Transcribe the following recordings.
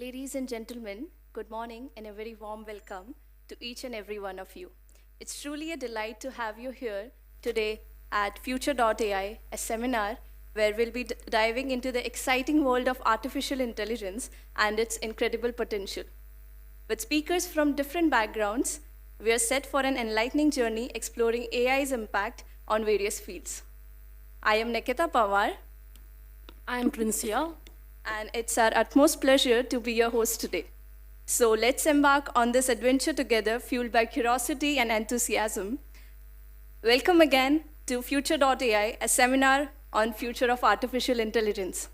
Ladies and gentlemen, good morning and a very warm welcome to each and every one of you. It's truly a delight to have you here today at future.AI, a seminar where we'll be diving into the exciting world of artificial intelligence and its incredible potential. With speakers from different backgrounds, we are set for an enlightening journey exploring AI's impact on various fields. I am Nikita Pawar, I am Princia. and it's our utmost pleasure to be your host today. So let's embark on this adventure together, fueled by curiosity and enthusiasm. Welcome again to future.AI, a seminar on future of artificial intelligence.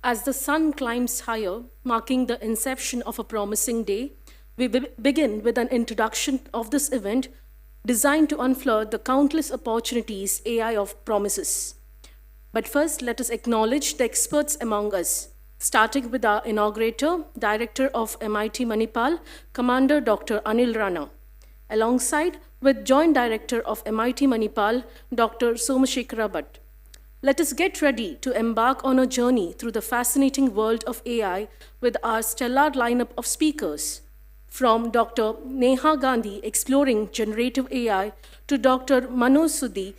As the sun climbs higher, marking the inception of a promising day, we begin with an introduction of this event designed to unfurl the countless opportunities AI promises. But first, let us acknowledge the experts among us, starting with our inaugurator, Director of MIT Manipal, Commander Dr. Anil Rana, alongside with Joint Director of MIT Manipal, Dr. Somashekara Bhatt. Let us get ready to embark on a journey through the fascinating world of AI with our stellar lineup of speakers. From Dr. Neha Gandhi exploring generative AI to Dr. Manoj Sudhi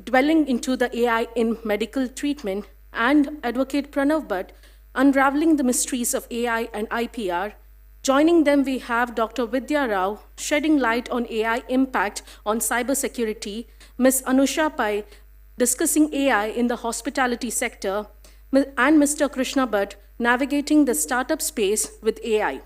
dwelling into the AI in medical treatment and Advocate Pranav Bhatt unraveling the mysteries of AI and IPR. Joining them, we have Dr. Vidya Rao shedding light on AI impact on cybersecurity, Ms. Anusha Pai discussing AI in the hospitality sector, and Mr. Krishna Bhatt navigating the startup space with AI.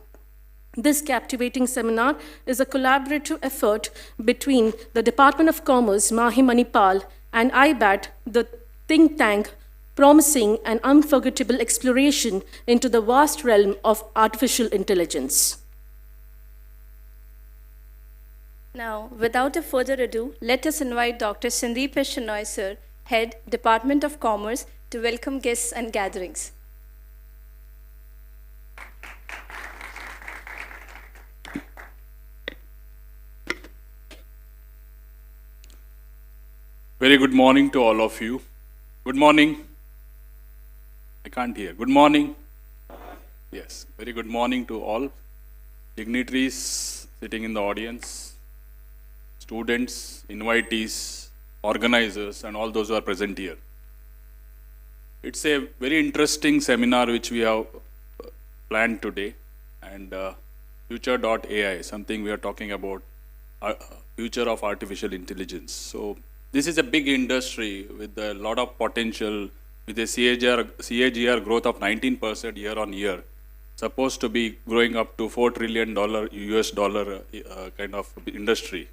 This captivating seminar is a collaborative effort between the Department of Commerce, Mahi Manipal, and IBAT, the think tank, promising an unforgettable exploration into the vast realm of artificial intelligence. Now, without a further ado, let us invite Dr. Sandeep Shenoy, sir, Head, Department of Commerce, to welcome guests and gatherings. Very good morning to all of you. Good morning. I can't hear. Good morning. Yes, very good morning to all dignitaries sitting in the audience, students, invitees, organizers, and all those who are present here. It's a very interesting seminar which we have planned today, and future.ai, something we are talking about, future of artificial intelligence. So this is a big industry with a lot of potential, with a CAGR growth of 19% year on year, supposed to be growing up to $4 trillion US dollar kind of industry.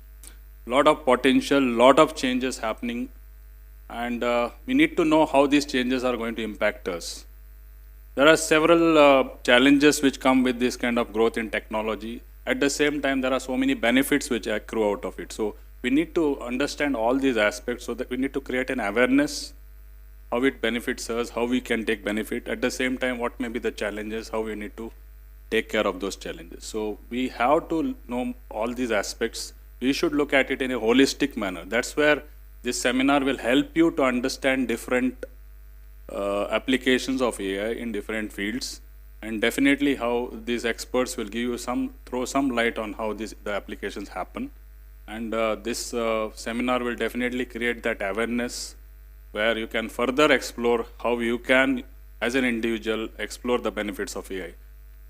Lot of potential, lot of changes happening, and we need to know how these changes are going to impact us. There are several challenges which come with this kind of growth in technology. At the same time, there are so many benefits which accrue out of it. So we need to understand all these aspects, so that we need to create an awareness, how it benefits us, how we can take benefit. At the same time, what may be the challenges, how we need to take care of those challenges. So we have to know all these aspects. We should look at it in a holistic manner. That's where this seminar will help you to understand different applications of AI in different fields, and definitely how these experts will give you throw some light on how the applications happen. And this seminar will definitely create that awareness where you can further explore how you can, as an individual, explore the benefits of AI.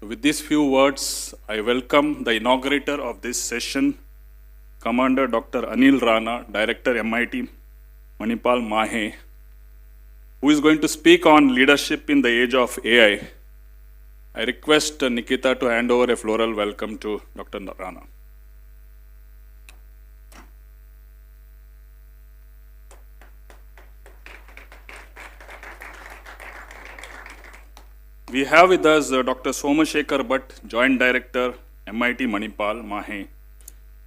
So with these few words, I welcome the inaugurator of this session, Commander Dr. Anil Rana, Director MIT Manipal Mahe, who is going to speak on leadership in the age of AI. I request Nikita to hand over a floral welcome to Dr. Rana. We have with us Dr. Somashekara Bhatt, Joint Director, MIT Manipal, Mahe,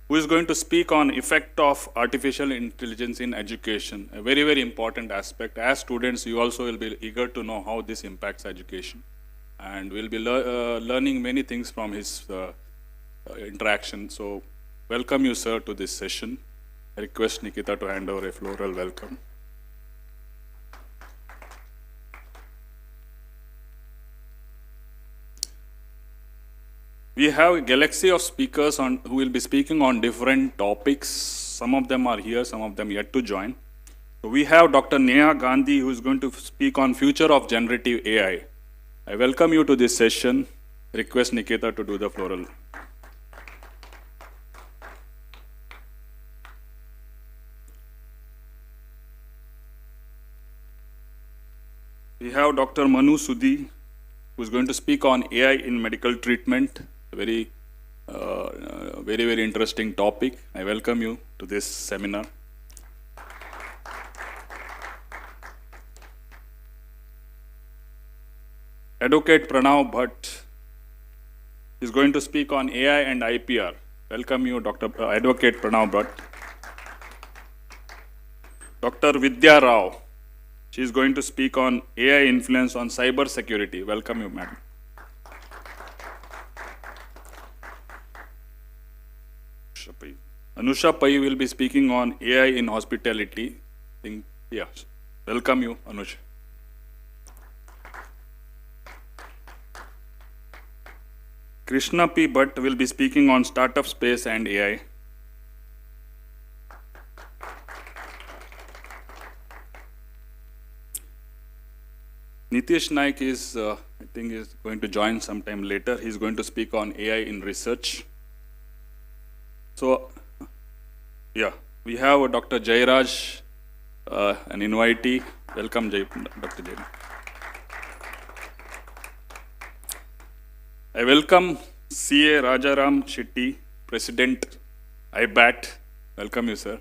who is going to speak on effect of artificial intelligence in education, a very, very important aspect. As students, you also will be eager to know how this impacts education. And we'll be learning many things from his interaction. So welcome you, sir, to this session. I request Nikita to hand over a floral welcome. We have a galaxy of speakers who will be speaking on different topics. Some of them are here, some of them yet to join. So we have Dr. Neha Gandhi, who is going to speak on future of generative AI. I welcome you to this session. Request Nikita to do the floral. We have Dr. Manu Sudhi, who is going to speak on AI in medical treatment. A very, very interesting topic. I welcome you to this seminar. Advocate Pranav Bhatt is going to speak on AI and IPR. Welcome you, Advocate Pranav Bhatt. Dr. Vidya Rao, she is going to speak on AI influence on cyber security. Welcome you, madam. Anusha Pai will be speaking on AI in hospitality. Yes. Welcome you, Anusha. Krishna P. Bhatt will be speaking on startup space and AI. Nitish Naik is, I think, is going to join sometime later. He's going to speak on AI in research. So, yeah, we have Dr. Jairaj, an invitee. Welcome, Dr. Jairaj. I welcome CA Rajaram Shetty, President, IBAT. Welcome you, sir.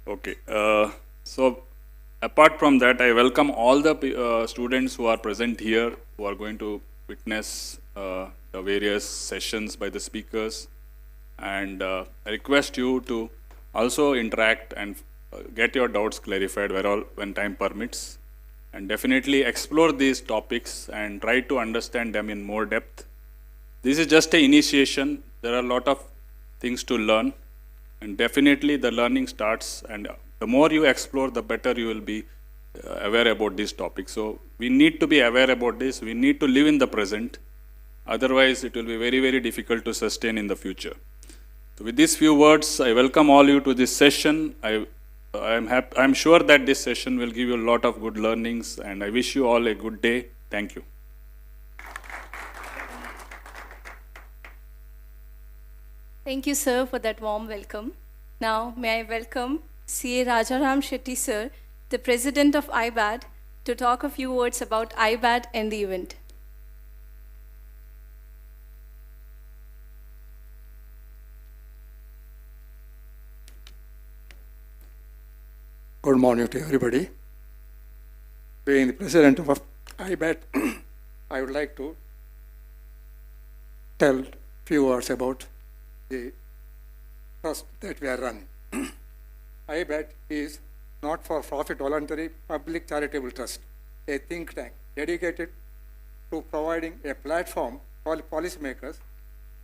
Okay, so apart from that, I welcome all the students who are present here, who are going to witness the various sessions by the speakers. And I request you to also interact and get your doubts clarified when time permits. And definitely explore these topics and try to understand them in more depth. This is just an initiation. There are a lot of things to learn. And definitely the learning starts, and the more you explore, the better you will be aware about these topics. So we need to be aware about this. We need to live in the present. Otherwise, it will be very, very difficult to sustain in the future. So with these few words, I welcome all you to this session. I'm sure that this session will give you a lot of good learnings, and I wish you all a good day. Thank you. Thank you, sir, for that warm welcome. Now, may I welcome CA Rajaram Shetty, sir, the President of IBAT, to talk a few words about IBAT and the event. Good morning to everybody. Being the President of IBAT, I would like to tell a few words about the trust that we are running. IBAT is not for profit voluntary public charitable trust, a think tank dedicated to providing a platform for policymakers,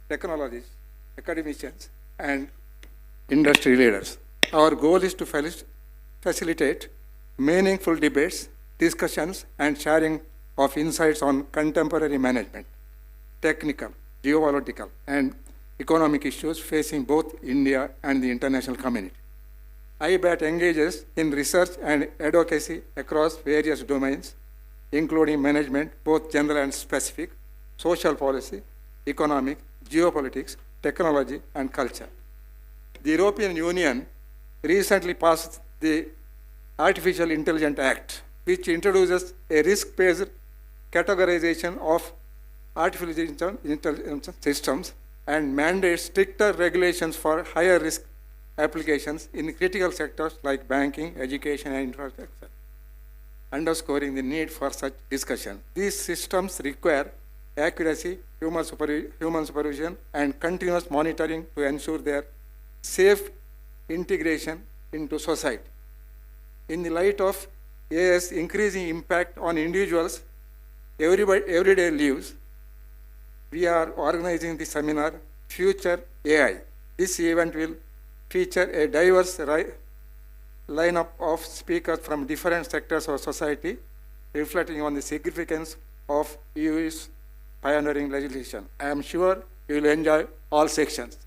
technologists, academicians, and industry leaders. Our goal is to facilitate meaningful debates, discussions, and sharing of insights on contemporary management, technical, geopolitical, and economic issues facing both India and the international community. IBAT engages in research and advocacy across various domains, including management, both general and specific, social policy, economic, geopolitics, technology, and culture. The European Union recently passed the Artificial Intelligence Act, which introduces a risk-based categorization of artificial intelligence systems and mandates stricter regulations for higher risk applications in critical sectors like banking, education, and infrastructure, underscoring the need for such discussion. These systems require accuracy, human supervision, and continuous monitoring to ensure their safe integration into society. In the light of AI's increasing impact on individuals' everyday lives, we are organizing the seminar Future AI. This event will feature a diverse lineup of speakers from different sectors of society, reflecting on the significance of EU's pioneering legislation. I am sure you will enjoy all sections.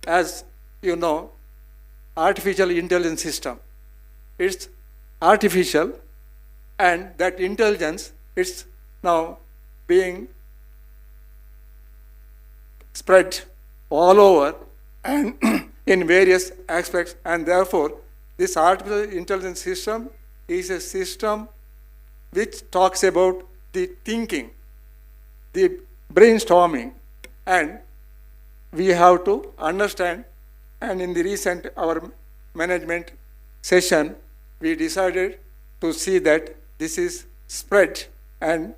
As you know, artificial intelligence system, it's artificial, and that intelligence is now being spread all over and in various aspects, and therefore this artificial intelligence system is a system which talks about the thinking, the brainstorming, and we have to understand. And in the recent our management session, we decided to see that this is spread, and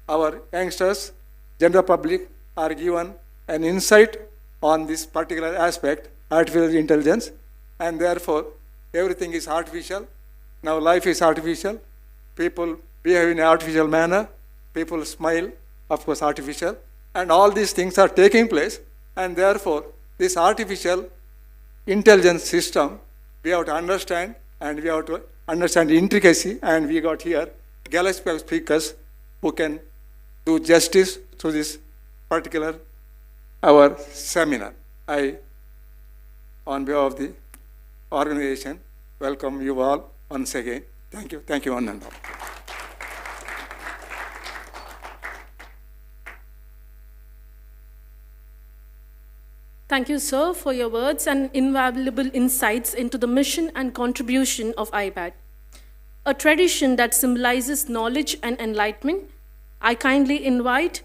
our youngsters, general public, are given an insight on this particular aspect, artificial intelligence, and therefore everything is artificial. Now life is artificial. People behave in an artificial manner. People smile, of course, artificial. And all these things are taking place, and therefore this artificial intelligence system, we have to understand, and we have to understand the intricacy, and we got here galaxy of speakers who can do justice to this particular our seminar. I, on behalf of the organization, welcome you all once again. Thank you, one and all. Thank you, sir, for your words and invaluable insights into the mission and contribution of IBAT. A tradition that symbolizes knowledge and enlightenment, I kindly invite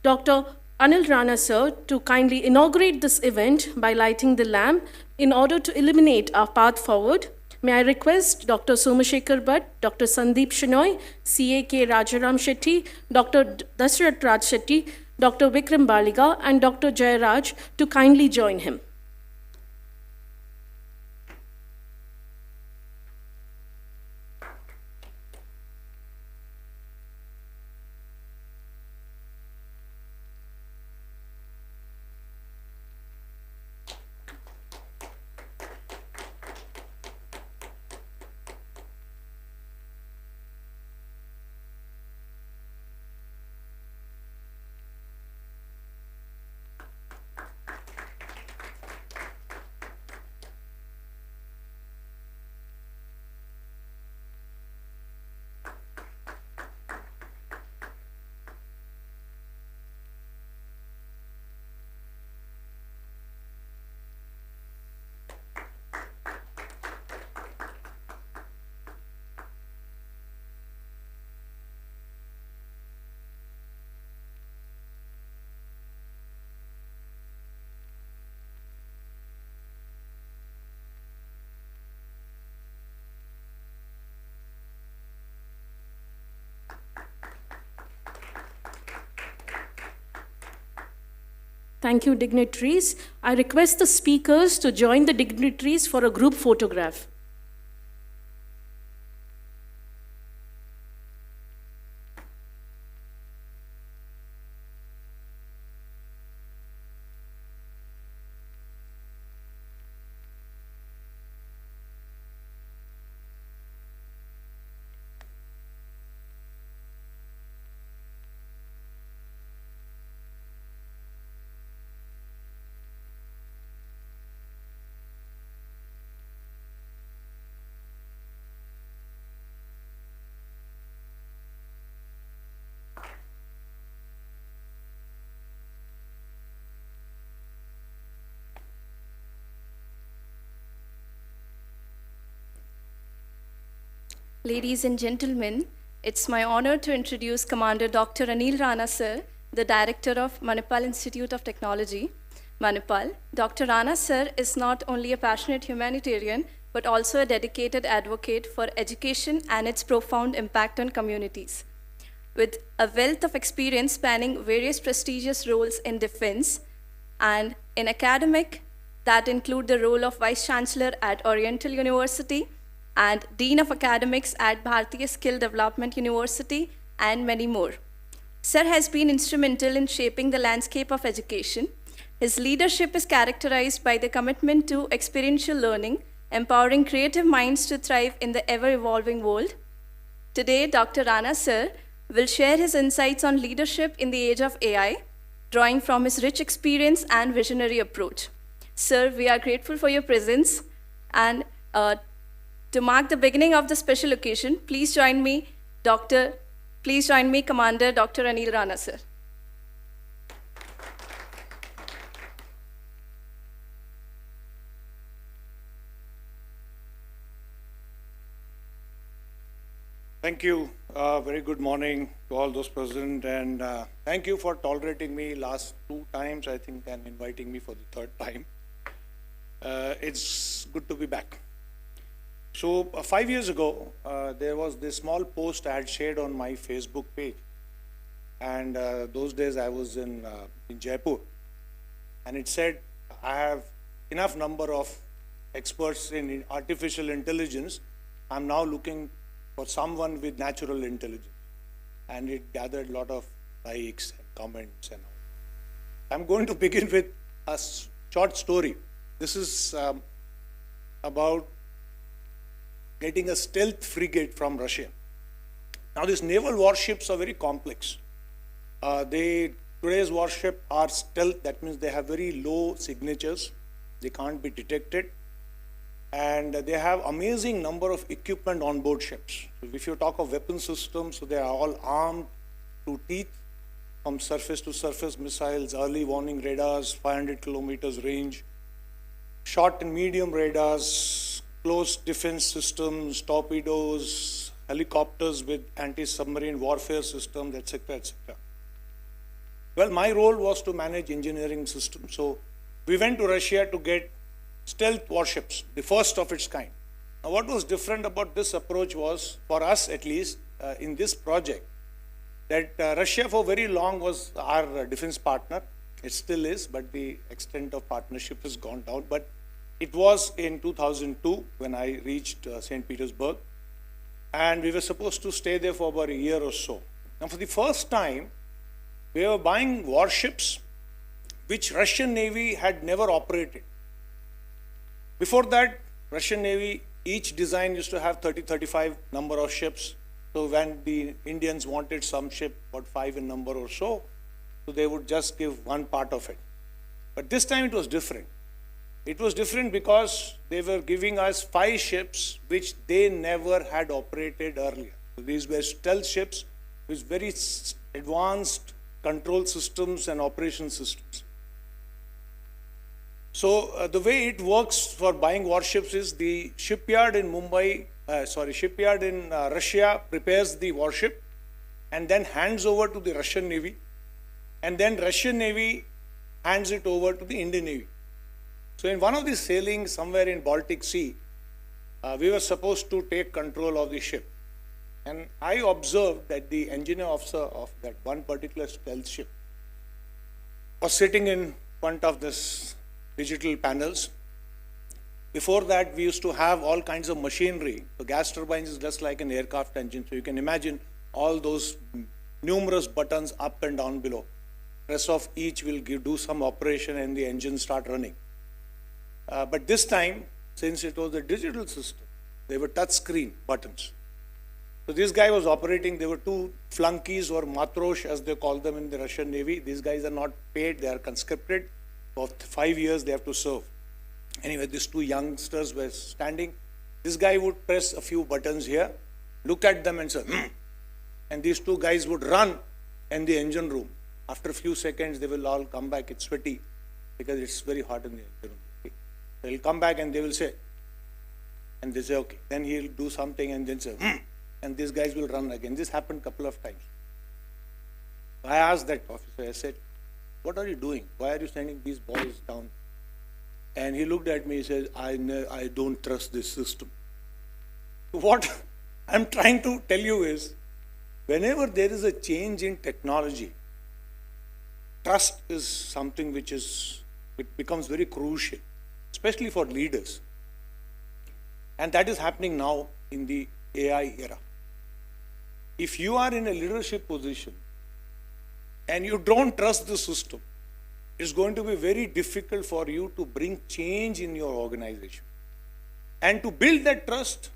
Dr. Anil Rana, sir, to kindly inaugurate this event by lighting the lamp in order to illuminate our path forward. May I request Dr. Somashekar Bhatt, Dr. Sandeep Shenoy, CA.K. Rajaram Shetty, Dr. Dasrat Raj Shetty, Dr. Vikram Baliga, and Dr. Jayaraj to kindly join him. Thank you, dignitaries. I request the speakers to join the dignitaries for a group photograph. Ladies and gentlemen, it's my honor to introduce Commander Dr. Anil Rana sir, the Director of Manipal Institute of Technology. Manipal, Dr. Rana sir is not only a passionate humanitarian, but also a dedicated advocate for education and its profound impact on communities. With a wealth of experience spanning various prestigious roles in defense and in academic that include the role of Vice Chancellor at Oriental University and Dean of Academics at Bharatiya Skill Development University, and many more. Sir has been instrumental in shaping the landscape of education. His leadership is characterized by the commitment to experiential learning, empowering creative minds to thrive in the ever-evolving world. Today, Dr. Rana Sir will share his insights on leadership in the age of AI, drawing from his rich experience and visionary approach. Sir, we are grateful for your presence, and to mark the beginning of the special occasion, please join me, Commander Dr. Anil Rana, sir. Thank you. Very good morning to all those present, and thank you for tolerating me last 2 times, I think, and inviting me for the 3rd time. It's good to be back. So 5 years ago, there was this small post I had shared on my Facebook page, and those days I was in Jaipur, and it said, I have enough number of experts in artificial intelligence. I'm now looking for someone with natural intelligence. And it gathered a lot of likes and comments and all. I'm going to begin with a short story. This is about getting a stealth frigate from Russia. Now, these naval warships are very complex. Today's warships are stealth. That means they have very low signatures. They can't be detected. And they have amazing number of equipment on board ships. So if you talk of weapon systems, so they are all armed to teeth, from surface to surface missiles, early warning radars, 500 kilometers range, short and medium radars, close defense systems, torpedoes, helicopters with anti-submarine warfare systems, etc., etc. Well, my role was to manage engineering systems. So we went to Russia to get stealth warships, the first of its kind. Now, what was different about this approach was, for us at least, in this project, that Russia for very long was our defense partner. It still is, but the extent of partnership has gone down. But it was in 2002 when I reached St. Petersburg, and we were supposed to stay there for about a year or so. Now, for the first time, we were buying warships which Russian Navy had never operated. Before that, Russian Navy, each design used to have 30-35 number of ships. So when the Indians wanted some ship, about 5 in number or so they would just give one part of it. But this time it was different. It was different because they were giving us 5 ships which they never had operated earlier. So these were stealth ships with very advanced control systems and operation systems. So the way it works for buying warships is the shipyard in Russia prepares the warship and then hands over to the Russian Navy, and then Russian Navy hands it over to the Indian Navy. So in one of the sailings somewhere in Baltic Sea, we were supposed to take control of the ship. And I observed that the engineer officer of that one particular stealth ship was sitting in front of this digital panels. Before that, we used to have all kinds of machinery. The gas turbines is just like an aircraft engine. So you can imagine all those numerous buttons up and down below. Press of each will do some operation and the engine start running. But this time, since it was a digital system, they were touch screen buttons. So this guy was operating. There were 2 flunkies, or matrosh as they call them in the Russian Navy. These guys are not paid, they are conscripted. For 5 years they have to serve. Anyway, these 2 youngsters were standing. This guy would press a few buttons here, look at them and say, and these 2 guys would run in the engine room. After a few seconds, they will all come back. It's sweaty because it's very hot in the engine room. Okay? They'll come back and they will say, and they say, okay. Then he'll do something and then say, and these guys will run again. This happened a couple of times. I asked that officer, I said, what are you doing? Why are you sending these boys down? And he looked at me, he said, I don't trust this system. What I'm trying to tell you is, whenever there is a change in technology, trust is something which becomes very crucial, especially for leaders. And that is happening now in the AI era. If you are in a leadership position, and you don't trust the system, it's going to be very difficult for you to bring change in your organization. And to build that trust,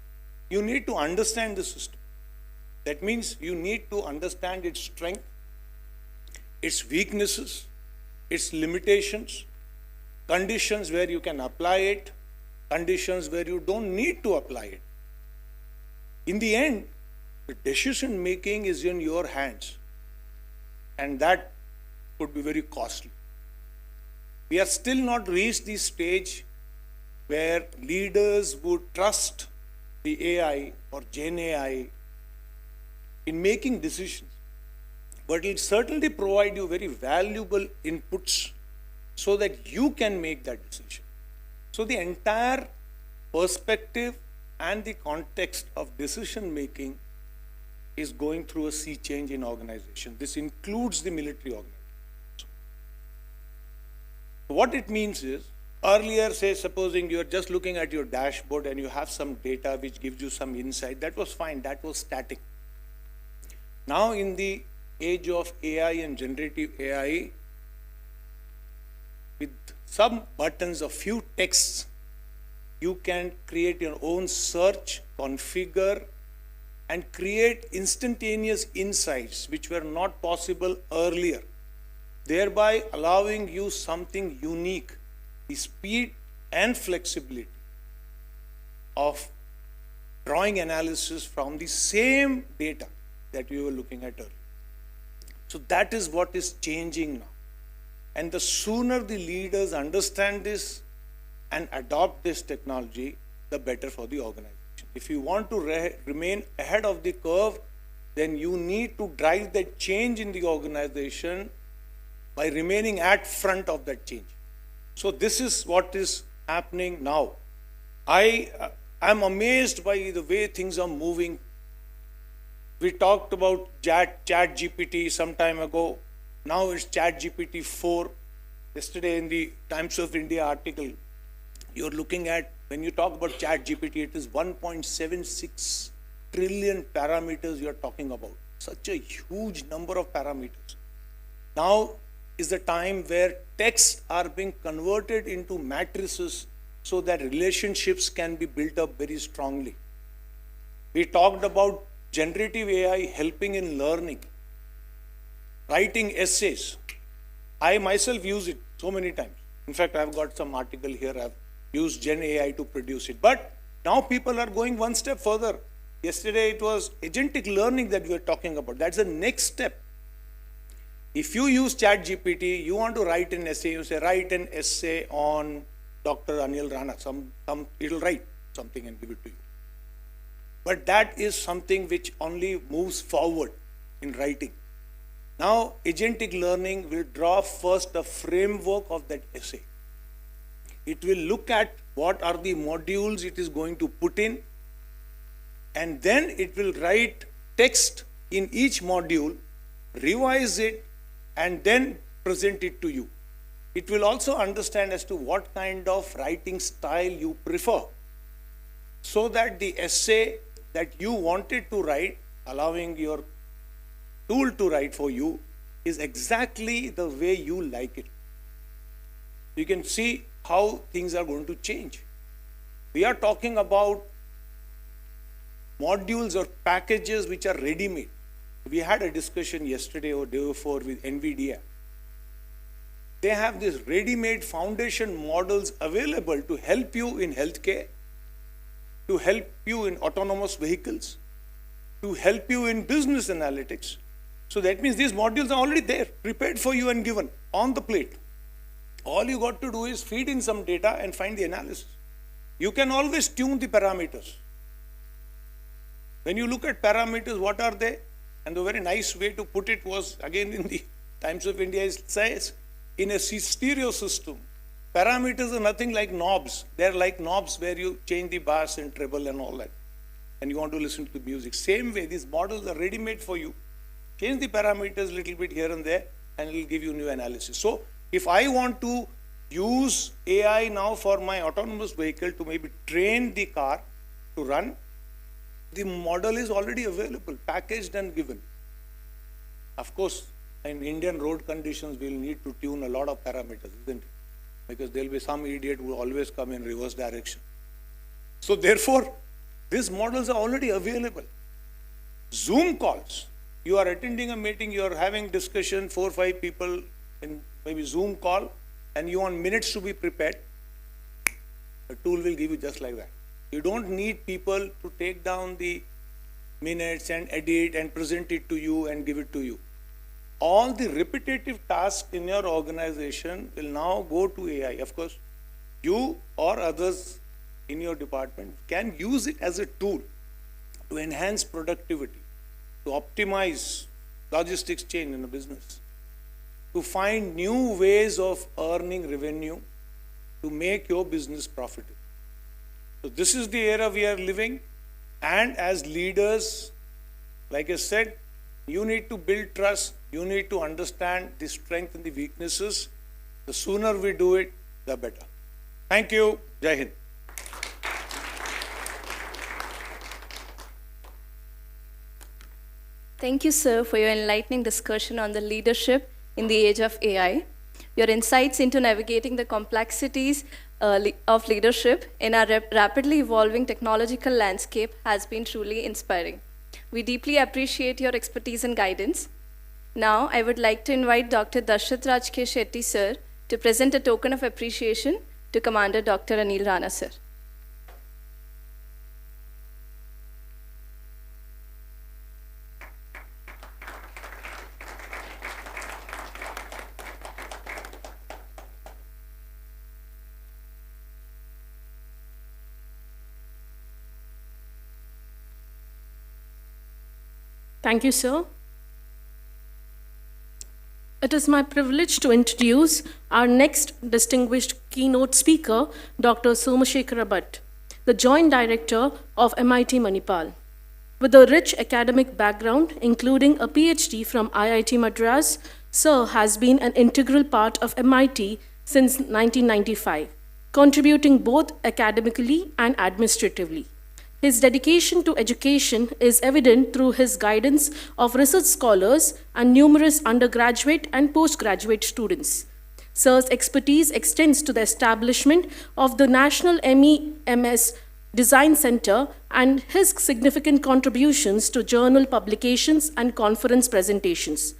you need to understand the system. That means you need to understand its strength, its weaknesses, its limitations, conditions where you can apply it, conditions where you don't need to apply it. In the end, the decision making is in your hands, and that could be very costly. We have still not reached the stage where leaders would trust the AI or Gen AI in making decisions. But it certainly provide you very valuable inputs so that you can make that decision. So the entire perspective and the context of decision making is going through a sea change in organization. This includes the military organization. What it means is, earlier, say, supposing you're just looking at your dashboard and you have some data which gives you some insight, that was fine, that was static. Now, in the age of AI and generative AI, with some buttons, a few texts, you can create your own search, configure, and create instantaneous insights which were not possible earlier, thereby allowing you something unique, the speed and flexibility of drawing analysis from the same data that we were looking at earlier. So that is what is changing now. And the sooner the leaders understand this and adopt this technology, the better for the organization. If you want to remain ahead of the curve, then you need to drive that change in the organization by remaining at front of that change. So this is what is happening now. I am amazed by the way things are moving. We talked about Chat GPT some time ago. Now it's Chat GPT 4. Yesterday in the Times of India article, you're looking at, when you talk about Chat GPT, it is 1.76 trillion parameters you're talking about. Such a huge number of parameters. Now is the time where texts are being converted into matrices so that relationships can be built up very strongly. We talked about generative AI helping in learning, writing essays. I myself use it so many times. In fact, I've got some article here. I've used Gen AI to produce it. But now people are going one step further. Yesterday it was agentic learning that we were talking about. That's the next step. If you use Chat GPT, you want to write an essay, you say, write an essay on Dr. Anil Rana. It'll write something and give it to you. But that is something which only moves forward in writing. Now, agentic learning will draw first a framework of that essay. It will look at what are the modules it is going to put in, and then it will write text in each module, revise it, and then present it to you. It will also understand as to what kind of writing style you prefer, so that the essay that you wanted to write, allowing your tool to write for you, is exactly the way you like it. You can see how things are going to change. We are talking about modules or packages which are ready-made. We had a discussion yesterday or day before with NVIDIA. They have these ready-made foundation models available to help you in healthcare, to help you in autonomous vehicles, to help you in business analytics. So that means these modules are already there, prepared for you and given on the plate. All you got to do is feed in some data and find the analysis. You can always tune the parameters. When you look at parameters, what are they? And the very nice way to put it was, again in the Times of India, it says, in a stereo system, parameters are nothing like knobs. They're like knobs where you change the bass and treble and all that. And you want to listen to the music. Same way, these models are ready-made for you. Change the parameters a little bit here and there, and it will give you new analysis. So if I want to use AI now for my autonomous vehicle to maybe train the car to run, the model is already available, packaged and given. Of course, in Indian road conditions, we'll need to tune a lot of parameters, isn't it? Because there'll be some idiot who will always come in reverse direction. So therefore, these models are already available. Zoom calls. You are attending a meeting, you are having discussion, 4 or 5 people in maybe Zoom call, and you want minutes to be prepared. The tool will give you just like that. You don't need people to take down the minutes and edit and present it to you and give it to you. All the repetitive tasks in your organization will now go to AI. Of course, you or others in your department can use it as a tool to enhance productivity, to optimize logistics chain in a business, to find new ways of earning revenue, to make your business profitable. So this is the era we are living, and as leaders, like I said, you need to build trust, you need to understand the strength and the weaknesses. The sooner we do it, the better. Thank you. Jai Hind. Thank you, sir, for your enlightening discussion on the leadership in the age of AI. Your insights into navigating the complexities of leadership in our rapidly evolving technological landscape has been truly inspiring. We deeply appreciate your expertise and guidance. Now, I would like to invite Dr. Darshat Raj K. Shetty, sir, to present a token of appreciation to Commander Dr. Anil Rana, sir. Thank you, sir. It is my privilege to introduce our next distinguished keynote speaker, Dr. Somashekara Bhatt, the Joint Director of MIT Manipal. With a rich academic background, including a PhD from IIT Madras, Sir has been an integral part of MIT since 1995, contributing both academically and administratively. His dedication to education is evident through his guidance of research scholars and numerous undergraduate and postgraduate students. Sir's expertise extends to the establishment of the National MEMS Design Center and his significant contributions to journal publications and conference presentations.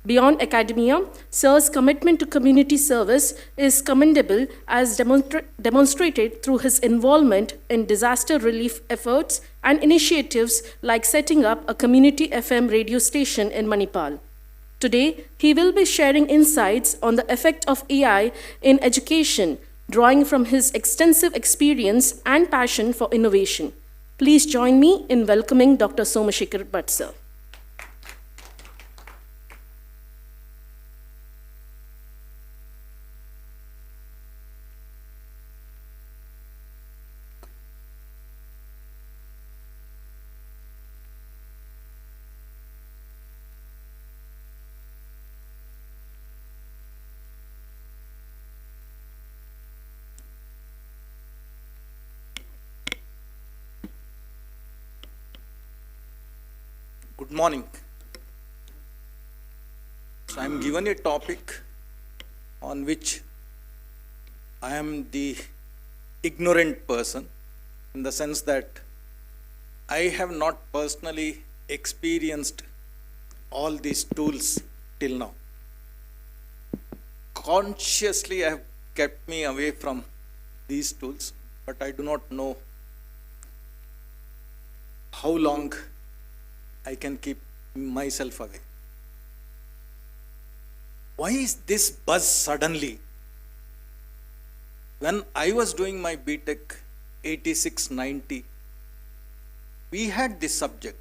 Beyond academia, Sir's commitment to community service is commendable as demonstrated through his involvement in disaster relief efforts and initiatives like setting up a community FM radio station in Manipal. Today, he will be sharing insights on the effect of AI in education, drawing from his extensive experience and passion for innovation. Please join me in welcoming Dr. Somashekara Bhatt, sir. Good morning. So I am given a topic on which I am the ignorant person, in the sense that I have not personally experienced all these tools till now. Consciously I have kept me away from these tools, but I do not know how long I can keep myself away. Why is this buzz suddenly? When I was doing my BTech 86-90, we had this subject.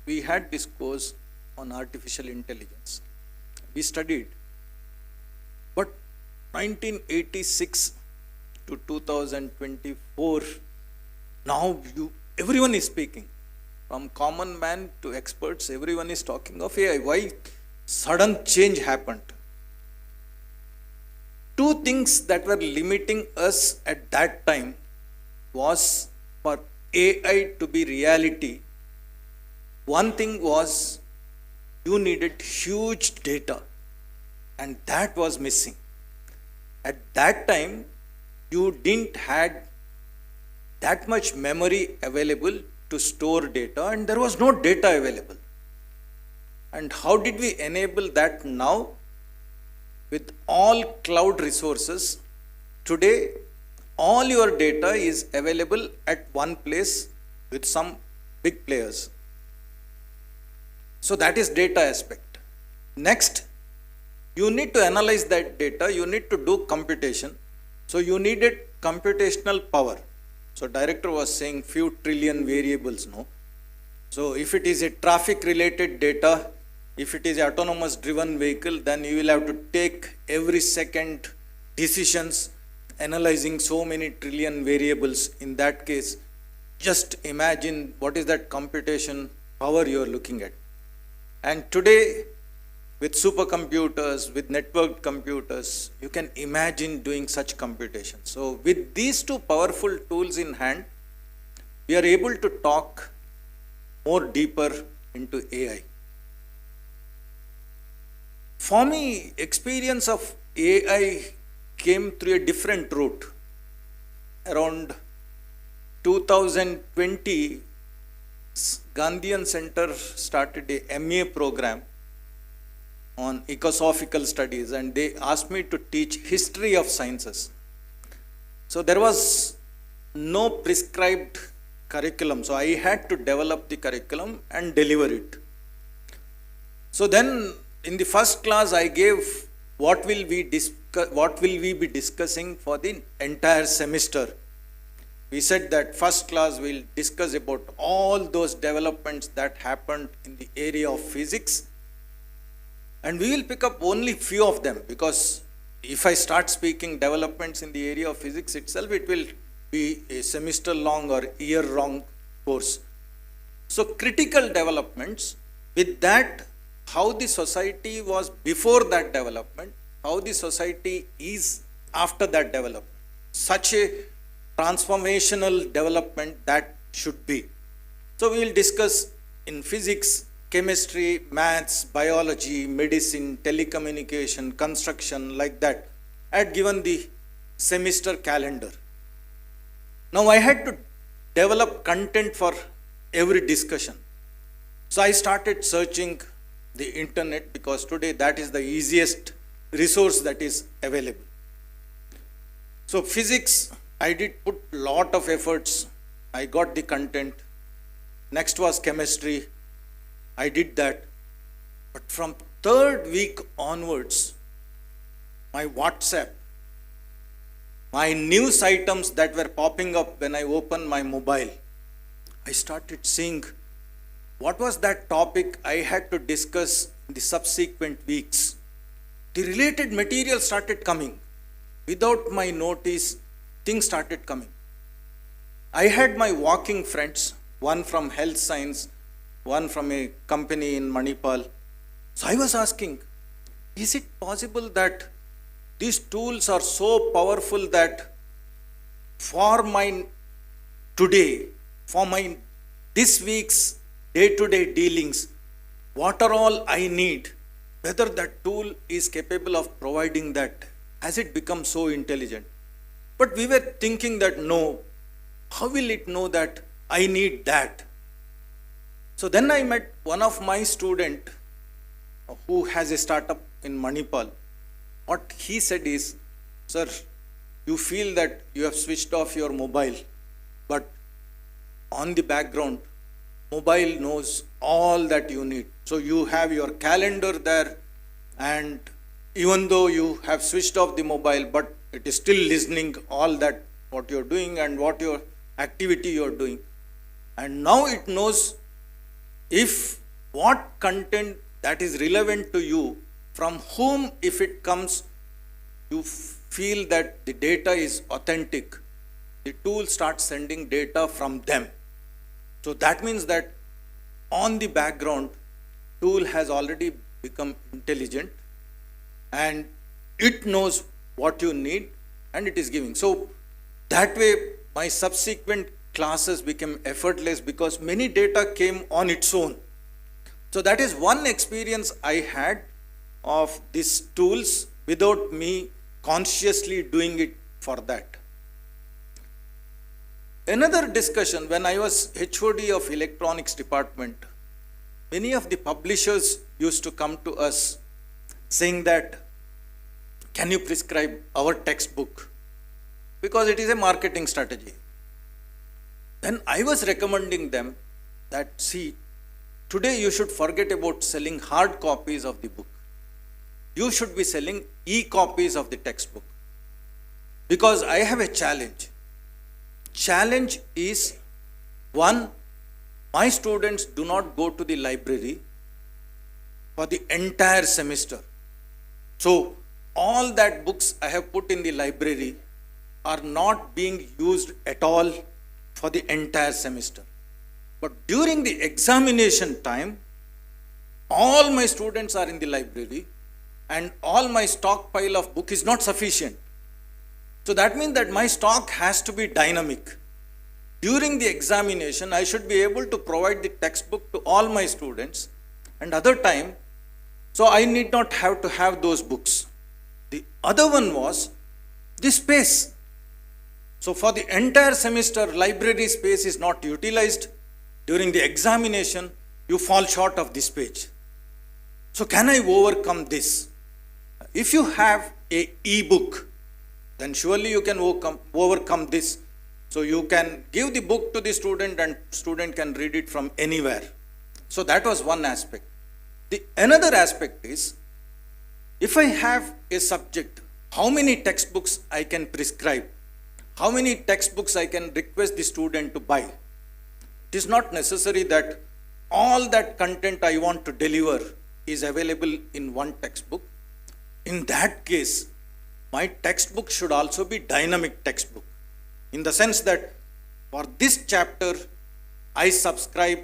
We had this course on artificial intelligence. We studied. But 1986 to 2024, now everyone is speaking. From common man to experts, everyone is talking of AI. Why sudden change happened? Two things that were limiting us at that time was for AI to be reality. One thing was you needed huge data, and that was missing. At that time, you didn't had that much memory available to store data, and there was no data available. And how did we enable that now? With all cloud resources, today all your data is available at one place with some big players. So that is data aspect. Next, you need to analyze that data, you need to do computation. So you needed computational power. So director was saying few trillion variables, no? So if it is a traffic related data, if it is an autonomous driven vehicle, then you will have to take every second decisions, analyzing so many trillion variables. In that case, just imagine what is that computation power you are looking at. And today, with supercomputers, with networked computers, you can imagine doing such computation. So with these two powerful tools in hand, we are able to talk more deeper into AI. For me, experience of AI came through a different route. Around 2020, Gandhian Center started a MA program on ecosophical studies, and they asked me to teach history of sciences. So there was no prescribed curriculum, so I had to develop the curriculum and deliver it. So then in the first class I gave what will we be discussing for the entire semester. We said that first class will discuss about all those developments that happened in the area of physics, and we will pick up only few of them, because if I start speaking developments in the area of physics itself, it will be a semester long or year long course. So critical developments, with that, how the society was before that development, how the society is after that development. Such a transformational development that should be. So we will discuss in physics, chemistry, maths, biology, medicine, telecommunication, construction, like that. I had given the semester calendar. Now I had to develop content for every discussion. So I started searching the internet, because today that is the easiest resource that is available. So physics, I did put lot of efforts. I got the content. Next was chemistry. I did that. But from third week onwards, my WhatsApp, my news items that were popping up when I opened my mobile, I started seeing what was that topic I had to discuss in the subsequent weeks. The related material started coming. Without my notice, things started coming. I had my walking friends, one from health science, one from a company in Manipal. So I was asking, is it possible that these tools are so powerful that for my today, for my this week's day-to-day dealings, what are all I need, whether that tool is capable of providing that? Has it become so intelligent? But we were thinking that no, how will it know that I need that? So then I met one of my student who has a startup in Manipal. What he said is, sir, you feel that you have switched off your mobile, but on the background, mobile knows all that you need. So you have your calendar there, and even though you have switched off the mobile, but it is still listening all that what you're doing and what your activity you're doing. And now it knows if what content that is relevant to you, from whom if it comes, you feel that the data is authentic, the tool starts sending data from them. So that means that on the background, tool has already become intelligent, and it knows what you need and it is giving. So that way my subsequent classes became effortless, because many data came on its own. So that is one experience I had of these tools without me consciously doing it for that. Another discussion, when I was HOD of electronics department, many of the publishers used to come to us saying that, can you prescribe our textbook? Because it is a marketing strategy. Then I was recommending them that, see, today you should forget about selling hard copies of the book. You should be selling e-copies of the textbook. Because I have a challenge. Challenge is, one, my students do not go to the library for the entire semester. So all that books I have put in the library are not being used at all for the entire semester. But during the examination time, all my students are in the library and all my stockpile of book is not sufficient. So that means that my stock has to be dynamic. During the examination, I should be able to provide the textbook to all my students, and other time, so I need not have to have those books. The other one was the space. So for the entire semester, library space is not utilized. During the examination, you fall short of this page. So can I overcome this? If you have a e-book, then surely you can overcome this. So you can give the book to the student and student can read it from anywhere. So that was one aspect. The another aspect is, if I have a subject, how many textbooks I can prescribe? How many textbooks I can request the student to buy? It is not necessary that all that content I want to deliver is available in one textbook. In that case, my textbook should also be dynamic textbook, in the sense that for this chapter, I subscribe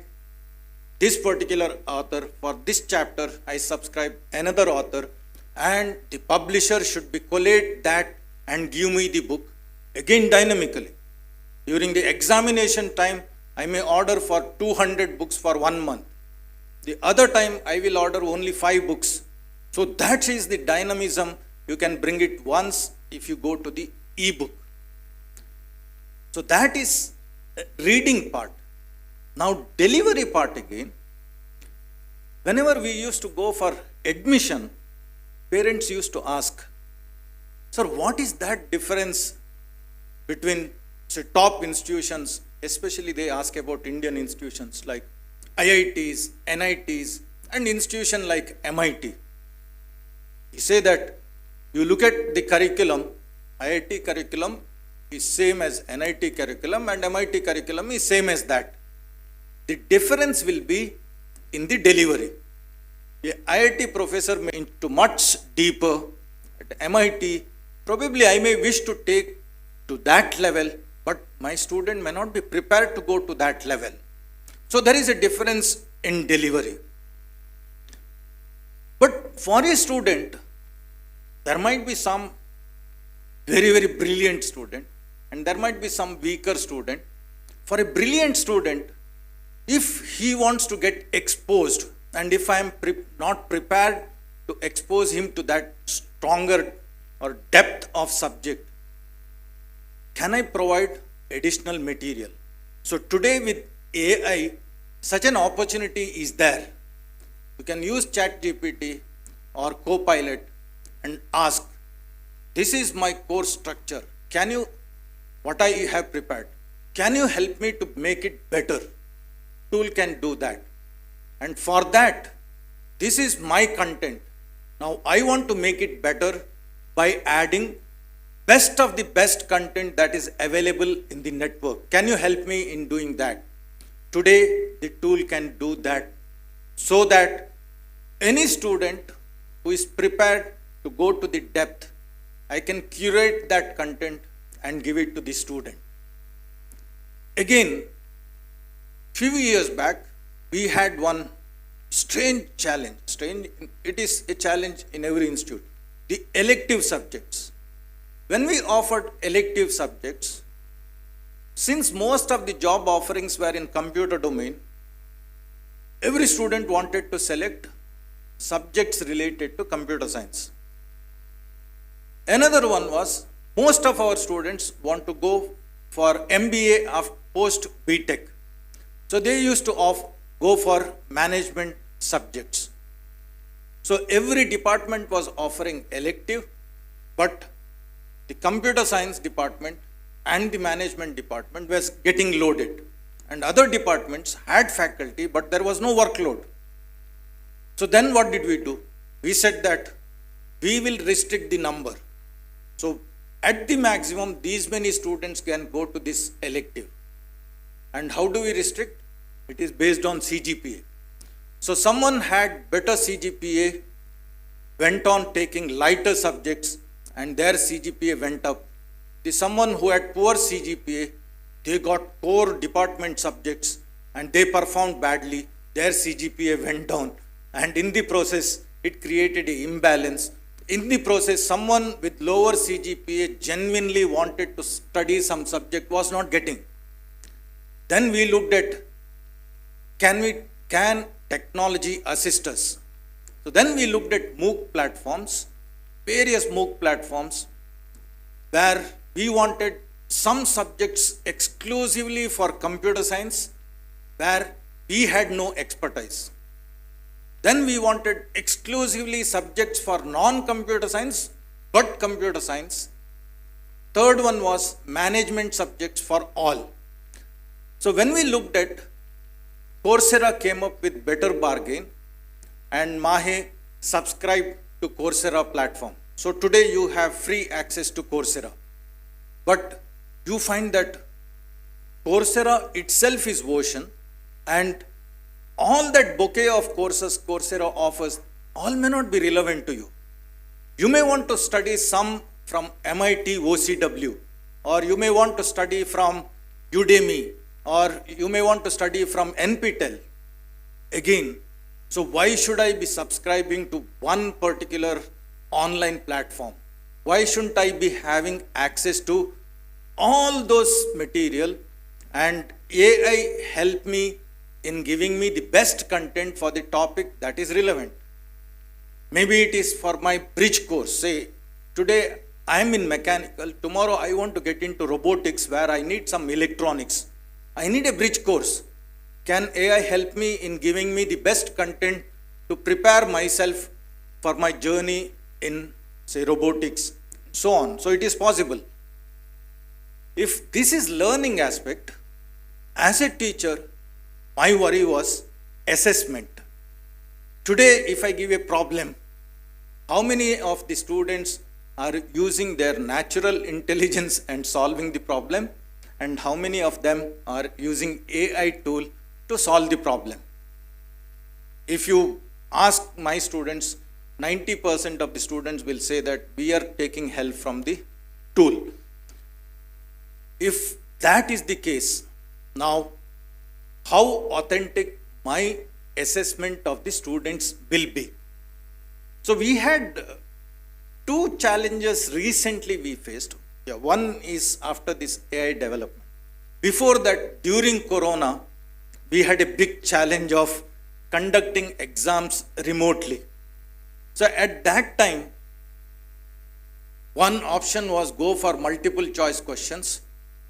this particular author, for this chapter, I subscribe another author, and the publisher should be collate that and give me the book, again dynamically. During the examination time, I may order for 200 books for 1 month. The other time, I will order only 5 books. So that is the dynamism. You can bring it once if you go to the e-book. So that is reading part. Now delivery part again. Whenever we used to go for admission, parents used to ask, sir, what is that difference between, say, top institutions, especially they ask about Indian institutions like IITs, NITs, and institution like MIT. You say that you look at the curriculum, IIT curriculum is same as NIT curriculum and MIT curriculum is same as that. The difference will be in the delivery. A IIT professor may into much deeper. At MIT, probably I may wish to take to that level, but my student may not be prepared to go to that level. So there is a difference in delivery. But for a student, there might be some very, very brilliant student and there might be some weaker student. For a brilliant student, if he wants to get exposed and if I am not prepared to expose him to that stronger or depth of subject, can I provide additional material? So today with AI, such an opportunity is there. You can use ChatGPT or Copilot and ask, this is my course structure. Can you, what I have prepared, can you help me to make it better? Tool can do that. And for that, this is my content. Now I want to make it better by adding best of the best content that is available in the network. Can you help me in doing that? Today, the tool can do that so that any student who is prepared to go to the depth, I can curate that content and give it to the student. Again, few years back, we had one strange challenge. It is a challenge in every institute. The elective subjects. When we offered elective subjects, since most of the job offerings were in computer domain, every student wanted to select subjects related to computer science. Another one was, most of our students want to go for MBA of post BTech. So they used to go for management subjects. So every department was offering elective, but the computer science department and the management department was getting loaded. And other departments had faculty, but there was no workload. So then what did we do? We said that we will restrict the number. So at the maximum, these many students can go to this elective. And how do we restrict? It is based on CGPA. So someone had better CGPA, went on taking lighter subjects, and their CGPA went up. The someone who had poor CGPA, they got core department subjects and they performed badly, their CGPA went down. And in the process, it created an imbalance. In the process, someone with lower CGPA genuinely wanted to study some subject, was not getting. Then we looked at, can technology assist us? So then we looked at MOOC platforms, various MOOC platforms, where we wanted some subjects exclusively for computer science, where we had no expertise. Then we wanted exclusively subjects for non-computer science, but computer science. Third one was management subjects for all. So when we looked at, Coursera came up with better bargain, and Mahe subscribed to Coursera platform. So today you have free access to Coursera. But you find that Coursera itself is ocean, and all that bouquet of courses Coursera offers, all may not be relevant to you. You may want to study some from MIT OCW, or you may want to study from Udemy, or you may want to study from NPTEL. Again, so why should I be subscribing to one particular online platform? Why shouldn't I be having access to all those material, and AI help me in giving me the best content for the topic that is relevant? Maybe it is for my bridge course. Say, today I am in mechanical, tomorrow I want to get into robotics where I need some electronics. I need a bridge course. Can AI help me in giving me the best content to prepare myself for my journey in, say, robotics, so on? So it is possible. If this is learning aspect, as a teacher, my worry was assessment. Today, if I give a problem, how many of the students are using their natural intelligence and solving the problem, and how many of them are using AI tool to solve the problem? If you ask my students, 90% of the students will say that we are taking help from the tool. If that is the case, now how authentic my assessment of the students will be? So we had two challenges recently we faced. One is after this AI development. Before that, during Corona, we had a big challenge of conducting exams remotely. So at that time, one option was go for multiple choice questions,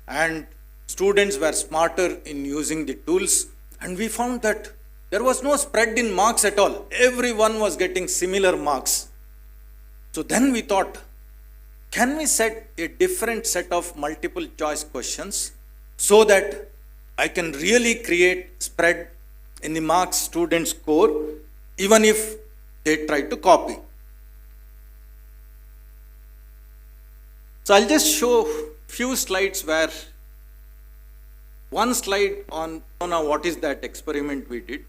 and students were smarter in using the tools, and we found that there was no spread in marks at all. Everyone was getting similar marks. So then we thought, can we set a different set of multiple choice questions so that I can really create spread in the marks students score, even if they try to copy? So I'll just show few slides where one slide on what is that experiment we did.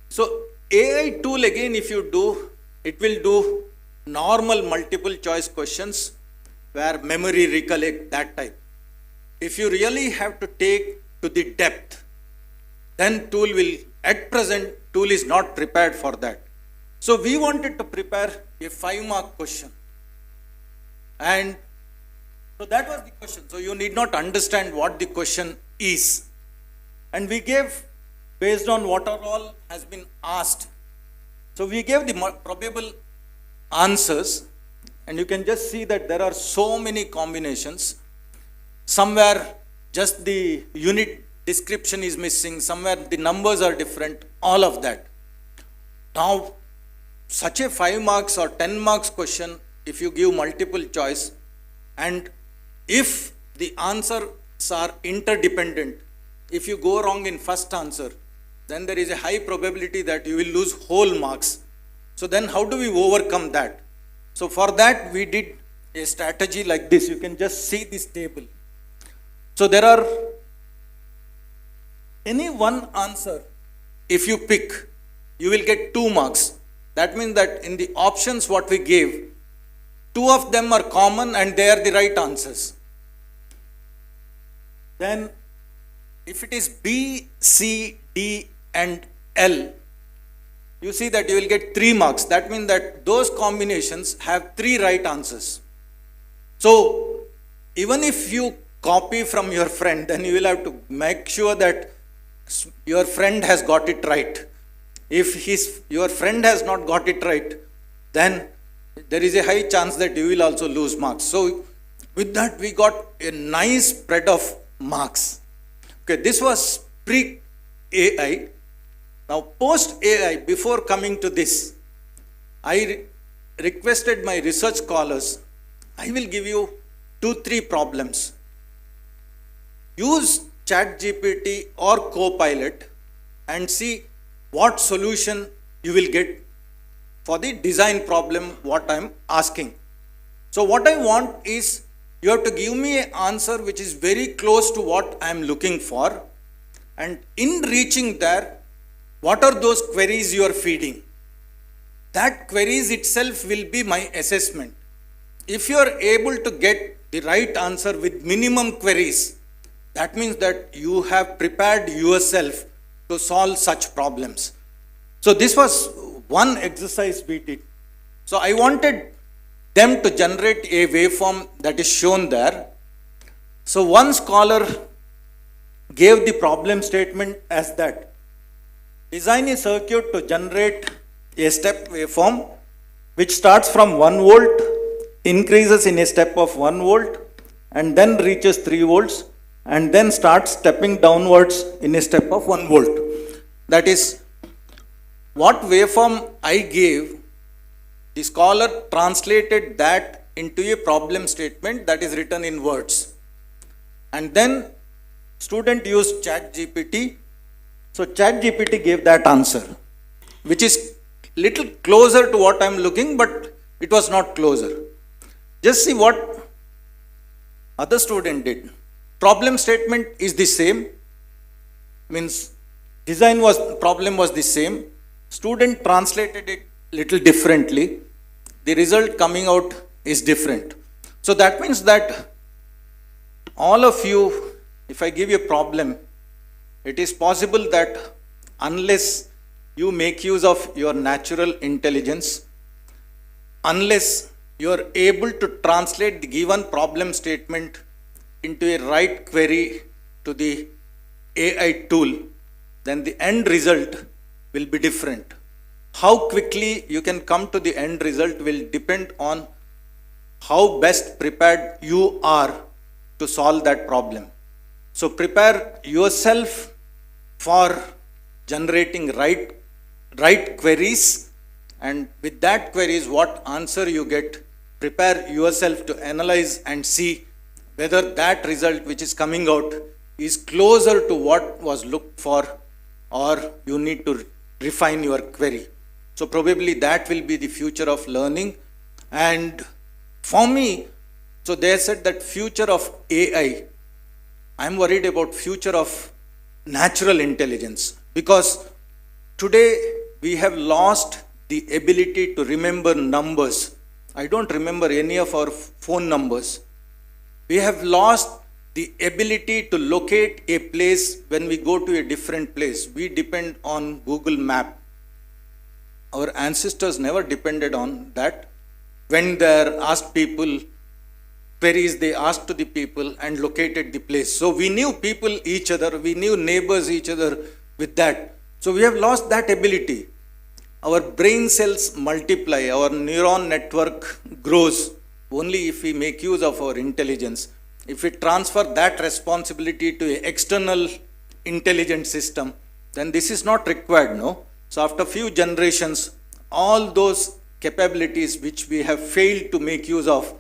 So AI tool, again, if you do, it will do normal multiple choice questions where memory recollect, that type. If you really have to take to the depth, then tool will, at present, tool is not prepared for that. So we wanted to prepare a 5-mark question. And so that was the question. So you need not understand what the question is. And we gave based on what are all has been asked. So we gave the probable answers, and you can just see that there are so many combinations. Somewhere just the unit description is missing, somewhere the numbers are different, all of that. Now, such a 5 marks or 10 marks question, if you give multiple choice, and if the answers are interdependent, if you go wrong in first answer, then there is a high probability that you will lose whole marks. So then how do we overcome that? So for that we did a strategy like this. You can just see this table. So there are any one answer, if you pick, you will get 2 marks. That means that in the options what we gave, 2 of them are common and they are the right answers. Then if it is B, C, D and L, you see that you will get 3 marks. That means that those combinations have 3 right answers. So even if you copy from your friend, then you will have to make sure that your friend has got it right. If your friend has not got it right, then there is a high chance that you will also lose marks. So with that we got a nice spread of marks. Okay, this was pre-AI. Now post-AI, before coming to this, I requested my research scholars, I will give you 2-3 problems. Use ChatGPT or Copilot and see what solution you will get for the design problem what I am asking. So what I want is you have to give me an answer which is very close to what I am looking for, and in reaching there, what are those queries you are feeding? That queries itself will be my assessment. If you are able to get the right answer with minimum queries, that means that you have prepared yourself to solve such problems. So this was one exercise we did. So I wanted them to generate a waveform that is shown there. So one scholar gave the problem statement as that: design a circuit to generate a step waveform which starts from 1 volt, increases in a step of 1 volt, and then reaches 3 volts, and then starts stepping downwards in a step of 1 volt. That is what waveform I gave. The scholar translated that into a problem statement that is written in words. And then student used ChatGPT. So ChatGPT gave that answer, which is little closer to what I am looking, but it was not closer. Just see what other student did. Problem statement is the same, means problem was the same. Student translated it little differently. The result coming out is different. So that means that all of you, if I give you a problem, it is possible that unless you make use of your natural intelligence, unless you are able to translate the given problem statement into a right query to the AI tool, then the end result will be different. How quickly you can come to the end result will depend on how best prepared you are to solve that problem. So prepare yourself for generating right queries, and with that queries, what answer you get, prepare yourself to analyze and see whether that result which is coming out is closer to what was looked for, or you need to refine your query. So probably that will be the future of learning. And for me, so they said that future of AI, I'm worried about future of natural intelligence, because today we have lost the ability to remember numbers. I don't remember any of our phone numbers. We have lost the ability to locate a place when we go to a different place. We depend on Google Map. Our ancestors never depended on that. When they asked people queries they asked to the people and located the place. So we knew people each other, we knew neighbors each other with that. So we have lost that ability. Our brain cells multiply, our neuron network grows only if we make use of our intelligence. If we transfer that responsibility to an external intelligent system, then this is not required, no? So after few generations, all those capabilities which we have failed to make use of,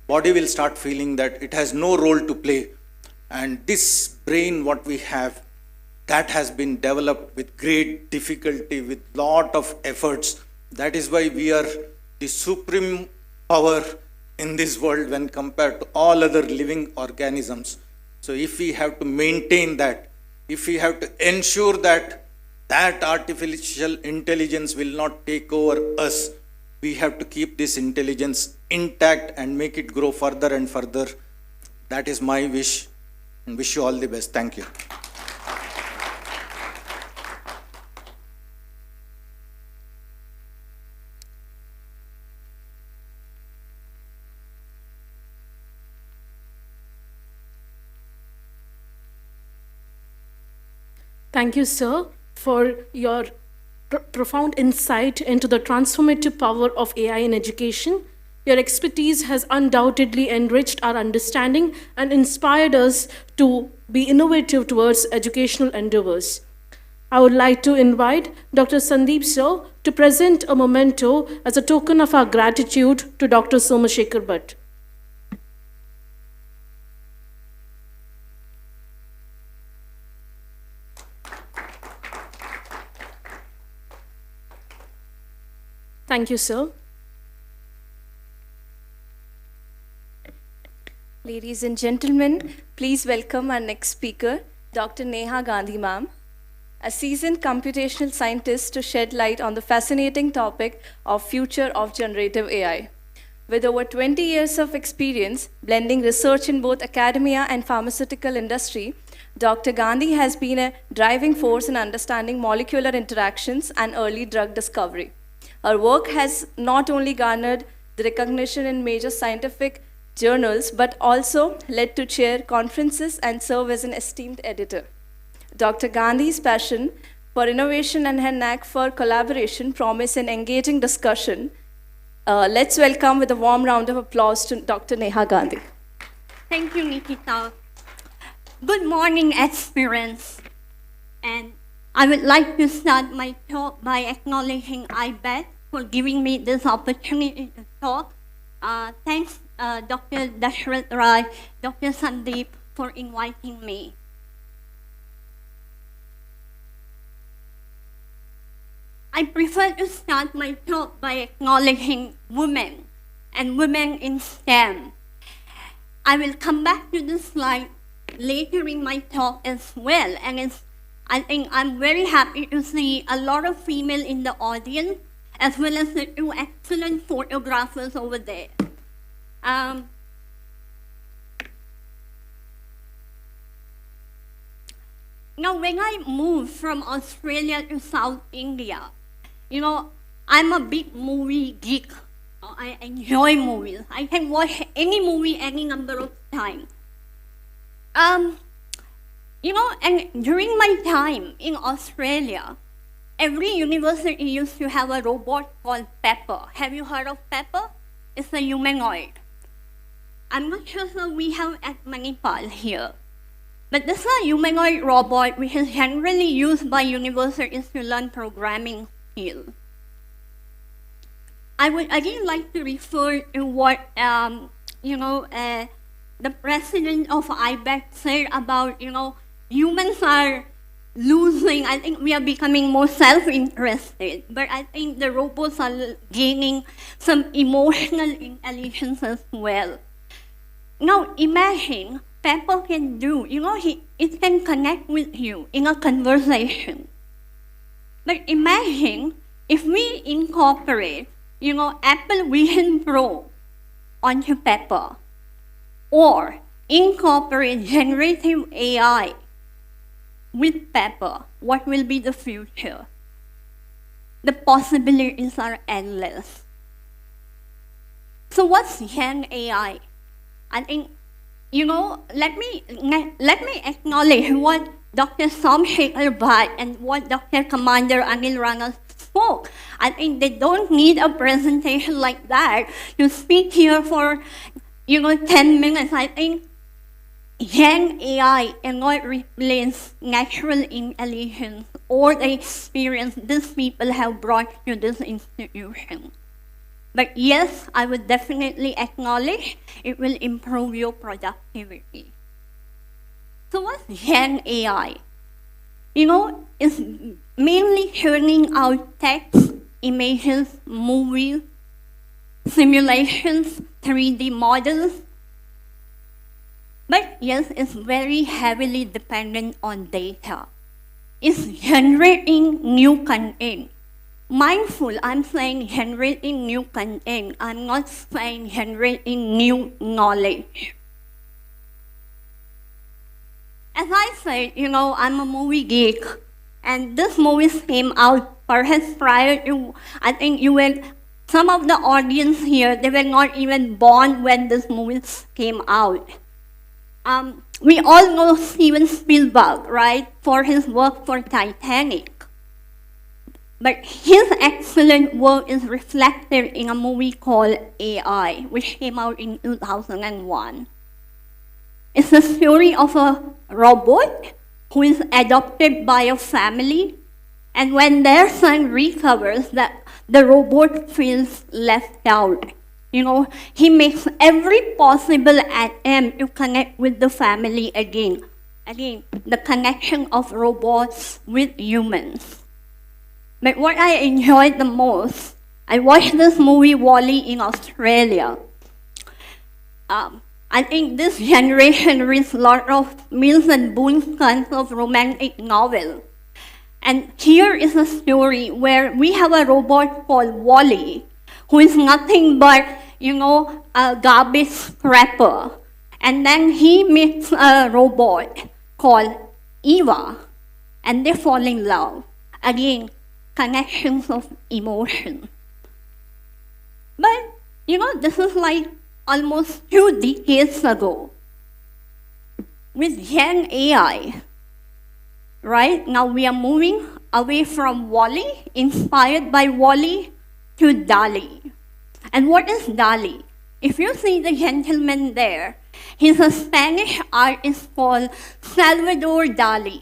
body will start feeling that it has no role to play. And this brain, what we have, that has been developed with great difficulty, with lot of efforts. That is why we are the supreme power in this world when compared to all other living organisms. So if we have to maintain that, if we have to ensure that that artificial intelligence will not take over us, we have to keep this intelligence intact and make it grow further and further. That is my wish, and wish you all the best. Thank you. Thank you, sir, for your profound insight into the transformative power of AI in education. Your expertise has undoubtedly enriched our understanding and inspired us to be innovative towards educational endeavors. I would like to invite Dr. Sandeep sir to present a memento as a token of our gratitude to Dr. Somashekar Bhatt. Thank you, sir. Ladies and gentlemen, please welcome our next speaker, Dr. Neha Gandhi ma'am, a seasoned computational scientist to shed light on the fascinating topic of future of generative AI. With over 20 years of experience blending research in both academia and pharmaceutical industry, Dr. Gandhi has been a driving force in understanding molecular interactions and early drug discovery. Her work has not only garnered the recognition in major scientific journals, but also led to chair conferences and serve as an esteemed editor. Dr. Gandhi's passion for innovation and her knack for collaboration promise an engaging discussion. Let's welcome with a warm round of applause to Dr. Neha Gandhi. Thank you, Nikita. Good morning, aspirants. And I would like to start my talk by acknowledging IBAT for giving me this opportunity to talk. Thanks, Dr. Dashrath Rai, Dr. Sandeep, for inviting me. I prefer to start my talk by acknowledging women and women in STEM. I will come back to this slide later in my talk as well, and I think I'm very happy to see a lot of female in the audience, as well as the two excellent photographers over there. Now, when I moved from Australia to South India, I'm a big movie geek. I enjoy movies. I can watch any movie any number of times. And during my time in Australia, every university used to have a robot called Pepper. Have you heard of Pepper? It's a humanoid. I'm not sure if we have at Manipal here. But this is a humanoid robot which is generally used by universities to learn programming skills. I would again like to refer to what the president of IBAT said about humans are losing. I think we are becoming more self-interested, but I think the robots are gaining some emotional intelligence as well. Now imagine Pepper can do, it can connect with you in a conversation. But imagine if we incorporate, Apple Vision Pro onto Pepper, or incorporate generative AI with Pepper, what will be the future? The possibilities are endless. So what's Gen AI? I think, let me acknowledge what Dr. Somshekhar Bhatt and what Dr. Commander Anil Rana spoke. I think they don't need a presentation like that to speak here for, 10 minutes. I think Gen AI cannot replace natural intelligence or the experience these people have brought to this institution. But yes, I would definitely acknowledge it will improve your productivity. So what's Gen AI? It's mainly churning out text, images, movies, simulations, 3D models. But yes, it's very heavily dependent on data. It's generating new content. Mindful, I'm saying generating new content. I'm not saying generating new knowledge. As I said, I'm a movie geek, and this movie came out perhaps prior to, I think some of the audience here, they were not even born when this movie came out. We all know Steven Spielberg, right, for his work for Titanic. But his excellent work is reflected in a movie called AI, which came out in 2001. It's the story of a robot who is adopted by a family, and when their son recovers, the robot feels left out. He makes every possible attempt to connect with the family again. Again, the connection of robots with humans. But what I enjoyed the most, I watched this movie Wall-E in Australia. I think this generation reads a lot of Mills and Boon's kinds of romantic novel. And here is a story where we have a robot called Wall-E, who is nothing but, a garbage scraper. And then he meets a robot called Eva, and they fall in love. Again, connections of emotion. But, this is like almost 2 decades ago. With Gen AI, right? Now we are moving away from Wall-E, inspired by Wall-E, to DALL-E. And what is DALL-E? If you see the gentleman there, he's a Spanish artist called Salvador Dali.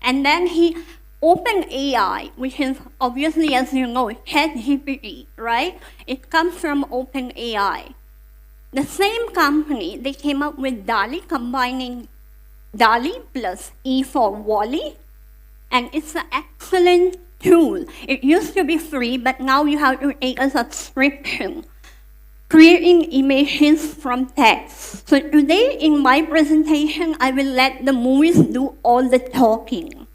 And then he OpenAI, which is obviously, as you know, ChatGPT, right? It comes from OpenAI. The same company, they came up with DALL-E, combining DALL-E plus E for Wall-E, and it's an excellent tool. It used to be free, but now you have to take a subscription, creating images from text. So today in my presentation, I will let the movies do all the talking.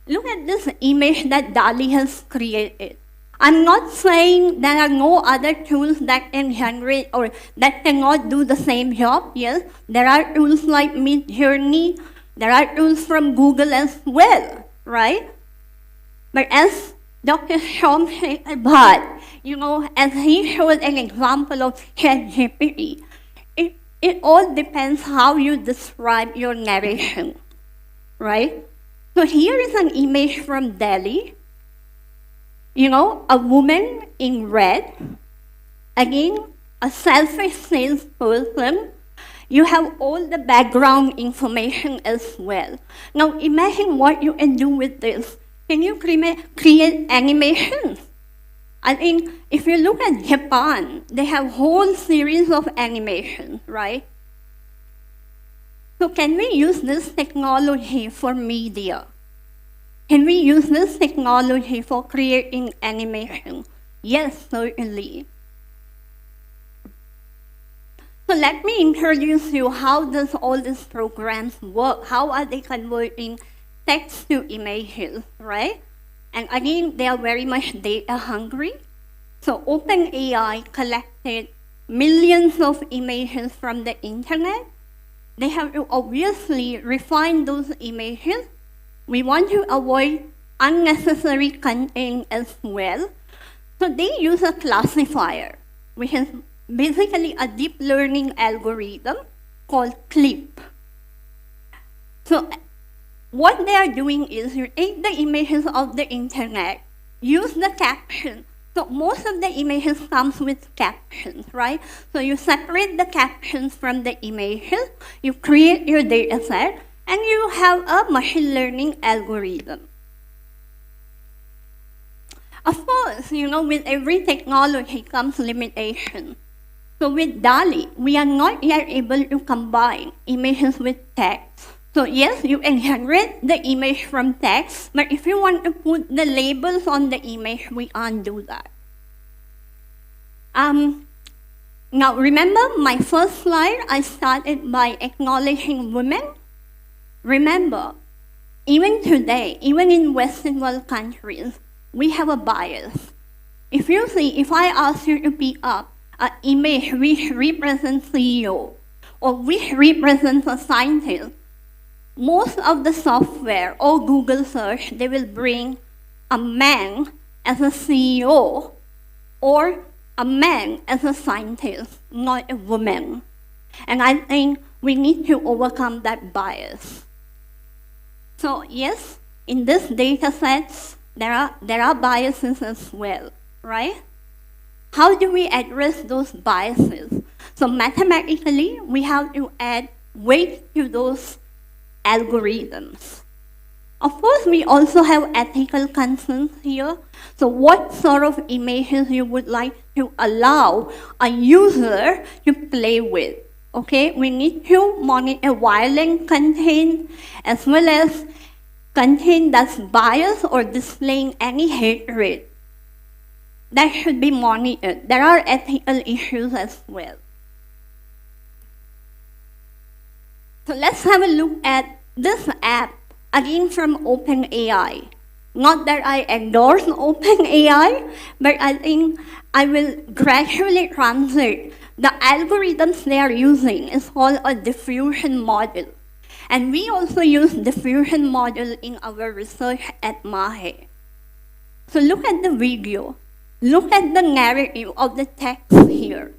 Look at this image that DALL-E has created. I'm not saying there are no other tools that can generate or that cannot do the same job. Yes, there are tools like Midjourney. There are tools from Google as well, right? But as Dr. Somshekhar Bhatt, as he showed an example of ChatGPT, it all depends how you describe your narration, right? So here is an image from Delhi. A woman in red. Again, a selfish salesperson. You have all the background information as well. Now imagine what you can do with this. Can you create animations? I think if you look at Japan, they have a whole series of animations, right? So can we use this technology for media? Can we use this technology for creating animation? Yes, certainly. So let me introduce you how does all these programs work? How are they converting text to images, right? And again, they are very much data hungry. So OpenAI collected millions of images from the internet. They have to obviously refine those images. We want to avoid unnecessary content as well. So they use a classifier, which is basically a deep learning algorithm called CLIP. So what they are doing is you take the images of the internet, use the caption. So most of the images comes with captions, right? So you separate the captions from the images, you create your data set, and you have a machine learning algorithm. Of course, with every technology comes limitation. So with DALI, we are not yet able to combine images with text. So yes, you can generate the image from text, but if you want to put the labels on the image, we can't do that. Now remember my first slide, I started by acknowledging women. Remember, even today, even in Western world countries, we have a bias. If you see, if I ask you to pick up an image which represents CEO or which represents a scientist, most of the software or Google search, they will bring a man as a CEO or a man as a scientist, not a woman. And I think we need to overcome that bias. So yes, in this data set, there are biases as well, right? How do we address those biases? So mathematically, we have to add weight to those algorithms. Of course, we also have ethical concerns here. So what sort of images you would like to allow a user to play with? Okay, we need to monitor violent content as well as content that's biased or displaying any hatred. That should be monitored. There are ethical issues as well. So let's have a look at this app, again from OpenAI. Not that I endorse OpenAI, but I think I will gradually transit. The algorithms they are using is called a diffusion model. And we also use diffusion model in our research at Mahe. So look at the video. Look at the narrative of the text here.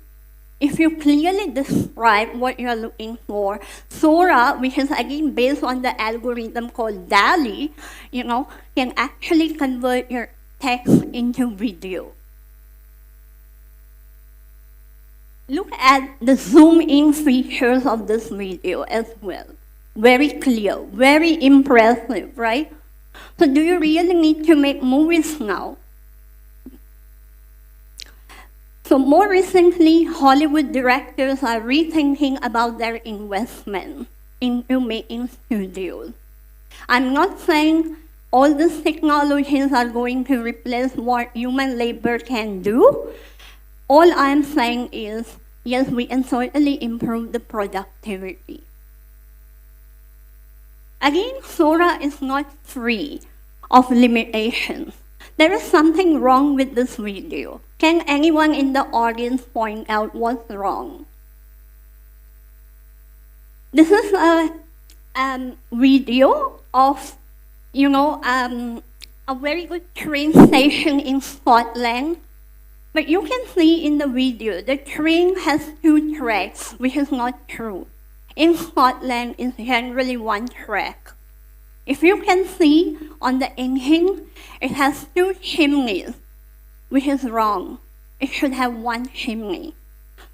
If you clearly describe what you're looking for, Sora, which is again based on the algorithm called DALI, can actually convert your text into video. Look at the zoom in features of this video as well. Very clear, very impressive, right? So do you really need to make movies now? So more recently, Hollywood directors are rethinking about their investment into making studios. I'm not saying all these technologies are going to replace what human labor can do. All I'm saying is, yes, we can certainly improve the productivity. Again, Sora is not free of limitations. There is something wrong with this video. Can anyone in the audience point out what's wrong? This is a video of, a very good train station in Scotland. But you can see in the video, the train has 2 tracks, which is not true. In Scotland, it's generally 1 track. If you can see on the engine, it has 2 chimneys, which is wrong. It should have 1 chimney.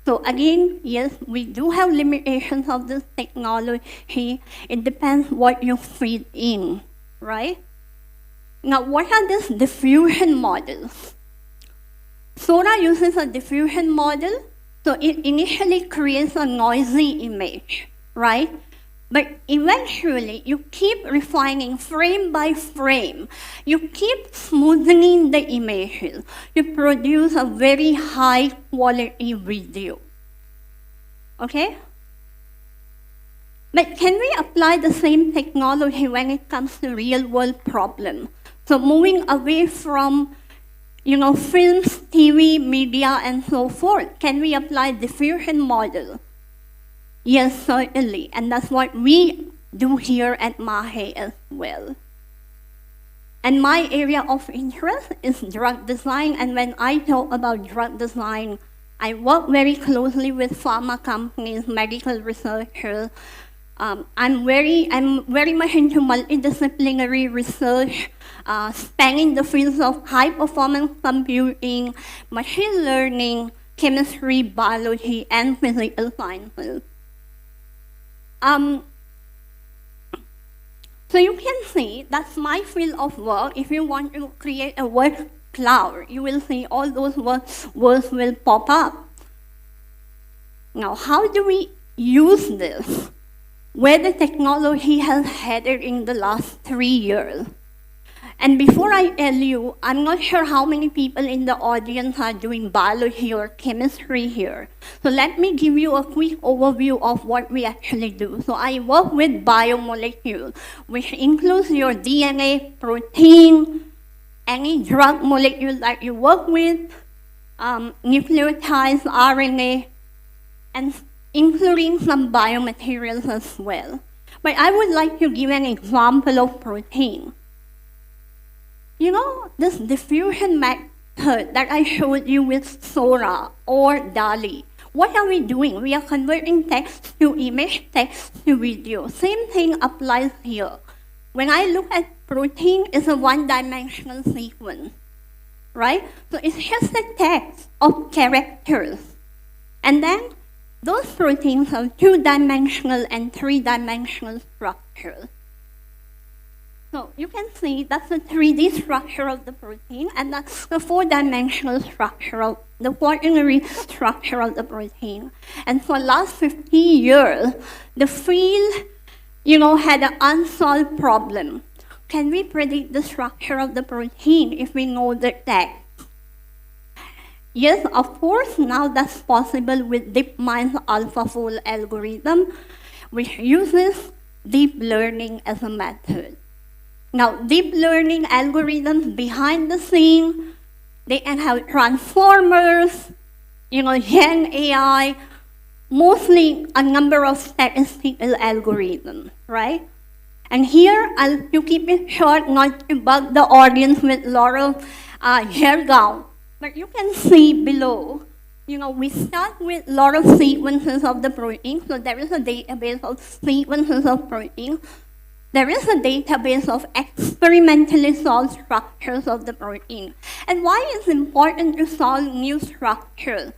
So again, yes, we do have limitations of this technology. It depends what you feed in, right? Now, what are these diffusion models? Sora uses a diffusion model, so it initially creates a noisy image, right? But eventually, you keep refining frame by frame. You keep smoothening the images to produce a very high quality video. Okay? But can we apply the same technology when it comes to real world problems? So moving away from films, TV, media, and so forth, can we apply diffusion model? Yes, certainly, and that's what we do here at Mahe as well. And my area of interest is drug design, and when I talk about drug design, I work very closely with pharma companies, medical researchers. I'm very much into multidisciplinary research, spanning the fields of high-performance computing, machine learning, chemistry, biology, and physical sciences. So you can see that's my field of work. If you want to create a word cloud, you will see all those words will pop up. Now, how do we use this? Where the technology has headed in the last 3 years. And before I tell you, I'm not sure how many people in the audience are doing biology or chemistry here. So let me give you a quick overview of what we actually do. So I work with biomolecules, which includes your DNA, protein, any drug molecule that you work with, nucleotides, RNA, and including some biomaterials as well. But I would like to give an example of protein. You know, this diffusion method that I showed you with Sora or DALI, what are we doing? We are converting text to image, text to video. Same thing applies here. When I look at protein, it's a one-dimensional sequence, right? So it's just a text of characters. And then those proteins have two-dimensional and three-dimensional structures. So you can see that's the 3D structure of the protein, and that's the four-dimensional structure of the quaternary structure of the protein. And for the last 50 years, the field, had an unsolved problem. Can we predict the structure of the protein if we know the text? Yes, of course, now that's possible with DeepMind's AlphaFold algorithm, which uses deep learning as a method. Now, deep learning algorithms behind the scene, they can have transformers, Gen AI, mostly a number of statistical algorithms, right? And here, to keep it short, not to bug the audience with a lot of jargon, but you can see below, we start with a lot of sequences of the protein. So there is a database of sequences of protein. There is a database of experimentally solved structures of the protein. And why is it important to solve new structures?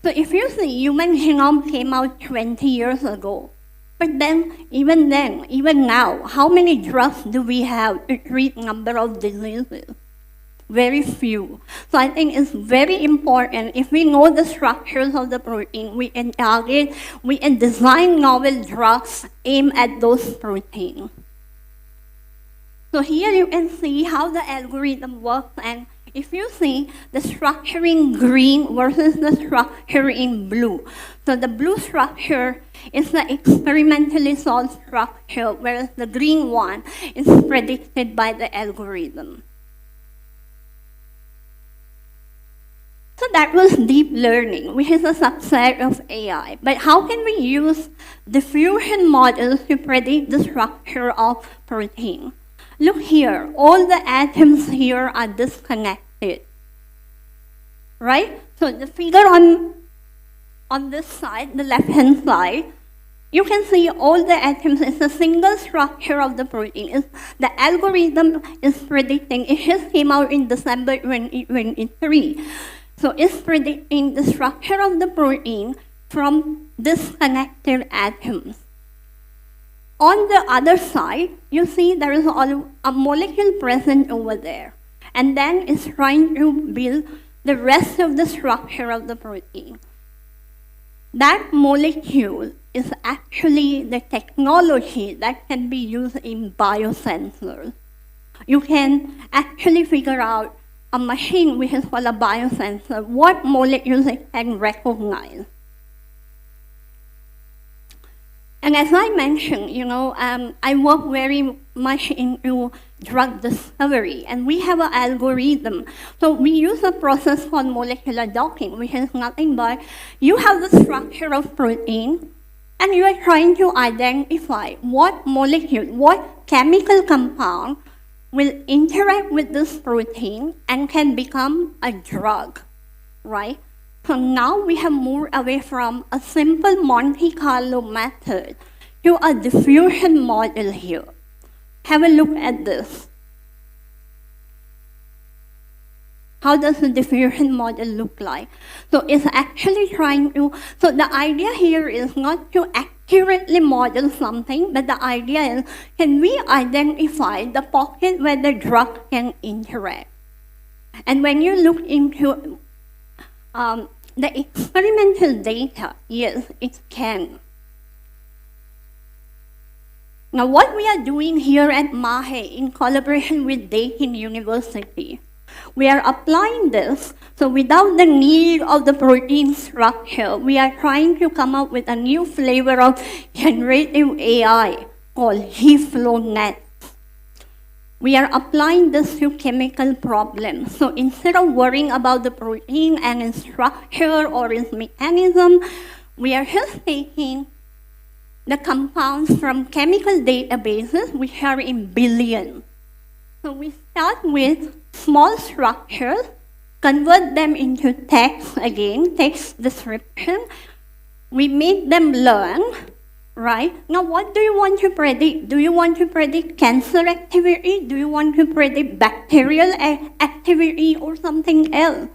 So if you see, human genome came out 20 years ago. But then, even now, how many drugs do we have to treat a number of diseases? Very few. So I think it's very important, if we know the structures of the protein, we can target, we can design novel drugs aimed at those proteins. So here you can see how the algorithm works, and if you see the structure in green versus the structure in blue. So the blue structure is the experimentally solved structure, whereas the green one is predicted by the algorithm. So that was deep learning, which is a subset of AI. But how can we use diffusion models to predict the structure of protein? Look here, all the atoms here are disconnected, right? So the figure on this side, the left-hand side, you can see all the atoms is a single structure of the protein. The algorithm is predicting, it just came out in December 2023. So it's predicting the structure of the protein from disconnected atoms. On the other side, you see there is a molecule present over there. And then it's trying to build the rest of the structure of the protein. That molecule is actually the technology that can be used in biosensors. You can actually figure out a machine which is called a biosensor, what molecules it can recognize. And as I mentioned, I work very much into drug discovery, and we have an algorithm. So we use a process called molecular docking, which is nothing but you have the structure of protein, and you are trying to identify what molecule, what chemical compound will interact with this protein and can become a drug, right? So now we have moved away from a simple Monte Carlo method to a diffusion model here. Have a look at this. How does the diffusion model look like? So it's actually trying to, so the idea here is not to accurately model something, but the idea is, can we identify the pocket where the drug can interact? And when you look into the experimental data, yes, it can. Now, what we are doing here at Mahe in collaboration with Deakin University, we are applying this, so without the need of the protein structure, we are trying to come up with a new flavor of generative AI called HeFlowNet. We are applying this to chemical problems. So instead of worrying about the protein and its structure or its mechanism, we are just taking the compounds from chemical databases, which are in billions. So we start with small structures, convert them into text again, text description. We make them learn, right? Now, what do you want to predict? Do you want to predict cancer activity? Do you want to predict bacterial activity or something else?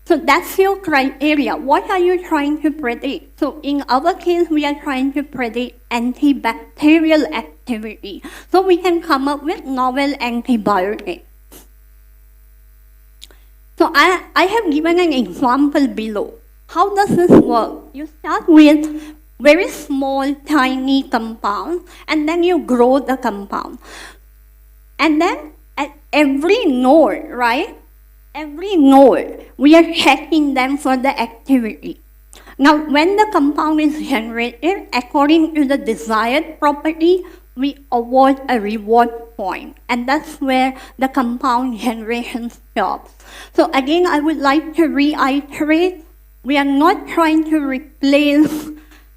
So that's your criteria. What are you trying to predict? So in our case, we are trying to predict antibacterial activity. So we can come up with novel antibiotics. So I have given an example below. How does this work? You start with very small, tiny compound, and then you grow the compound. And then at every node, right? Every node, we are checking them for the activity. Now, when the compound is generated, according to the desired property, we award a reward point. And that's where the compound generation stops. So again, I would like to reiterate, we are not trying to replace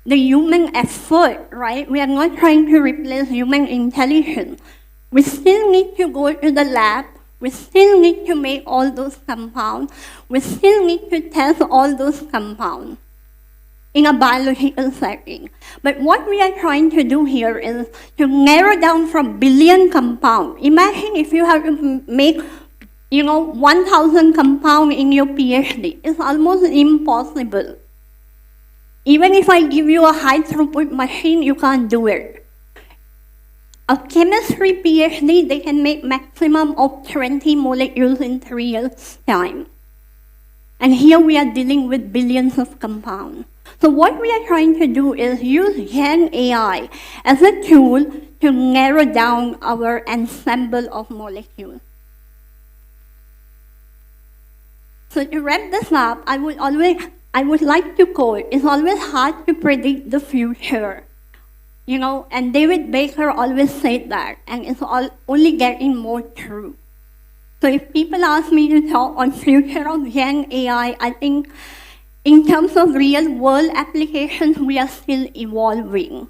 the human effort, right? We are not trying to replace human intelligence. We still need to go to the lab. We still need to make all those compounds. We still need to test all those compounds in a biological setting. But what we are trying to do here is to narrow down from billion compounds. Imagine if you have to make 1,000 compounds in your PhD. It's almost impossible. Even if I give you a high throughput machine, you can't do it. A chemistry PhD, they can make maximum of 20 molecules in 3 years' time. And here we are dealing with billions of compounds. So what we are trying to do is use Gen AI as a tool to narrow down our ensemble of molecules. So to wrap this up, I would like to quote, it's always hard to predict the future. And David Baker always said that, and it's only getting more true. So if people ask me to talk on future of Gen AI, I think in terms of real world applications, we are still evolving.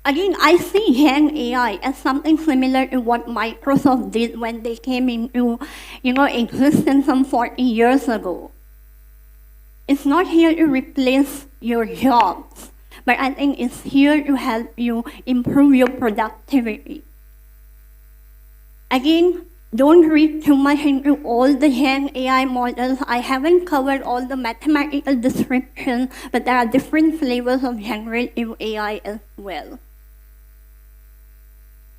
Again, I see Gen AI as something similar to what Microsoft did when they came into, existence some 40 years ago. It's not here to replace your jobs, but I think it's here to help you improve your productivity. Again, don't read too much into all the Gen AI models. I haven't covered all the mathematical descriptions, but there are different flavors of generative AI as well.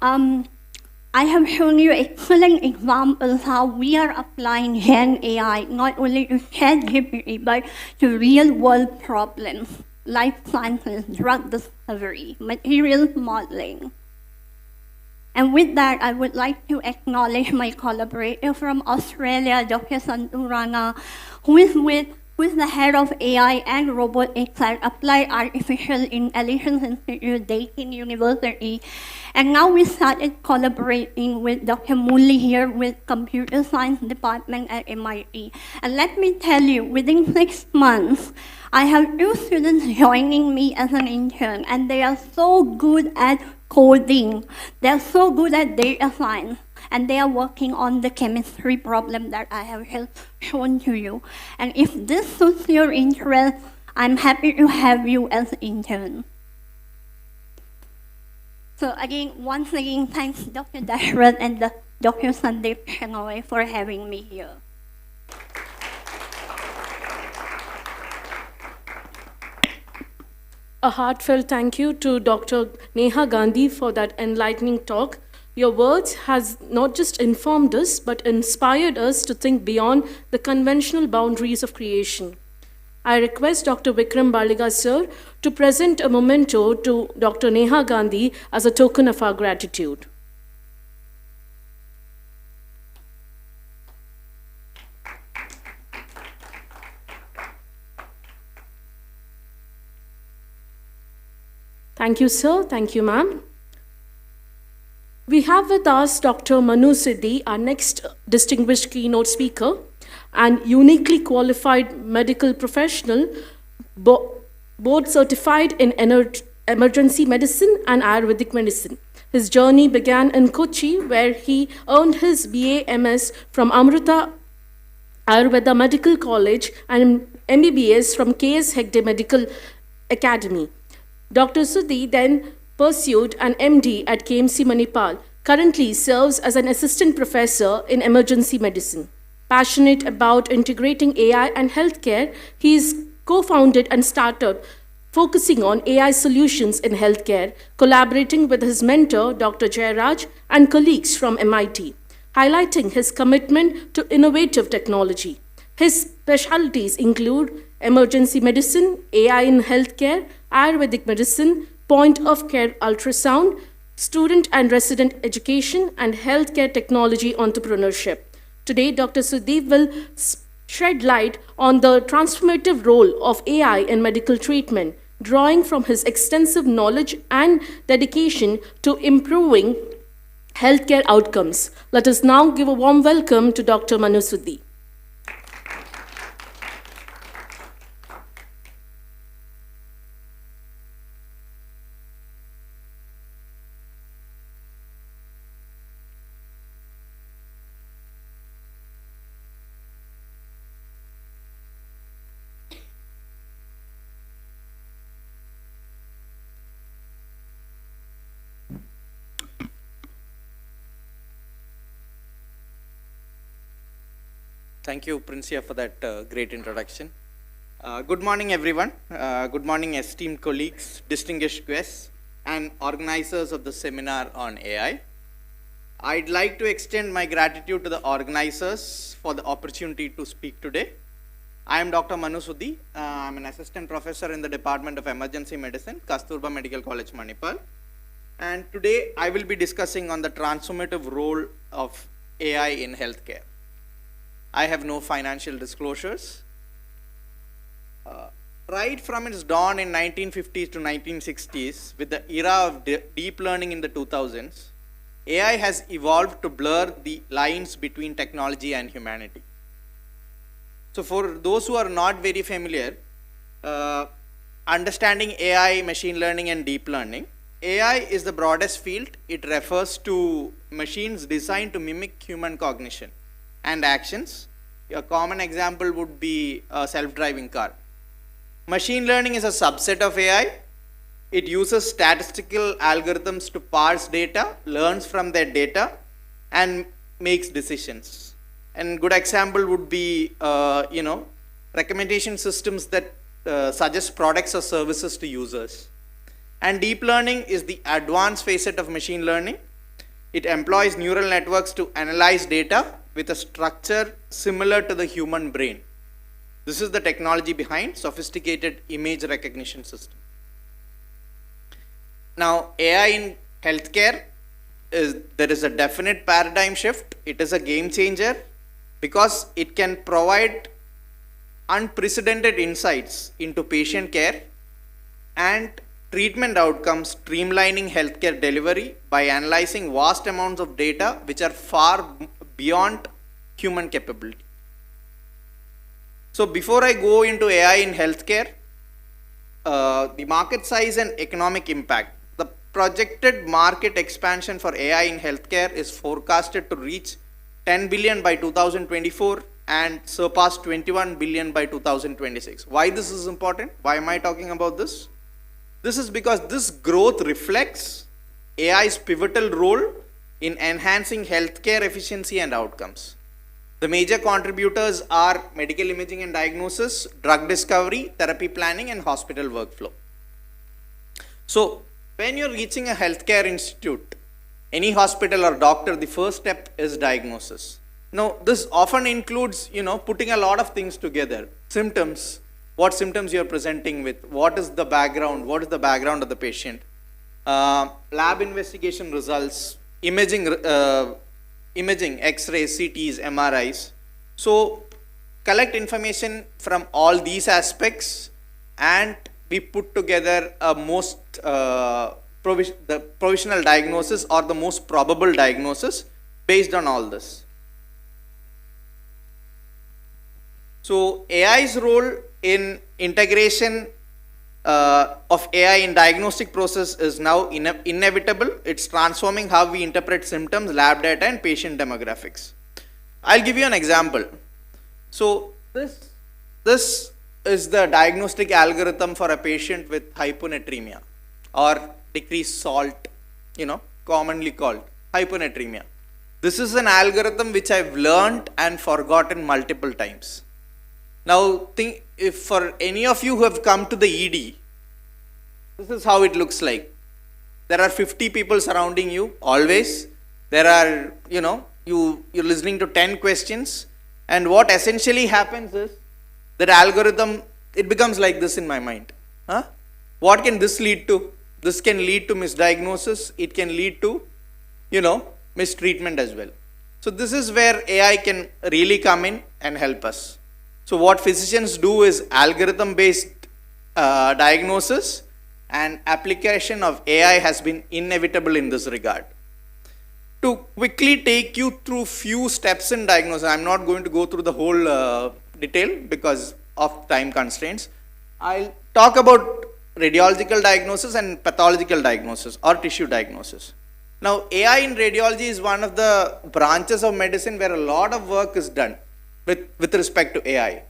I have shown you excellent examples how we are applying Gen AI not only to ChatGPT but to real world problems, life sciences, drug discovery, materials modeling. And with that, I would like to acknowledge my collaborator from Australia, Dr. Santurana, who is the head of AI and robotics at Applied Artificial Intelligence Institute, Deakin University. And now we started collaborating with Dr. Muli here with Computer Science Department at MIT. And let me tell you, within 6 months, I have 2 students joining me as an intern, and they are so good at coding. They're so good at data science. and they are working on the chemistry problem that I have shown to you. And if this suits your interest, I'm happy to have you as intern. So again, once again, thanks Dr. Dashrath and Dr. Sandeep Shenoy for having me here. A heartfelt thank you to Dr. Neha Gandhi for that enlightening talk. Your words has not just informed us, but inspired us to think beyond the conventional boundaries of creation. I request Dr. Vikram Baliga, sir, to present a memento to Dr. Neha Gandhi as a token of our gratitude. Thank you, sir. Thank you, ma'am. We have with us Dr. Manu Siddhi, our next distinguished keynote speaker, and uniquely qualified medical professional, board certified in emergency medicine and Ayurvedic medicine. His journey began in Kochi, where he earned his BA/MS from Amrita Ayurveda Medical College and MBBS from K.S. Hegde Medical Academy. Dr. Sudhi then pursued an MD at KMC Manipal, currently serves as an assistant professor in emergency medicine. Passionate about integrating AI and healthcare, he is co-founded and started focusing on AI solutions in healthcare, collaborating with his mentor, Dr. Jairaj, and colleagues from MIT, highlighting his commitment to innovative technology. His specialties include emergency medicine, AI in healthcare, Ayurvedic medicine, point-of-care ultrasound, student and resident education, and healthcare technology entrepreneurship. Today, Dr. Sudeep will shed light on the transformative role of AI in medical treatment, drawing from his extensive knowledge and dedication to improving healthcare outcomes. Let us now give a warm welcome to Dr. Manu Sudeep. Thank you, Princia, for that great introduction. Good morning, everyone. Good morning, esteemed colleagues, distinguished guests, and organizers of the seminar on AI. I'd like to extend my gratitude to the organizers for the opportunity to speak today. I am Dr. Manu Sudhi. I'm an assistant professor in the Department of Emergency Medicine, Kasturba Medical College, Manipal. And today I will be discussing on the transformative role of AI in healthcare. I have no financial disclosures. Right from its dawn in 1950s to 1960s, with the era of deep learning in the 2000s, AI has evolved to blur the lines between technology and humanity. So for those who are not very familiar, understanding AI, machine learning, and deep learning, AI is the broadest field. It refers to machines designed to mimic human cognition and actions. A common example would be a self-driving car. Machine learning is a subset of AI. It uses statistical algorithms to parse data, learns from their data, and makes decisions. And good example would be, recommendation systems that suggest products or services to users. And deep learning is the advanced facet of machine learning. It employs neural networks to analyze data with a structure similar to the human brain. This is the technology behind sophisticated image recognition system. Now, AI in healthcare, there is a definite paradigm shift. It is a game changer because it can provide unprecedented insights into patient care and treatment outcomes, streamlining healthcare delivery by analyzing vast amounts of data which are far beyond human capability. So before I go into AI in healthcare, the market size and economic impact. The projected market expansion for AI in healthcare is forecasted to reach 10 billion by 2024 and surpass 21 billion by 2026. Why this is important? Why am I talking about this? This is because this growth reflects AI's pivotal role in enhancing healthcare efficiency and outcomes. The major contributors are medical imaging and diagnosis, drug discovery, therapy planning, and hospital workflow. So, when you're reaching a healthcare institute, any hospital or doctor, the first step is diagnosis. Now, this often includes, putting a lot of things together. Symptoms, what symptoms you're presenting with, what is the background of the patient, lab investigation results, imaging, X-rays, CTs, MRIs. So, collect information from all these aspects and we put together a the provisional diagnosis or the most probable diagnosis based on all this. So AI's role in integration of AI in diagnostic process is now inevitable. It's transforming how we interpret symptoms, lab data, and patient demographics. I'll give you an example. So this is the diagnostic algorithm for a patient with hyponatremia or decreased salt, commonly called hyponatremia. This is an algorithm which I've learned and forgotten multiple times. Now, think if for any of you who have come to the ED, this is how it looks like. There are 50 people surrounding you, always. There are, you're listening to 10 questions. And what essentially happens is, that algorithm, it becomes like this in my mind. What can this lead to? This can lead to misdiagnosis. It can lead to, mistreatment as well. So this is where AI can really come in and help us. So what physicians do is algorithm-based diagnosis, and application of AI has been inevitable in this regard. To quickly take you through few steps in diagnosis, I'm not going to go through the whole detail because of time constraints. I'll talk about radiological diagnosis and pathological diagnosis or tissue diagnosis. Now, AI in radiology is one of the branches of medicine where a lot of work is done with respect to AI,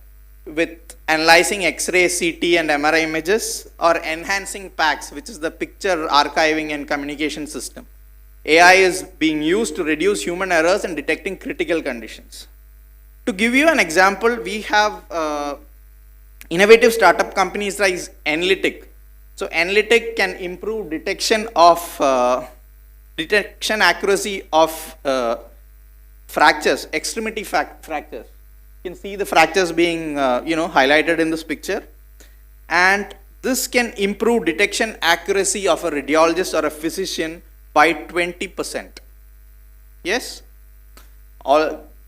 with analyzing X-ray, CT, and MRI images, or enhancing PACS, which is the picture archiving and communication system. AI is being used to reduce human errors and detecting critical conditions. To give you an example, we have innovative startup companies like Analytic. So Analytic can improve detection accuracy of fractures, extremity fractures. You can see the fractures being highlighted in this picture, and this can improve detection accuracy of a radiologist or a physician by 20%. Yes,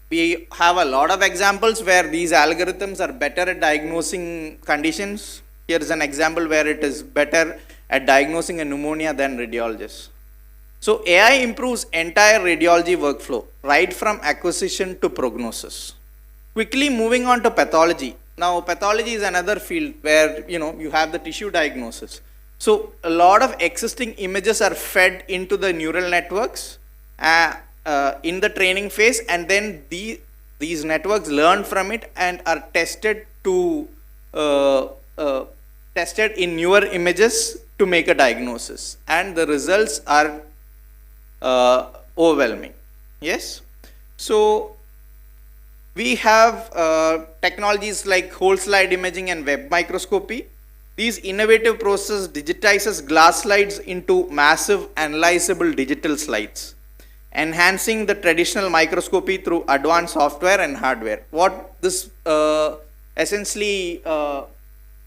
we have a lot of examples where these algorithms are better at diagnosing conditions. Here is an example where it is better at diagnosing a pneumonia than radiologists. So AI improves entire radiology workflow, right from acquisition to prognosis. Quickly moving on to pathology. Now, pathology is another field where you have the tissue diagnosis. So a lot of existing images are fed into the neural networks in the training phase, and then these networks learn from it and are tested in newer images to make a diagnosis, and the results are overwhelming. Yes, so we have technologies like whole slide imaging and web microscopy. These innovative processes digitizes glass slides into massive analyzable digital slides, enhancing the traditional microscopy through advanced software and hardware. What this essentially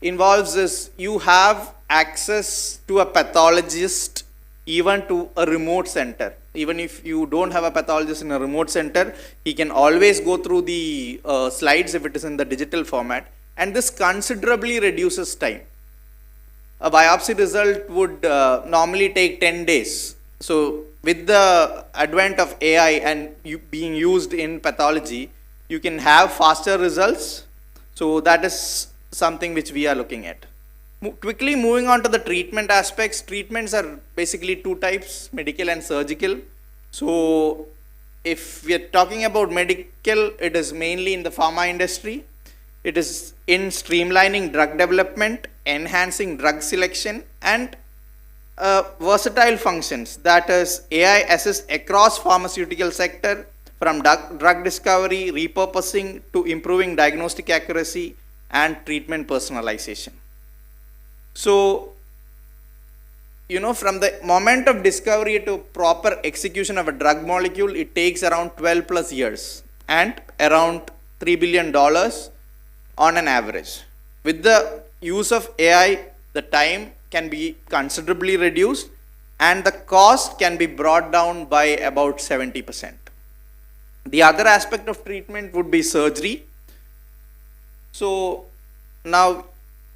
involves is you have access to a pathologist even to a remote center. Even if you don't have a pathologist in a remote center, he can always go through the slides if it is in the digital format, and this considerably reduces time. A biopsy result would normally take 10 days. So with the advent of AI and being used in pathology, you can have faster results. So that is something which we are looking at. Quickly moving on to the treatment aspects. Treatments are basically two types, medical and surgical. So if we are talking about medical, it is mainly in the pharma industry. It is in streamlining drug development, enhancing drug selection, and versatile functions. That is, AI assists across pharmaceutical sector from drug discovery, repurposing to improving diagnostic accuracy and treatment personalization. So, from the moment of discovery to proper execution of a drug molecule, it takes around 12 plus years and around $3 billion on an average. With the use of AI, the time can be considerably reduced and the cost can be brought down by about 70%. The other aspect of treatment would be surgery. So now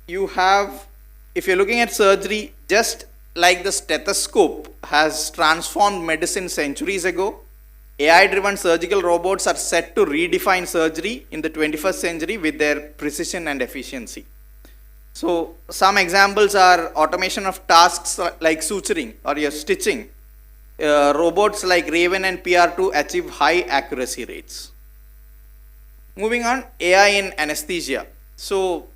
you have, if you're looking at surgery, just like the stethoscope has transformed medicine centuries ago, AI-driven surgical robots are set to redefine surgery in the 21st century with their precision and efficiency. So some examples are automation of tasks like suturing or your stitching. Robots like Raven and PR2 achieve high accuracy rates. Moving on, AI in anesthesia. So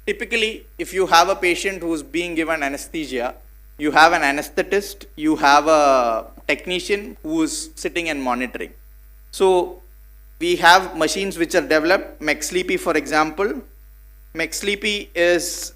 typically, if you have a patient who is being given anesthesia, you have an anesthetist, you have a technician who is sitting and monitoring. So we have machines which are developed, MechSleepy for example. MechSleepy is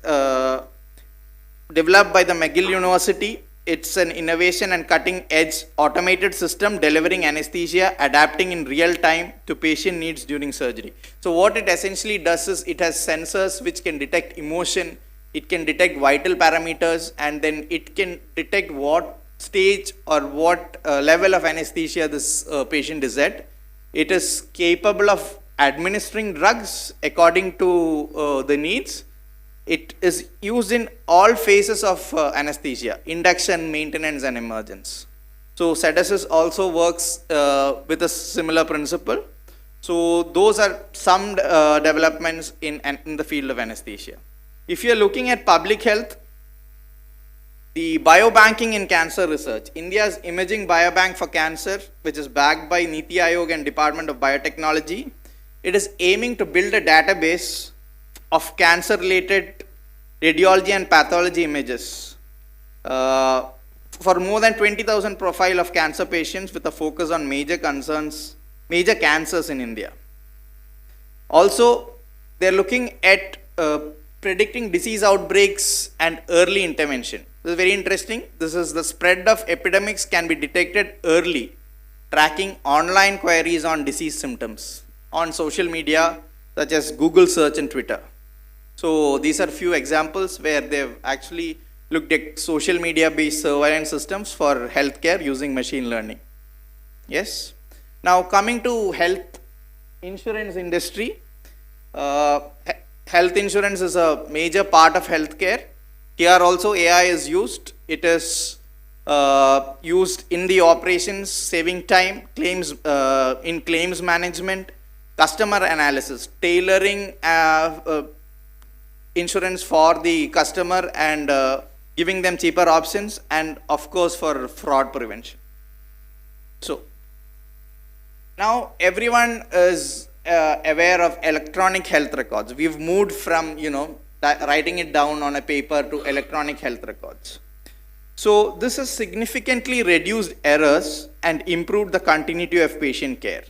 developed by the McGill University. It's an innovation and cutting edge automated system delivering anesthesia, adapting in real time to patient needs during surgery. So what it essentially does is it has sensors which can detect emotion, it can detect vital parameters, and then it can detect what stage or what level of anesthesia this patient is at. It is capable of administering drugs according to the needs. It is used in all phases of anesthesia, induction, maintenance, and emergence. So Sedasys also works with a similar principle. So those are some developments in the field of anesthesia. If you are looking at public health, the biobanking in cancer research, India's Imaging Biobank for Cancer, which is backed by Niti Aayog and Department of Biotechnology, it is aiming to build a database of cancer-related radiology and pathology images for more than 20,000 profile of cancer patients with a focus on major cancers in India. Also, they're looking at predicting disease outbreaks and early intervention. This is very interesting. This is the spread of epidemics can be detected early, tracking online queries on disease symptoms on social media such as Google search and Twitter. So these are few examples where they've actually looked at social media based surveillance systems for healthcare using machine learning. Yes. Now coming to health insurance industry, health insurance is a major part of healthcare. Here also AI is used. It is used in the operations, saving time, claims in claims management, customer analysis, tailoring insurance for the customer and giving them cheaper options, and of course for fraud prevention. So now everyone is aware of electronic health records. We've moved from writing it down on a paper to electronic health records. So this has significantly reduced errors and improved the continuity of patient care.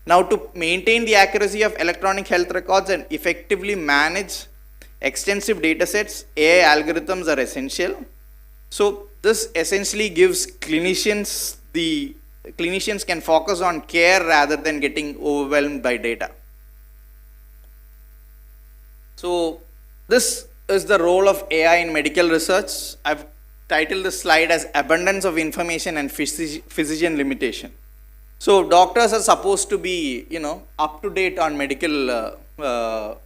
Now to maintain the accuracy of electronic health records and effectively manage extensive data sets, AI algorithms are essential. So this essentially gives clinicians can focus on care rather than getting overwhelmed by data. So this is the role of AI in medical research. I've titled this slide as Abundance of Information and Physician Limitation. So doctors are supposed to be, up to date on medical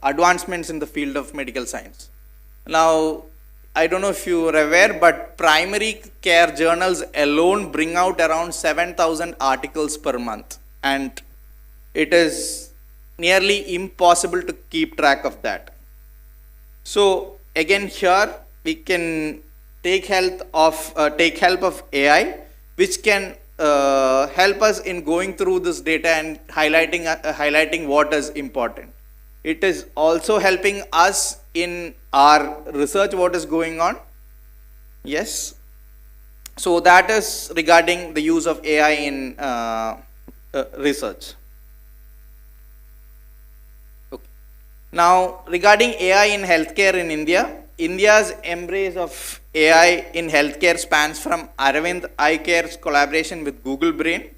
advancements in the field of medical science. Now, I don't know if you are aware, but primary care journals alone bring out around 7,000 articles per month. And it is nearly impossible to keep track of that. So again here, we can take help of AI, which can help us in going through this data and highlighting what is important. It is also helping us in our research, what is going on. Yes. So that is regarding the use of AI in research. Okay. Now, regarding AI in healthcare in India, India's embrace of AI in healthcare spans from Aravind Eye Care's collaboration with Google Brain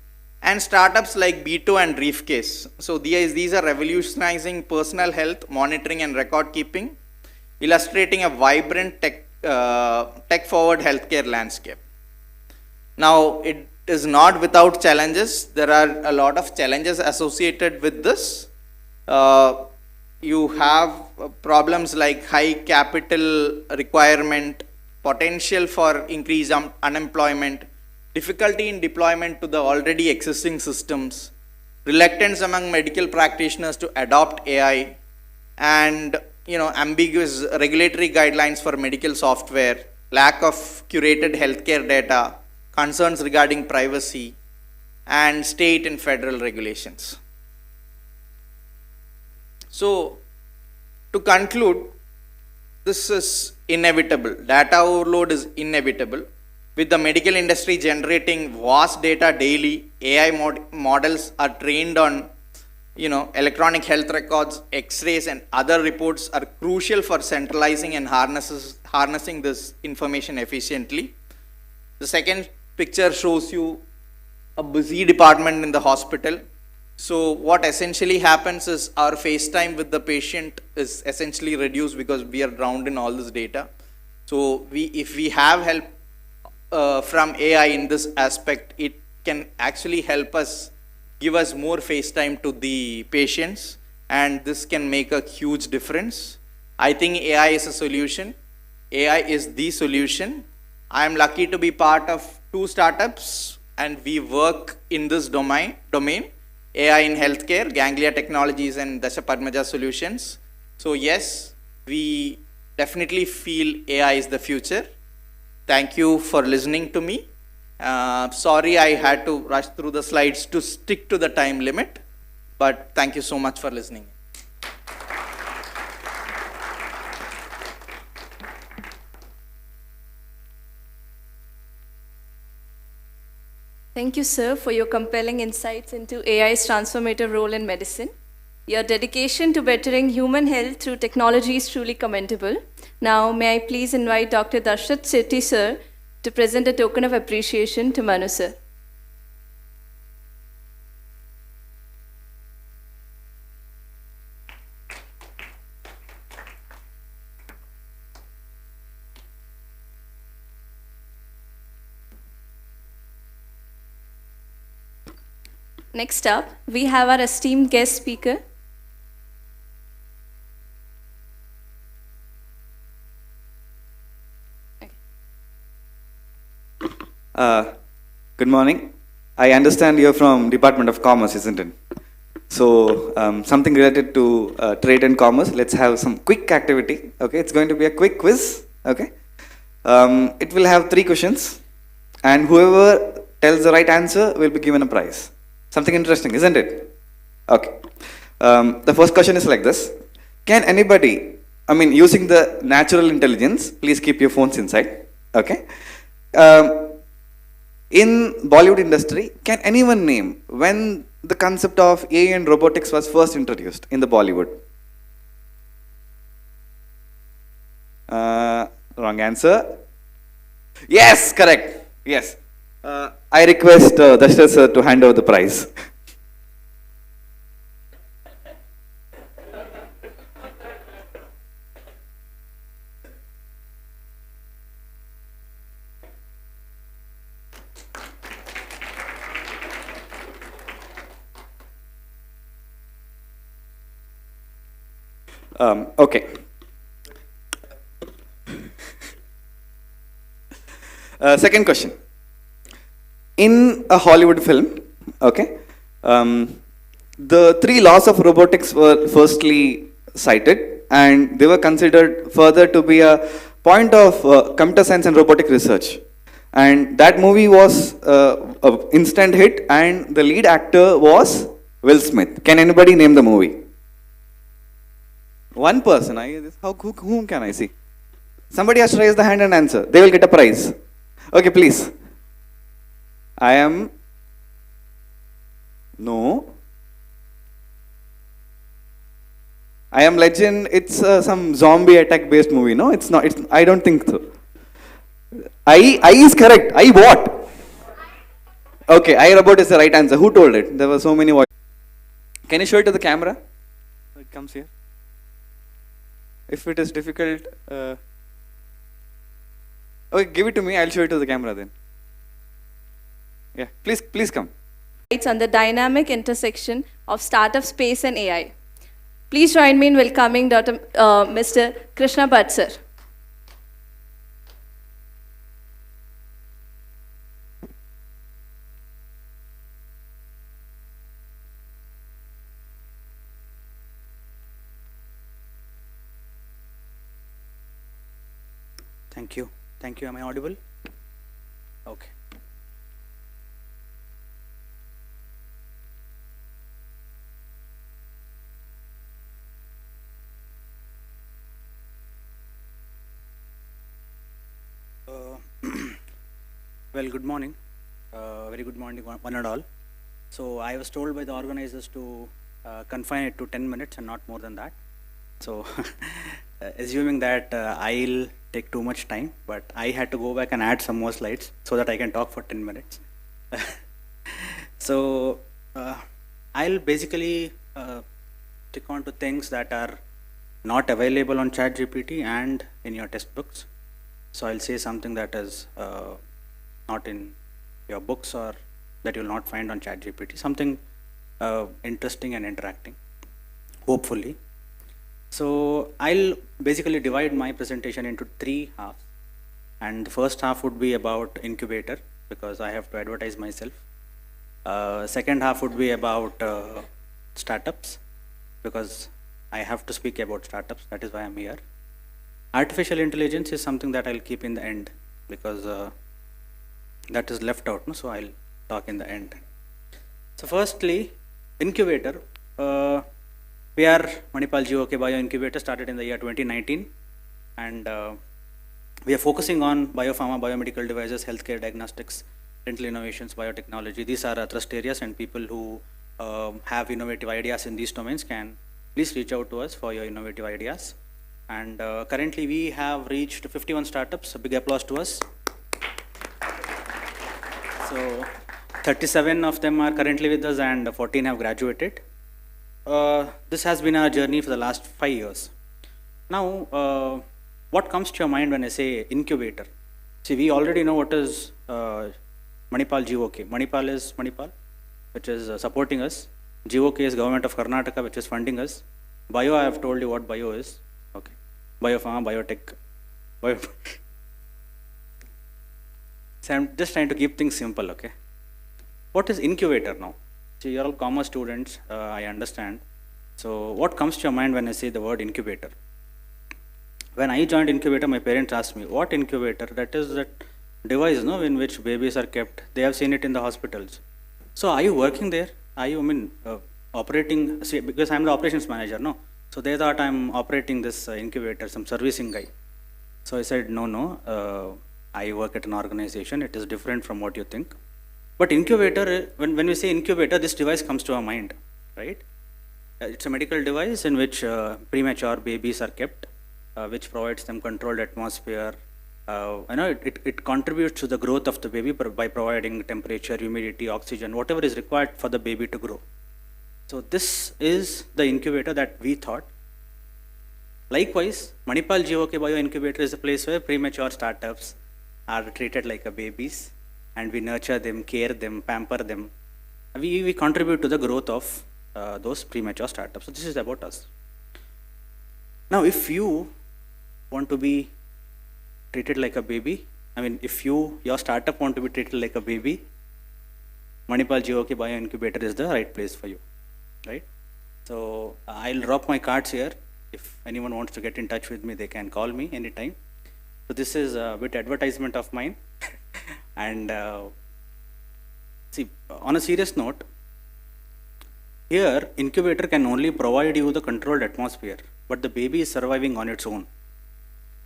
and startups like B2 and Briefcase. So these are revolutionizing personal health monitoring and record keeping, illustrating a vibrant tech-forward healthcare landscape. Now, it is not without challenges. There are a lot of challenges associated with this. You have problems like high capital requirement, potential for increased unemployment, difficulty in deployment to the already existing systems, reluctance among medical practitioners to adopt AI, and ambiguous regulatory guidelines for medical software, lack of curated healthcare data, concerns regarding privacy, and state and federal regulations. So, to conclude, this is inevitable. Data overload is inevitable. With the medical industry generating vast data daily, AI models are trained on electronic health records, x-rays, and other reports are crucial for centralizing and harnessing this information efficiently. The second picture shows you a busy department in the hospital. So what essentially happens is our face time with the patient is essentially reduced because we are drowned in all this data. So if we have help from AI in this aspect, it can actually help us, give us more face time to the patients, and this can make a huge difference. I think AI is a solution. AI is the solution. I am lucky to be part of 2 startups, and we work in this domain. AI in healthcare, Ganglia Technologies and Dasha Padmaja Solutions. So yes, we definitely feel AI is the future. Thank you for listening to me. Sorry I had to rush through the slides to stick to the time limit, but thank you so much for listening. Thank you, sir, for your compelling insights into AI's transformative role in medicine. Your dedication to bettering human health through technology is truly commendable. Now, may I please invite Dr. Darshat Sethi, sir, to present a token of appreciation to Manu, sir. Next up, we have our esteemed guest speaker. Good morning. I understand you're from Department of Commerce, isn't it? So something related to trade and commerce. Let's have some quick activity. Okay, it's going to be a quick quiz. Okay, it will have 3 questions, and whoever tells the right answer will be given a prize. Something interesting, isn't it? Okay. The first question is like this. Can anybody, using the natural intelligence, please keep your phones inside. Okay. In Bollywood industry, can anyone name when the concept of AI and robotics was first introduced in the Bollywood? Wrong answer. Yes, correct. Yes. I request Dashrath sir to hand over the prize. Okay. Second question. In a Hollywood film, okay, the 3 laws of robotics were firstly cited, and they were considered further to be a point of computer science and robotic research. And that movie was an instant hit, and the lead actor was Will Smith. Can anybody name the movie? One person. Whom can I see? Somebody has to raise the hand and answer. They will get a prize. Okay, please. I am. No. I Am Legend. It's some zombie attack based movie. No, it's not. I don't think so. I is correct. I what? Okay, I robot is the right answer. Who told it? There were so many voices. Can you show it to the camera? It comes here. If it is difficult, okay, give it to me. I'll show it to the camera then. Yeah, please come. It's on the dynamic intersection of startup space and AI. Please join me in welcoming Mr. Krishna Bhatt, sir. Thank you. Thank you. Am I audible? Okay. Well, good morning. Very good morning, one and all. So I was told by the organizers to confine it to 10 minutes and not more than that. So assuming that I'll take too much time, but I had to go back and add some more slides so that I can talk for 10 minutes. So I'll basically stick on to things that are not available on ChatGPT and in your textbooks. So I'll say something that is not in your books or that you'll not find on ChatGPT, something interesting and interacting, hopefully. So I'll basically divide my presentation into 3 halves, and the first half would be about incubator because I have to advertise myself. Second half would be about startups because I have to speak about startups, that is why I'm here. Artificial intelligence is something that I'll keep in the end because that is left out, no? So I'll talk in the end. So firstly, incubator. We are Manipal GOK Bio Incubator, started in the year 2019, and we are focusing on biopharma, biomedical devices, healthcare diagnostics, dental innovations, biotechnology. These are our thrust areas, and people who have innovative ideas in these domains can please reach out to us for your innovative ideas. And currently we have reached 51 startups. A big applause to us. So 37 of them are currently with us and 14 have graduated. This has been our journey for the last 5 years. Now, what comes to your mind when I say incubator? See, we already know what is Manipal GOK. Manipal is Manipal, which is supporting us. GOK is Government of Karnataka, which is funding us. Bio, I have told you what bio is. Okay. Biopharma, biotech. So I'm just trying to keep things simple, okay? What is incubator now? So you're all commerce students, I understand. So what comes to your mind when I say the word incubator? When I joined incubator, my parents asked me, what incubator? That is that device, no, in which babies are kept. They have seen it in the hospitals. So are you working there? Are you, operating, see, because I'm the operations manager, no? So they thought I'm operating this incubator, some servicing guy. So I said, no, I work at an organization. It is different from what you think. But incubator, when we say incubator, this device comes to our mind, right? It's a medical device in which premature babies are kept, which provides them controlled atmosphere. It contributes to the growth of the baby by providing temperature, humidity, oxygen, whatever is required for the baby to grow. So this is the incubator that we thought. Likewise, Manipal GOK Bio Incubator is a place where premature startups are treated like a babies, and we nurture them, care them, pamper them. We contribute to the growth of those premature startups. So this is about us. Now, if you want to be treated like a baby, if your startup want to be treated like a baby, Manipal GOK Bio Incubator is the right place for you, right? So I'll drop my cards here. If anyone wants to get in touch with me, they can call me anytime. So this is a bit advertisement of mine. And see, on a serious note, here incubator can only provide you the controlled atmosphere, but the baby is surviving on its own,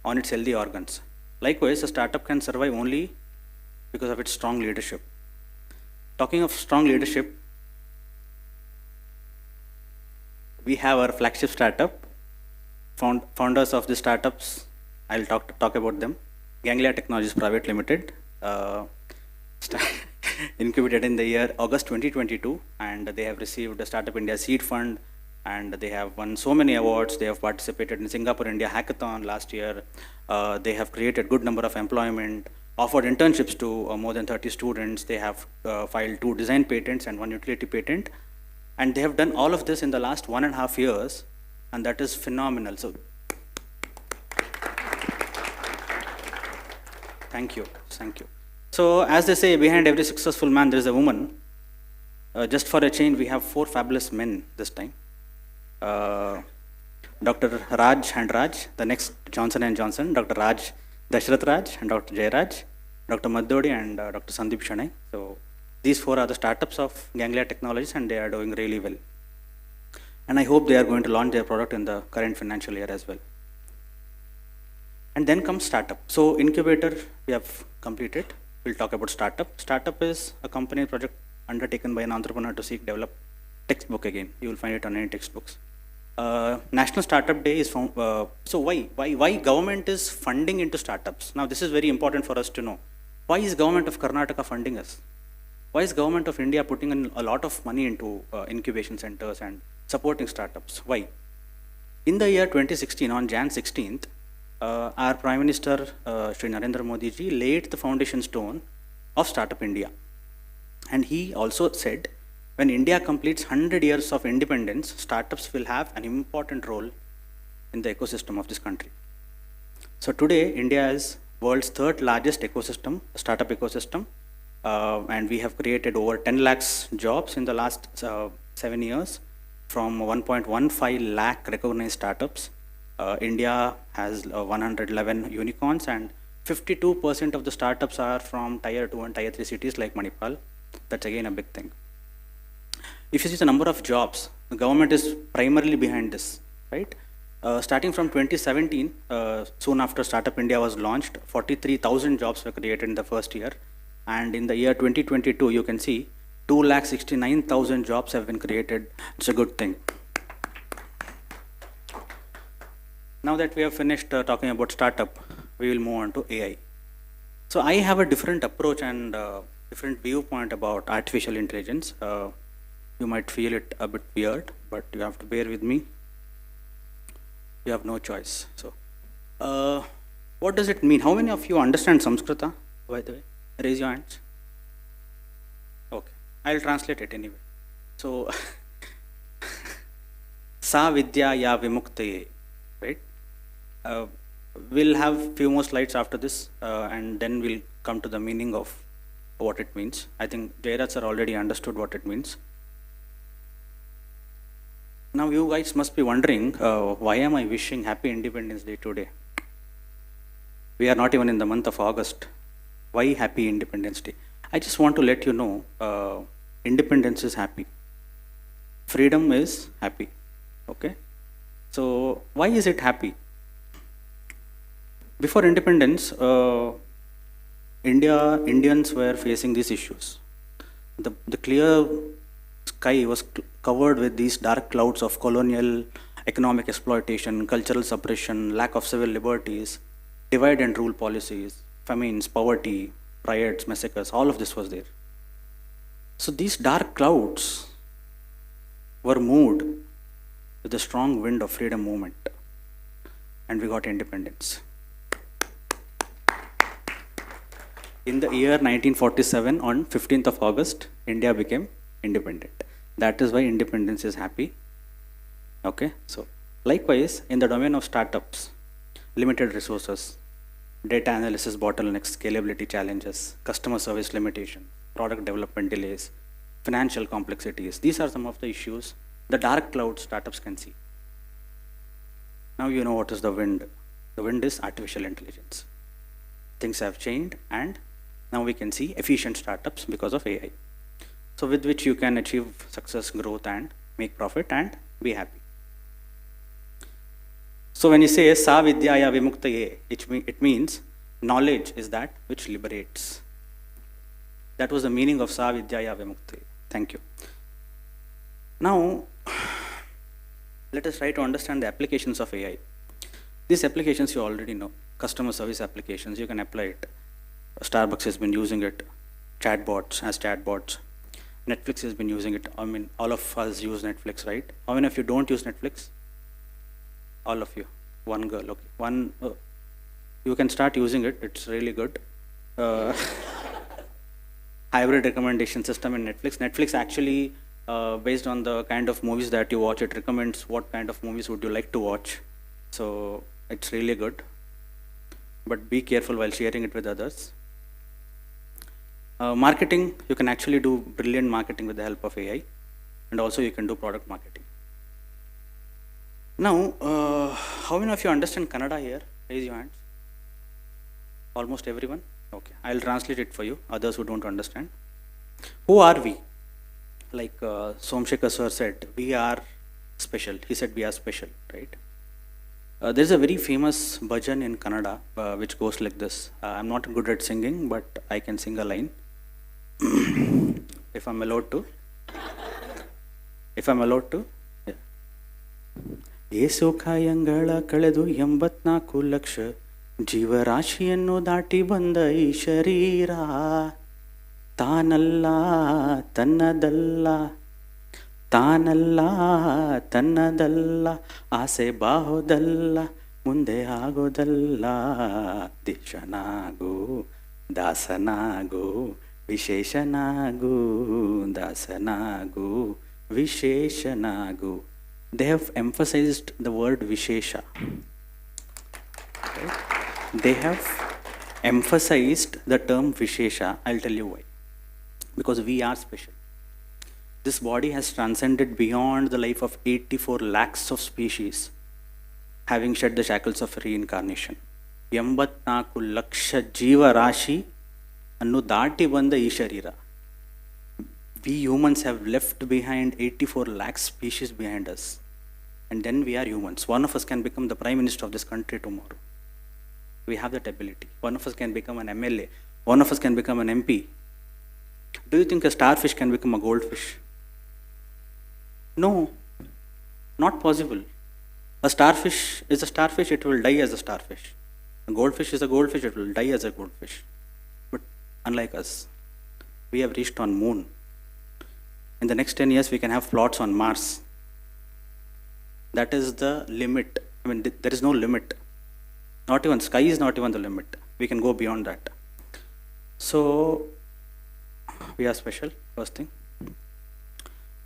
on its healthy organs. Likewise, a startup can survive only because of its strong leadership. Talking of strong leadership, we have our flagship startup. Founders of the startups, I'll talk about them. Ganglia Technologies Private Limited, incubated in the year August 2022, and they have received a Startup India Seed Fund, and they have won so many awards. They have participated in Singapore India Hackathon last year. They have created good number of employment, offered internships to more than 30 students. They have filed 2 design patents and 1 utility patent. And they have done all of this in the last 1.5 years, and that is phenomenal. So, thank you. So, as they say, behind every successful man, there is a woman. Just for a change, we have 4 fabulous men this time. Dr. Raj and Raj, the next Johnson & Johnson, Dr. Raj, Dashrath Raj, and Dr. Jairaj, Dr. Madhodi, and Dr. Sandeep Shanai. So, these 4 are the startups of Ganglia Technologies, and they are doing really well. And I hope they are going to launch their product in the current financial year as well. And then comes startup. So incubator we have completed. We'll talk about startup. Startup is a company project undertaken by an entrepreneur to seek develop textbook again. You will find it on any textbooks. National Startup Day is found. So why government is funding into startups? Now this is very important for us to know. Why is government of Karnataka funding us? Why is government of India putting in a lot of money into incubation centers and supporting startups? Why? In the year 2016, on Jan 16th, our Prime Minister, Shri Narendra Modi ji, laid the foundation stone of Startup India. And he also said, when India completes 100 years of independence, startups will have an important role in the ecosystem of this country. So today, India is world's 3rd largest ecosystem, startup ecosystem. And we have created over 10 lakhs jobs in the last 7 years from 1.15 lakh recognized startups. India has 111 unicorns, and 52% of the startups are from Tier 2 and Tier 3 cities like Manipal. That's again a big thing. If you see the number of jobs, the government is primarily behind this, right? Starting from 2017, soon after Startup India was launched, 43,000 jobs were created in the first year. And in the year 2022, you can see 2,69,000 jobs have been created. It's a good thing. Now that we have finished talking about startup, we will move on to AI. So I have a different approach and different viewpoint about artificial intelligence. You might feel it a bit weird, but you have to bear with me. You have no choice. So, what does it mean? How many of you understand Samskrita, by the way? Raise your hands. Okay, I'll translate it anyway. So, Sa Vidya Ya Vimuktaye, right? We'll have few more slides after this, and then we'll come to the meaning of what it means. I think Jairaj sir already understood what it means. Now you guys must be wondering, why am I wishing Happy Independence Day today? We are not even in the month of August. Why Happy Independence Day? I just want to let you know, independence is happy. Freedom is happy, okay? So why is it happy? Before independence, Indians were facing these issues. The clear sky was covered with these dark clouds of colonial economic exploitation, cultural suppression, lack of civil liberties, divide and rule policies, famines, poverty, riots, massacres, all of this was there. So these dark clouds were moved with the strong wind of freedom movement, and we got independence. In the year 1947, on 15th of August, India became independent. That is why independence is happy. Okay, so likewise, in the domain of startups, limited resources, data analysis bottlenecks, scalability challenges, customer service limitation, product development delays, financial complexities. These are some of the issues, the dark clouds startups can see. Now you know what is the wind. The wind is artificial intelligence. things have changed, and now we can see efficient startups because of AI. So with which you can achieve success, growth, and make profit and be happy. So when you say sa vidyaya vimuktaye, it means knowledge is that which liberates. That was the meaning of sa vidyaya vimuktaye. Thank you. Now, let us try to understand the applications of AI. These applications you already know. Customer service applications, you can apply it. Starbucks has been using it. Chatbots as chatbots. Netflix has been using it. I mean, all of us use Netflix, right? How many of you don't use Netflix? All of you. One girl, okay. You can start using it. It's really good. Hybrid recommendation system in Netflix. Netflix actually, based on the kind of movies that you watch, it recommends what kind of movies would you like to watch. So it's really good. But be careful while sharing it with others. Marketing, you can actually do brilliant marketing with the help of AI, and also you can do product marketing. Now, how many of you understand Kannada here? Raise your hands. Almost everyone? Okay, I'll translate it for you, others who don't understand. Who are we? Like Somshekar sir said, we are special. He said we are special, right? There's a very famous bhajan in Kannada which goes like this. I'm not good at singing, but I can sing a line. If I'm allowed to. Yeah. ಏಸು ಕಾಯಂಗಳ ಕಳೆದು 84 ಲಕ್ಷ ಜೀವರಾಶಿಯನ್ನು ದಾಟಿ ಬಂದ ಈ ಶರೀರ ತಾನಲ್ಲ ತನ್ನದಲ್ಲ ಆಸೆ ಬಾಹೋದಲ್ಲ ಮುಂದೆ ಆಗೋದಲ್ಲ ದಿಶನಾಗು ದಾಸನಾಗು ವಿಶೇಷನಾಗು ದಾಸನಾಗು ವಿಶೇಷನಾಗು. They have emphasized the word Vishesha. Right? They have emphasized the term Vishesha. I'll tell you why. Because we are special. This body has transcended beyond the life of 84 lakhs of species, having shed the shackles of reincarnation. 84 laksha jeeva rashi annu daati banda ee sharira. We humans have left behind 84 lakh species behind us. And then we are humans. One of us can become the Prime Minister of this country tomorrow. We have that ability. One of us can become an MLA. One of us can become an MP. Do you think a starfish can become a goldfish? No, not possible. A starfish is a starfish, it will die as a starfish. A goldfish is a goldfish, it will die as a goldfish. But unlike us, we have reached on moon. In the next 10 years, we can have plots on Mars. That is the limit. I mean, there is no limit. Not even, sky is not even the limit. We can go beyond that. So, we are special, first thing.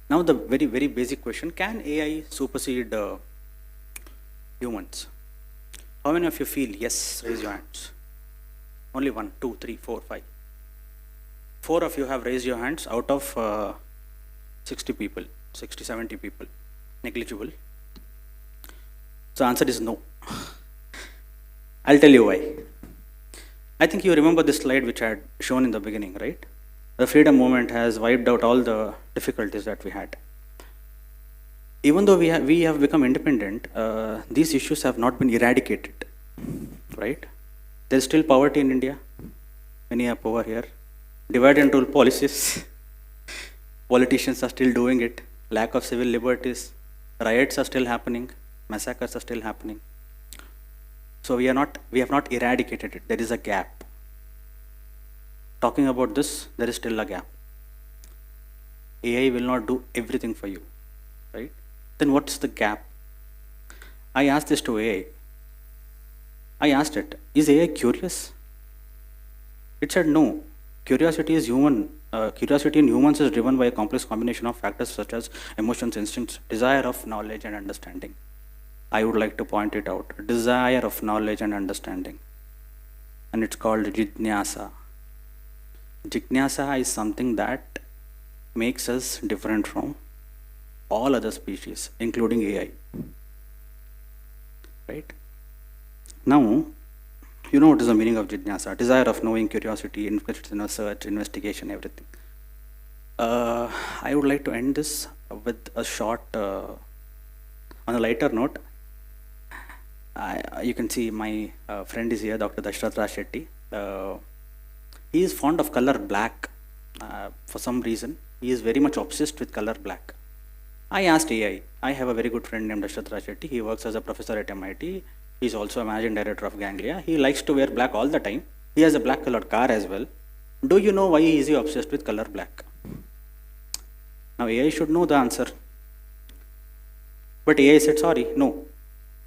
Now the very, very basic question, can AI supersede humans? How many of you feel yes? Raise your hands. Only 1, 2, 3, 4, 5. 4 of you have raised your hands out of 60 people, 60, 70 people. Negligible. So answer is no. I'll tell you why. I think you remember this slide which I had shown in the beginning, right? The freedom movement has wiped out all the difficulties that we had. Even though we have become independent, these issues have not been eradicated, right? There is still poverty in India. Many are poor here. Divide and rule policies. Politicians are still doing it. Lack of civil liberties. Riots are still happening. Massacres are still happening. So we have not eradicated it. There is a gap. Talking about this, there is still a gap. AI will not do everything for you, right? Then what's the gap? I asked this to AI. I asked it, is AI curious? It said no. Curiosity is human. Curiosity in humans is driven by a complex combination of factors such as emotions, instincts, desire of knowledge and understanding. I would like to point it out. Desire of knowledge and understanding. And it's called Jijnasa. Jijnasa is something that makes us different from all other species, including AI. Right? Now, you know what is the meaning of Jidnyasa? Desire of knowing, curiosity, interest in search, investigation, everything. I would like to end this with a short, on a lighter note. You can see my friend is here, Dr. Dashrath Raj Shetty. He is fond of color black for some reason. He is very much obsessed with color black. I asked AI. I have a very good friend named Dashrath Raj Shetty. He works as a professor at MIT. He's also a managing director of Ganglia. He likes to wear black all the time. He has a black colored car as well. Do you know why is he obsessed with color black? Now AI should know the answer. But AI said, sorry, no.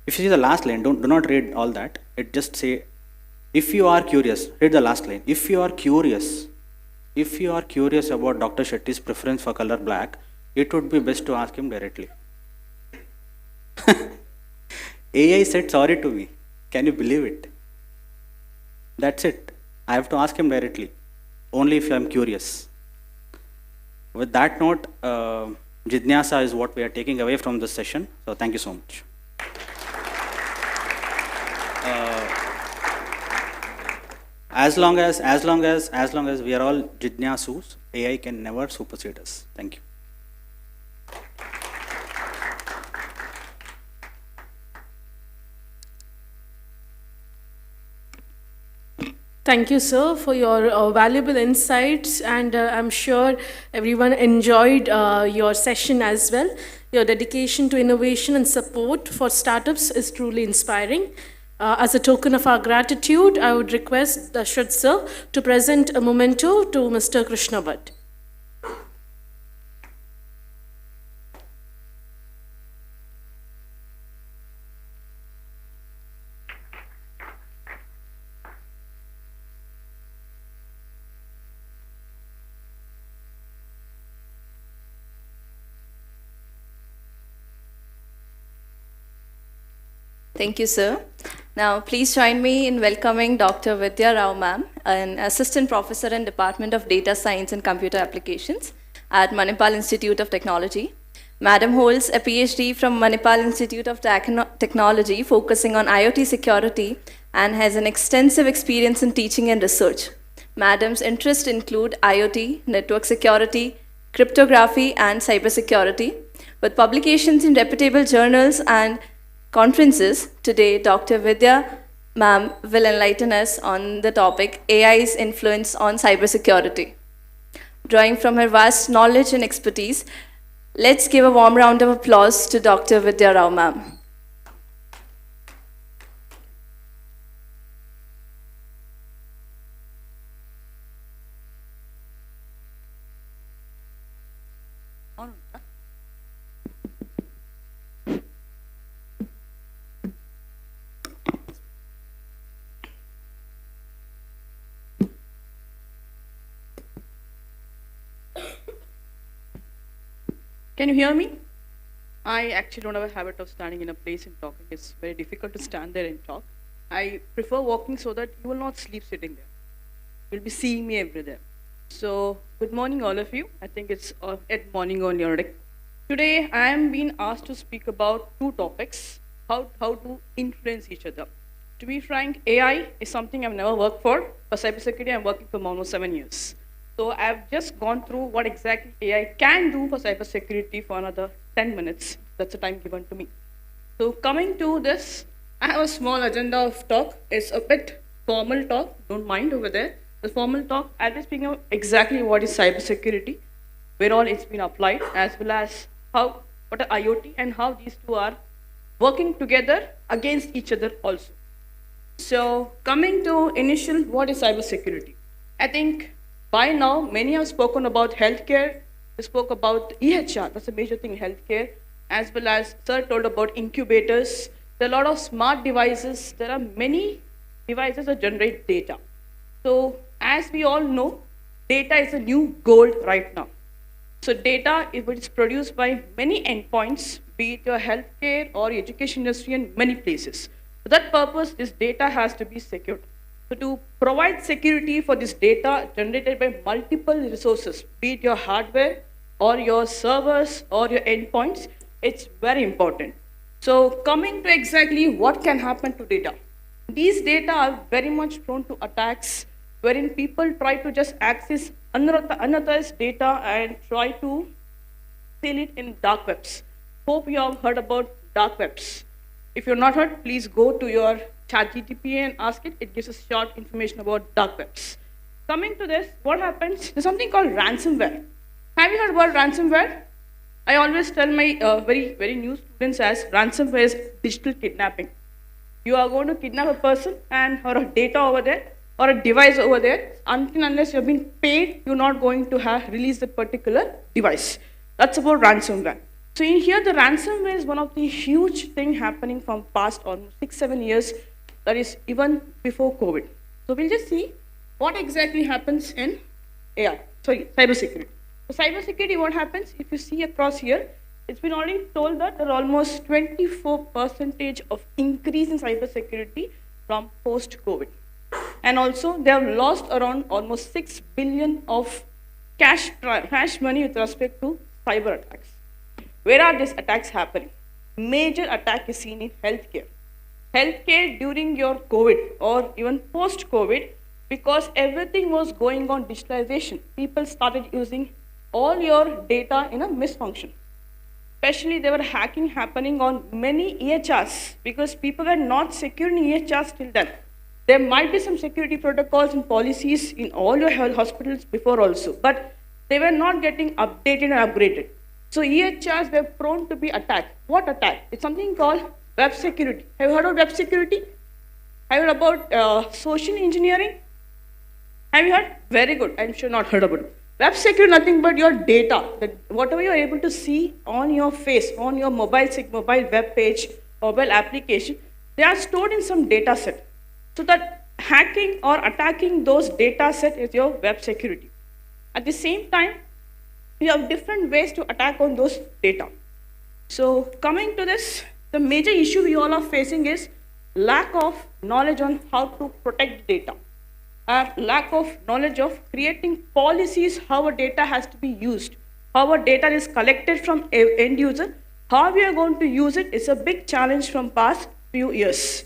If you see the last line, do not read all that. It just say, if you are curious, read the last line. If you are curious about Dr. Shetty's preference for color black, it would be best to ask him directly. AI said sorry to me. Can you believe it? That's it. I have to ask him directly. Only if I am curious. With that note, Jidnyasa is what we are taking away from this session. So thank you so much. As long as we are all Jidnyasus, AI can never supersede us. Thank you. Thank you, sir, for your valuable insights, and I'm sure everyone enjoyed your session as well. Your dedication to innovation and support for startups is truly inspiring. As a token of our gratitude, I would request Dashrath sir to present a memento to Mr. Krishna Bhatt. Thank you, sir. Now, please join me in welcoming Dr. Vidya Rao ma'am, an assistant professor in Department of Data Science and Computer Applications at Manipal Institute of Technology. Madam holds a PhD from Manipal Institute of Technology focusing on IoT security and has an extensive experience in teaching and research. Madam's interests include IoT, network security, cryptography, and cybersecurity. With publications in reputable journals and conferences, today Dr. Vidya ma'am will enlighten us on the topic AI's influence on cybersecurity. Drawing from her vast knowledge and expertise, let's give a warm round of applause to Dr. Vidya Rao ma'am. Can you hear me? I actually don't have a habit of standing in a place and talking. It's very difficult to stand there and talk. I prefer walking so that you will not sleep sitting there. You'll be seeing me everywhere. So, good morning all of you. I think it's at morning only already. Today, I am being asked to speak about two topics, how to influence each other. To be frank, AI is something I've never worked for. For cybersecurity, I'm working for almost 7 years. So I've just gone through what exactly AI can do for cybersecurity for another 10 minutes. That's the time given to me. So coming to this, I have a small agenda of talk. It's a bit formal talk, don't mind over there. The formal talk, I'll be speaking about exactly what is cybersecurity, where all it's been applied, as well as what are IoT and how these two are working together against each other also. So coming to initial, what is cybersecurity? I think by now, many have spoken about healthcare. They spoke about EHR, that's a major thing in healthcare, as well as sir told about incubators. There are a lot of smart devices. There are many devices that generate data. So as we all know, data is a new gold right now. So data is produced by many endpoints, be it your healthcare or education industry and many places. For that purpose, this data has to be secured. So to provide security for this data generated by multiple resources, be it your hardware or your servers or your endpoints, it's very important. So coming to exactly what can happen to data. These data are very much prone to attacks wherein people try to just access unauthorized data and try to sell it in dark webs. Hope you have heard about dark webs. If you're not heard, please go to your ChatGPT and ask it. It gives us short information about dark webs. Coming to this, what happens? There's something called ransomware. Have you heard about ransomware? I always tell my very new students as ransomware is digital kidnapping. You are going to kidnap a person and or a data over there or a device over there. Until unless you've been paid, you're not going to have release the particular device. That's about ransomware. So in here, the ransomware is one of the huge thing happening from past almost 6-7 years. That is even before COVID. So we'll just see what exactly happens in cybersecurity. So cybersecurity, what happens if you see across here? It's been already told that there are almost 24% of increase in cybersecurity from post-COVID. And also, they have lost around almost 6 billion of cash money with respect to cyber attacks. Where are these attacks happening? Major attack is seen in healthcare. Healthcare during your COVID or even post-COVID, because everything was going on digitalization, people started using all your data in a misfunction. Especially there were hacking happening on many EHRs because people were not secure in EHRs till then. There might be some security protocols and policies in all your health hospitals before also, but they were not getting updated and upgraded. So EHRs were prone to be attacked. What attack? It's something called web security. Have you heard of web security? Have you heard about social engineering? Have you heard? Very good. I'm sure not heard about it. Web security, nothing but your data, that whatever you're able to see on your face, on your mobile web page, mobile application, they are stored in some data set. So that hacking or attacking those data set is your web security. At the same time, you have different ways to attack on those data. So coming to this, the major issue we all are facing is lack of knowledge on how to protect data. Lack of knowledge of creating policies, how our data has to be used, how our data is collected from end user, how we are going to use it is a big challenge from past few years.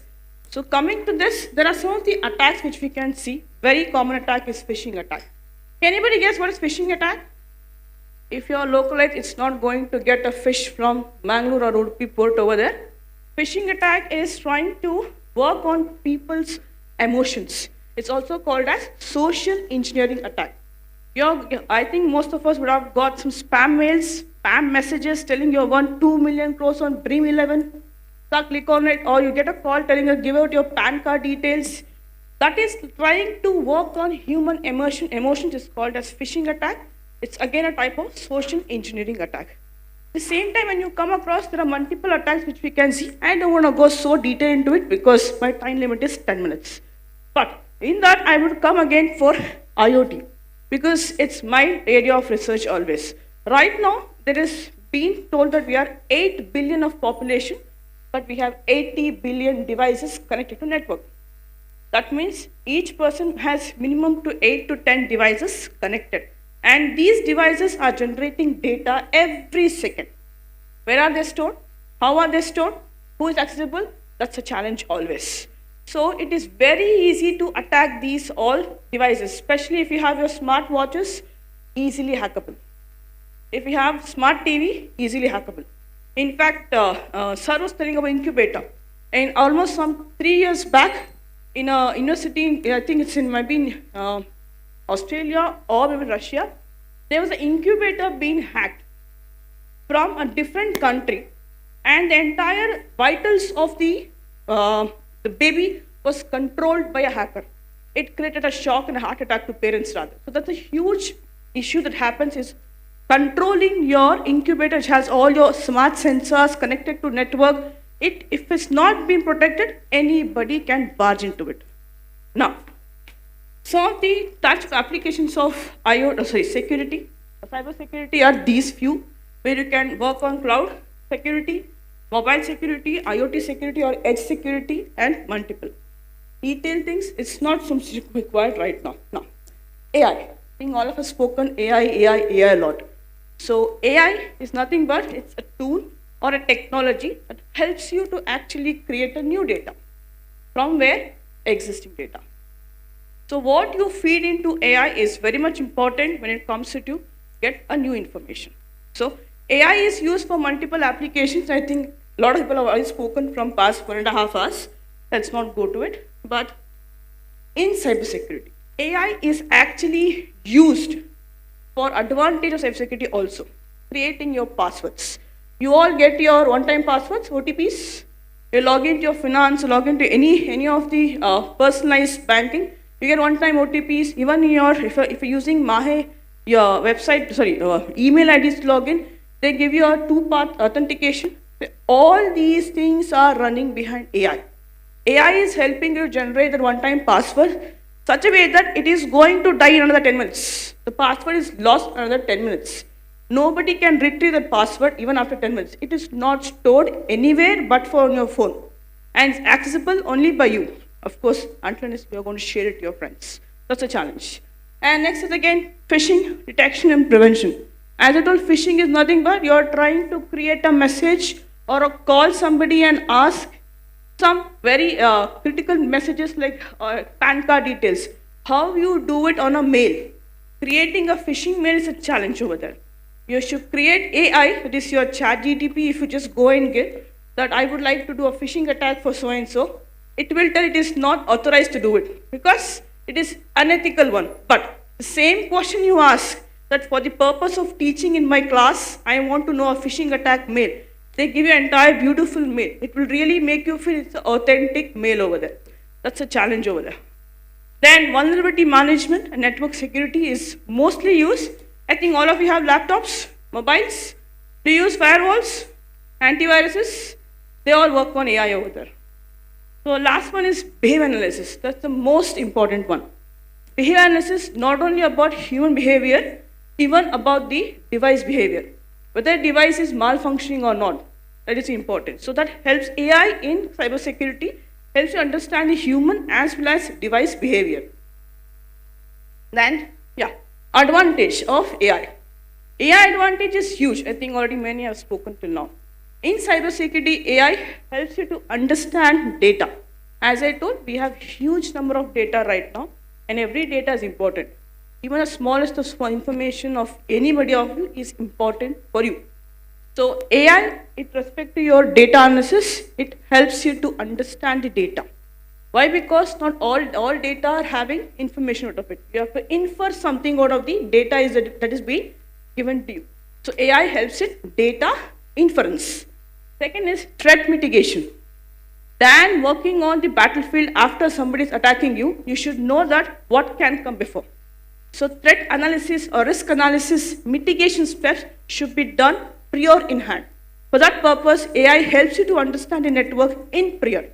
So coming to this, there are some of the attacks which we can see. Very common attack is phishing attack. Can anybody guess what is phishing attack? If you are localized, it's not going to get a fish from Mangalore or Udupi port over there. Phishing attack is trying to work on people's emotions. It's also called as social engineering attack. I think most of us would have got some spam mails, spam messages telling you won 2 million crores on Dream 11. So click on it, or you get a call telling you give out your PAN card details. That is trying to work on human emotions is called as phishing attack. It's again a type of social engineering attack. At the same time, when you come across, there are multiple attacks which we can see. I don't want to go so detailed into it because my time limit is 10 minutes. But in that, I would come again for IoT because it's my area of research always. Right now, there is being told that we are 8 billion of population, but we have 80 billion devices connected to network. That means each person has minimum to 8 to 10 devices connected. And these devices are generating data every second. Where are they stored? How are they stored? Who is accessible? That's a challenge always. So it is very easy to attack these all devices, especially if you have your smart watches, easily hackable. If you have smart TV, easily hackable. In fact, Sir was telling about incubator. And almost some 3 years back, in a university, I think it's in maybe Australia or maybe Russia, there was an incubator being hacked from a different country, and the entire vitals of the baby was controlled by a hacker. It created a shock and a heart attack to parents rather. So that's a huge issue that happens is controlling your incubator, which has all your smart sensors connected to network. If it's not being protected, anybody can barge into it. Now, some of the types of applications of security, cyber security are these few, where you can work on cloud security, mobile security, IoT security, or edge security, and multiple. Detailed things, it's not something required right now. Now, AI. I think all of us spoken AI a lot. So AI is nothing but it's a tool or a technology that helps you to actually create a new data. From where? Existing data. So what you feed into AI is very much important when it comes to get a new information. So AI is used for multiple applications. I think a lot of people have already spoken from past 1.5 hours. Let's not go to it. But in cybersecurity, AI is actually used for advantage of cybersecurity also, creating your passwords. You all get your one-time passwords, OTPs. You log into your finance, log into any of the personalized banking. You get one-time OTPs. Even if you're using Mahe, your website, email IDs to log in, they give you a two-part authentication. All these things are running behind AI. AI is helping you generate that one-time password such a way that it is going to die in another 10 minutes. The password is lost in another 10 minutes. Nobody can retrieve that password even after 10 minutes. It is not stored anywhere but for on your phone. And it's accessible only by you. Of course, until unless you are going to share it to your friends. That's a challenge. And next is again, phishing, detection and prevention. As I told, phishing is nothing but you are trying to create a message or call somebody and ask some very critical messages like PAN card details. How you do it on a mail. Creating a phishing mail is a challenge over there. You should create AI, that is your chat GTP, if you just go and get that I would like to do a phishing attack for so and so, it will tell it is not authorized to do it because it is unethical one. But the same question you ask that for the purpose of teaching in my class, I want to know a phishing attack mail. They give you an entire beautiful mail. It will really make you feel it's an authentic mail over there. That's a challenge over there. Then vulnerability management and network security is mostly used. I think all of you have laptops, mobiles. Do you use firewalls, antiviruses? They all work on AI over there. So last one is behavior analysis. That's the most important one. Behavior analysis not only about human behavior, even about the device behavior. Whether the device is malfunctioning or not, that is important. So that helps AI in cybersecurity, helps you understand the human as well as device behavior. Then, advantage of AI. AI advantage is huge. I think already many have spoken till now. In cybersecurity, AI helps you to understand data. As I told, we have huge number of data right now, and every data is important. Even the smallest of small information of anybody of you is important for you. So AI, with respect to your data analysis, it helps you to understand the data. Why? Because not all data are having information out of it. You have to infer something out of the data that is being given to you. So AI helps it data inference. Second is threat mitigation. Than working on the battlefield after somebody is attacking you, you should know that what can come before. So threat analysis or risk analysis mitigation steps should be done prior in hand. For that purpose, AI helps you to understand the network in prior.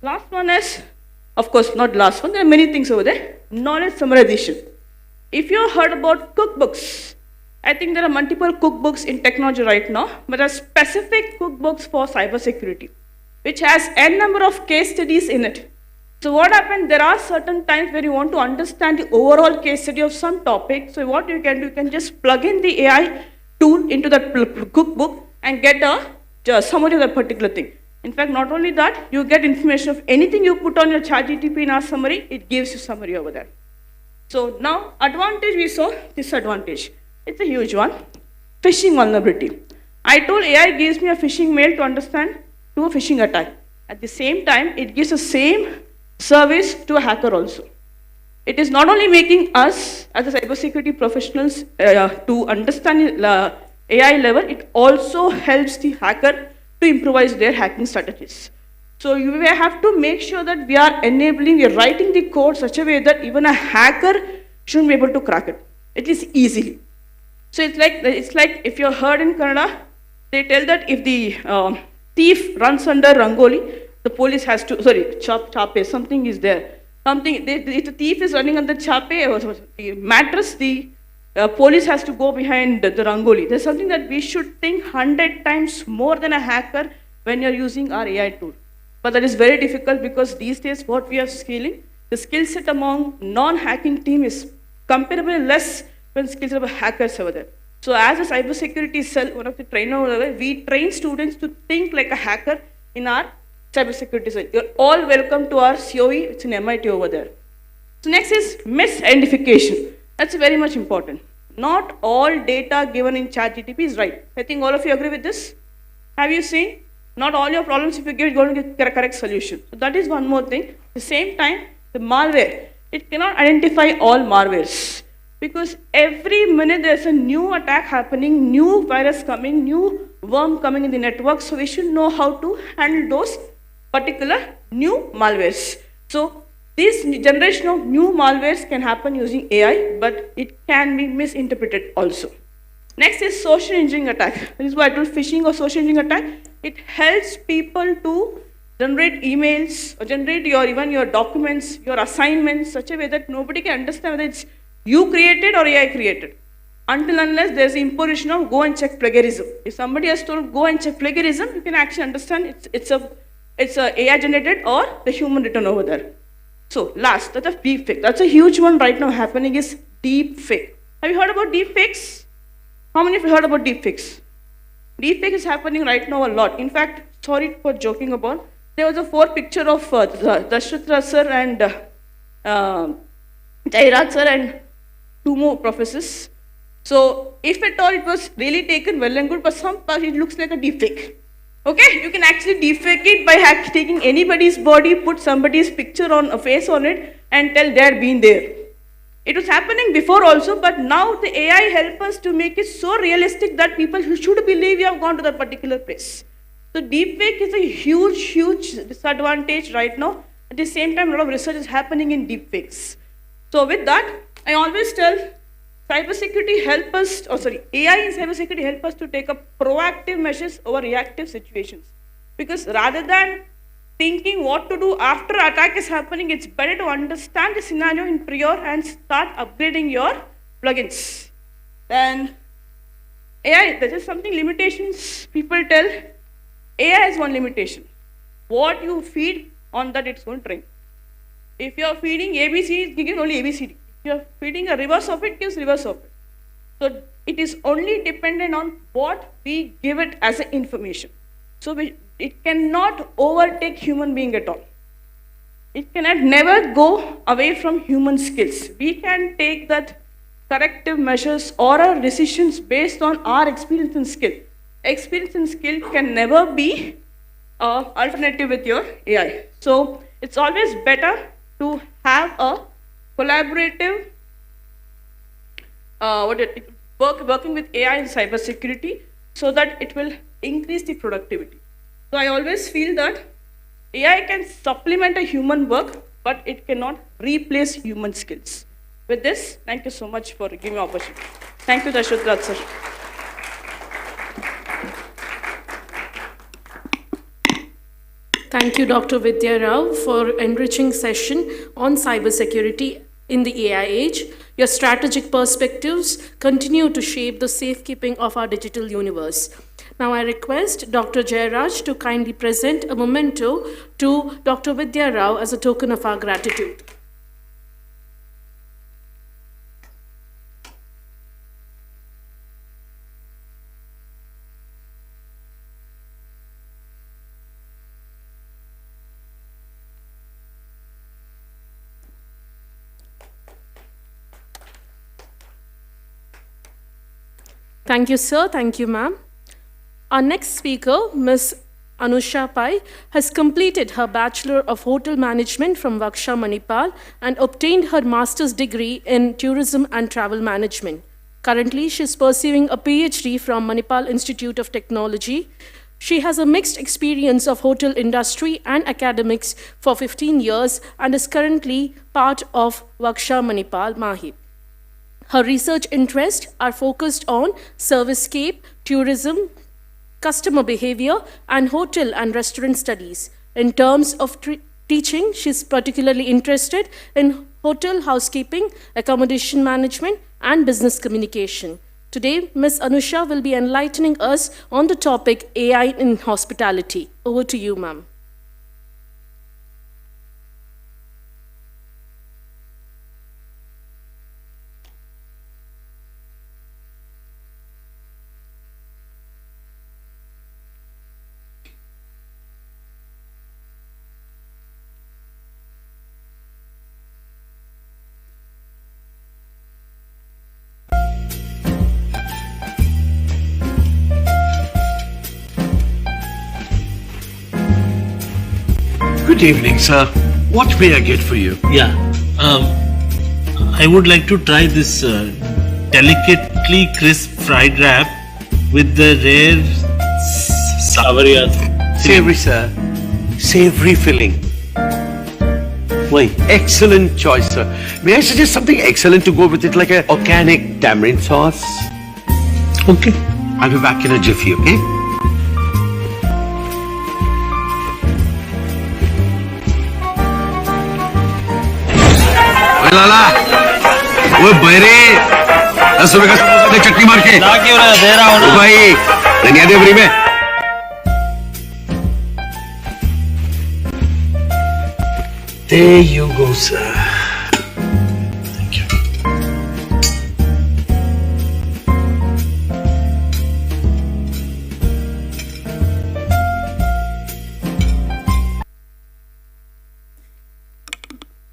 Last one is, of course, not last one, there are many things over there. Knowledge summarization. If you heard about cookbooks, I think there are multiple cookbooks in technology right now, but there are specific cookbooks for cybersecurity, which has n number of case studies in it. So what happened, there are certain times where you want to understand the overall case study of some topic. So what you can do, you can just plug in the AI tool into that cookbook and get a summary of that particular thing. In fact, not only that, you get information of anything you put on your ChatGPT in our summary, it gives you summary over there. So now, advantage we saw, disadvantage. It's a huge one. Phishing vulnerability. I told AI gives me a phishing mail to understand to a phishing attack. At the same time, it gives the same service to a hacker also. It is not only making us as a cybersecurity professionals to understand the AI level, it also helps the hacker to improvise their hacking strategies. So you may have to make sure that we are enabling, we are writing the code such a way that even a hacker shouldn't be able to crack it. It is easily. So it's like if you're heard in Kannada, they tell that if the thief runs under Rangoli, the police has to, chape, something is there. If the thief is running under chape or the mattress, the police has to go behind the Rangoli. There's something that we should think 100 times more than a hacker when you're using our AI tool. But that is very difficult because these days what we are scaling, the skill set among non-hacking team is comparably less than skill set of hackers over there. So as a cybersecurity cell, one of the trainer over there, we train students to think like a hacker in our cybersecurity side. You're all welcome to our COE. It's in MIT over there. So next is misidentification. That's very much important. Not all data given in ChatGPT is right. I think all of you agree with this. Have you seen? Not all your problems, if you give, going to get a correct solution. So that is one more thing. At the same time, the malware, it cannot identify all malwares. Because every minute there's a new attack happening, new virus coming, new worm coming in the network. So we should know how to handle those particular new malwares. So this generation of new malwares can happen using AI, but it can be misinterpreted also. Next is social engineering attack. This is what I told phishing or social engineering attack. It helps people to generate emails or generate even your documents, your assignments, such a way that nobody can understand whether it's you created or AI created. Until unless there's the imposition of go and check plagiarism. If somebody has told go and check plagiarism, you can actually understand it's a AI generated or the human written over there. So last, that's a deep fake. That's a huge one right now happening is deep fake. Have you heard about deep fakes? How many of you heard about deep fakes? Deep fake is happening right now a lot. In fact, sorry for joking about, there was a 4 picture of Dashrath sir and Jairaj sir and 2 more professors. So if at all it was really taken well and good, but some part it looks like a deep fake. Okay, you can actually deepfake it by taking anybody's body, put somebody's picture on a face on it, and tell they're been there. It was happening before also, but now the AI help us to make it so realistic that people should believe you have gone to that particular place. So deepfake is a huge, huge disadvantage right now. At the same time, a lot of research is happening in deepfakes. So with that, I always tell cybersecurity help us, AI in cybersecurity help us to take up proactive measures over reactive situations. Because rather than thinking what to do after attack is happening, it's better to understand the scenario in prior and start upgrading your plugins. Then AI, there is something limitations people tell. AI has one limitation. What you feed on that it's going to train. If you're feeding ABC, it gives only ABCD. If you're feeding a reverse of it, gives reverse of it. So it is only dependent on what we give it as an information. So it cannot overtake human being at all. It cannot never go away from human skills. We can take that corrective measures or our decisions based on our experience and skill. Experience and skill can never be an alternative with your AI. So it's always better to have a collaborative working with AI in cybersecurity so that it will increase the productivity. So I always feel that AI can supplement a human work, but it cannot replace human skills. With this, thank you so much for giving me the opportunity. Thank you, Dashrath sir. Thank you, Dr. Vidya Rao, for enriching session on cybersecurity in the AI age. Your strategic perspectives continue to shape the safekeeping of our digital universe. Now I request Dr. Jairaj to kindly present a memento to Dr. Vidya Rao as a token of our gratitude. Thank you, sir. Thank you, ma'am. Our next speaker, Ms. Anusha Pai, has completed her Bachelor of Hotel Management from Vaksha, Manipal, and obtained her master's degree in Tourism and Travel Management. Currently, she is pursuing a PhD from Manipal Institute of Technology. She has a mixed experience of hotel industry and academics for 15 years and is currently part of Vaksha, Manipal, Mahi. Her research interests are focused on servicescape, tourism, customer behavior, and hotel and restaurant studies. In terms of teaching, she's particularly interested in hotel housekeeping, accommodation management, and business communication. Today, Ms. Anusha will be enlightening us on the topic AI in hospitality. Over to you, ma'am. Good evening, sir. What may I get for you? Yeah, I would like to try this delicately crisp fried wrap with the rare savory. Savory, sir. Savory filling. Why? Excellent choice, sir. May I suggest something excellent to go with it, like a organic tamarind sauce? Okay. I'll be back in a jiffy, okay? ओए लाला, ओए बैरे, 10 रुपए का समोसा दे चटनी मार के। ना क्यों रहा, दे रहा हूँ ना। भाई, धनिया दे फ्री में। There you go, sir. Thank you.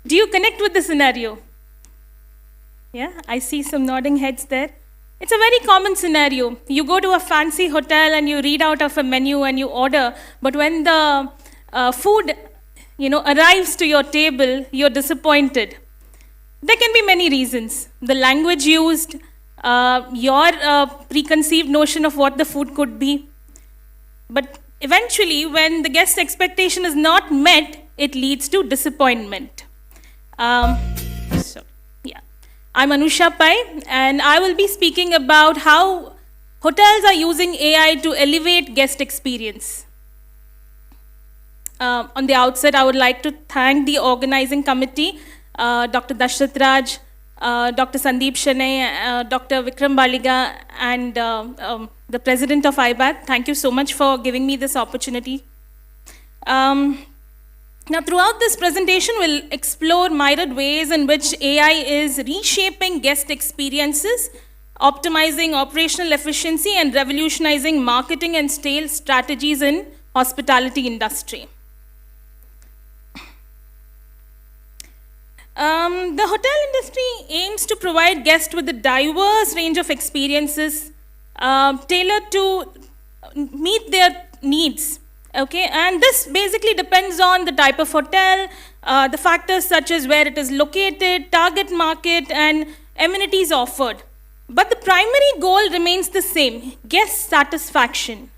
Do you connect with the scenario? Yeah, I see some nodding heads there. It's a very common scenario. You go to a fancy hotel and you read out of a menu and you order, but when the food, arrives to your table, you're disappointed. There can be many reasons. The language used, your preconceived notion of what the food could be. But eventually, when the guest's expectation is not met, it leads to disappointment. I'm Anusha Pai, and I will be speaking about how hotels are using AI to elevate guest experience. On the outset, I would like to thank the organizing committee, Dr. Dashrath Raj, Dr. Sandeep Shane, Dr. Vikram Baliga, and the president of IBAT. Thank you so much for giving me this opportunity. Now, throughout this presentation, we'll explore myriad ways in which AI is reshaping guest experiences, optimizing operational efficiency, and revolutionizing marketing and sales strategies in hospitality industry. The hotel industry aims to provide guests with a diverse range of experiences tailored to meet their needs. Okay, and this basically depends on the type of hotel, the factors such as where it is located, target market, and amenities offered. But the primary goal remains the same: guest satisfaction.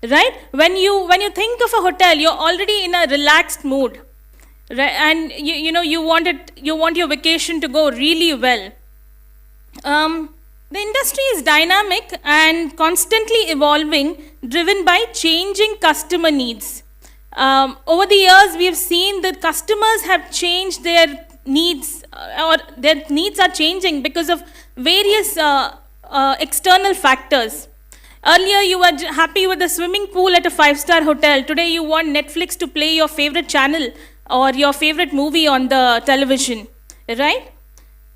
Right? When you think of a hotel, you're already in a relaxed mood, right? And you want your vacation to go really well. The industry is dynamic and constantly evolving, driven by changing customer needs. Over the years, we have seen that customers have changed their needs, or their needs are changing because of various external factors. Earlier, you were happy with a swimming pool at a 5-star hotel. Today, you want Netflix to play your favorite channel or your favorite movie on the television, right?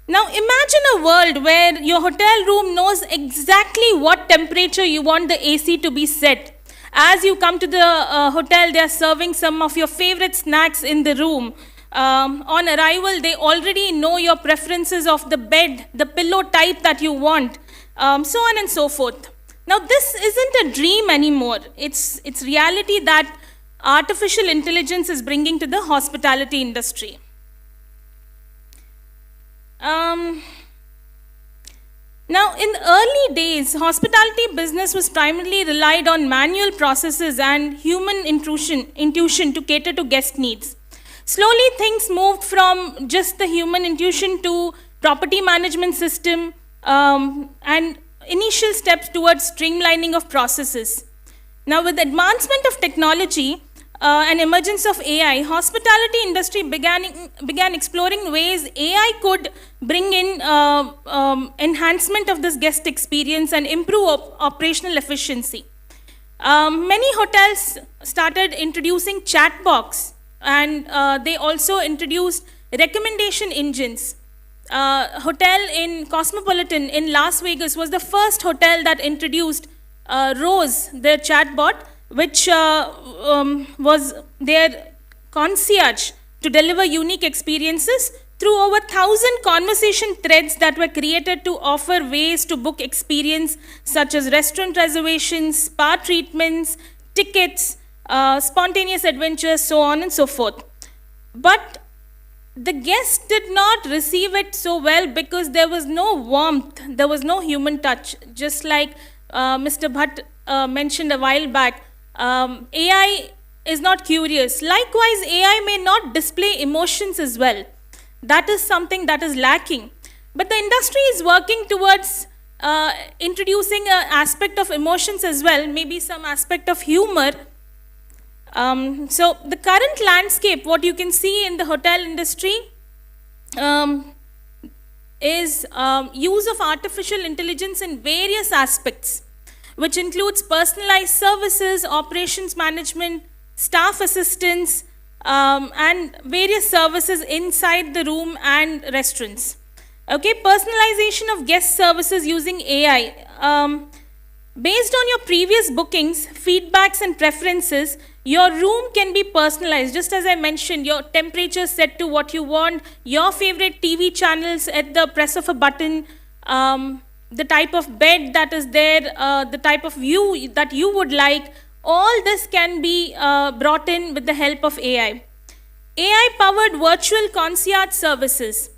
Now imagine a world where your hotel room knows exactly what temperature you want the AC to be set. As you come to the hotel, they are serving some of your favorite snacks in the room. On arrival, they already know your preferences of the bed, the pillow type that you want, so on and so forth. Now this isn't a dream anymore. It's reality that artificial intelligence is bringing to the hospitality industry. Now, in the early days, hospitality business was primarily relied on manual processes and human intuition to cater to guest needs. Slowly, things moved from just the human intuition to property management system and initial steps towards streamlining of processes. Now, with advancement of technology, and emergence of AI, hospitality industry began exploring ways AI could bring in enhancement of this guest experience and improve operational efficiency. Many hotels started introducing chat box, and they also introduced recommendation engines. Hotel in Cosmopolitan in Las Vegas was the first hotel that introduced Rose, their chatbot, which was their concierge to deliver unique experiences through over 1,000 conversation threads that were created to offer ways to book experience such as restaurant reservations, spa treatments, tickets, spontaneous adventures, so on and so forth. But the guest did not receive it so well because there was no warmth, there was no human touch. Just like Mr. Bhatt mentioned a while back, AI is not curious. Likewise, AI may not display emotions as well. That is something that is lacking. But the industry is working towards introducing an aspect of emotions as well, maybe some aspect of humor. So the current landscape, what you can see in the hotel industry, is use of artificial intelligence in various aspects, which includes personalized services, operations management, staff assistance, and various services inside the room and restaurants. Okay, personalization of guest services using AI. Based on your previous bookings, feedbacks and preferences, your room can be personalized. Just as I mentioned, your temperature set to what you want, your favorite TV channels at the press of a button, the type of bed that is there, the type of view that you would like, all this can be brought in with the help of AI. AI-powered virtual concierge services.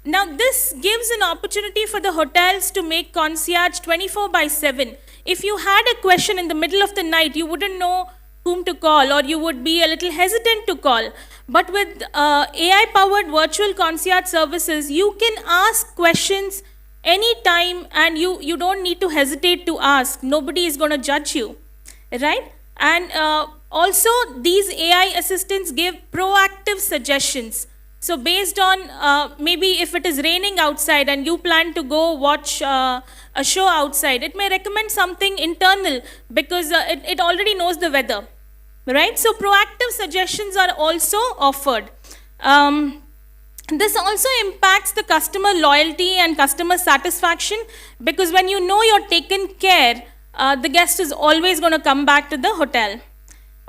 Now, this gives an opportunity for the hotels to make concierge 24/7. If you had a question in the middle of the night, you wouldn't know whom to call, or you would be a little hesitant to call. But with AI-powered virtual concierge services, you can ask questions anytime, and you don't need to hesitate to ask. Nobody is going to judge you, right? And also, these AI assistants give proactive suggestions. So based on maybe if it is raining outside and you plan to go watch a show outside, it may recommend something internal because it already knows the weather, right? So proactive suggestions are also offered. This also impacts the customer loyalty and customer satisfaction, because when you know you're taken care, the guest is always going to come back to the hotel.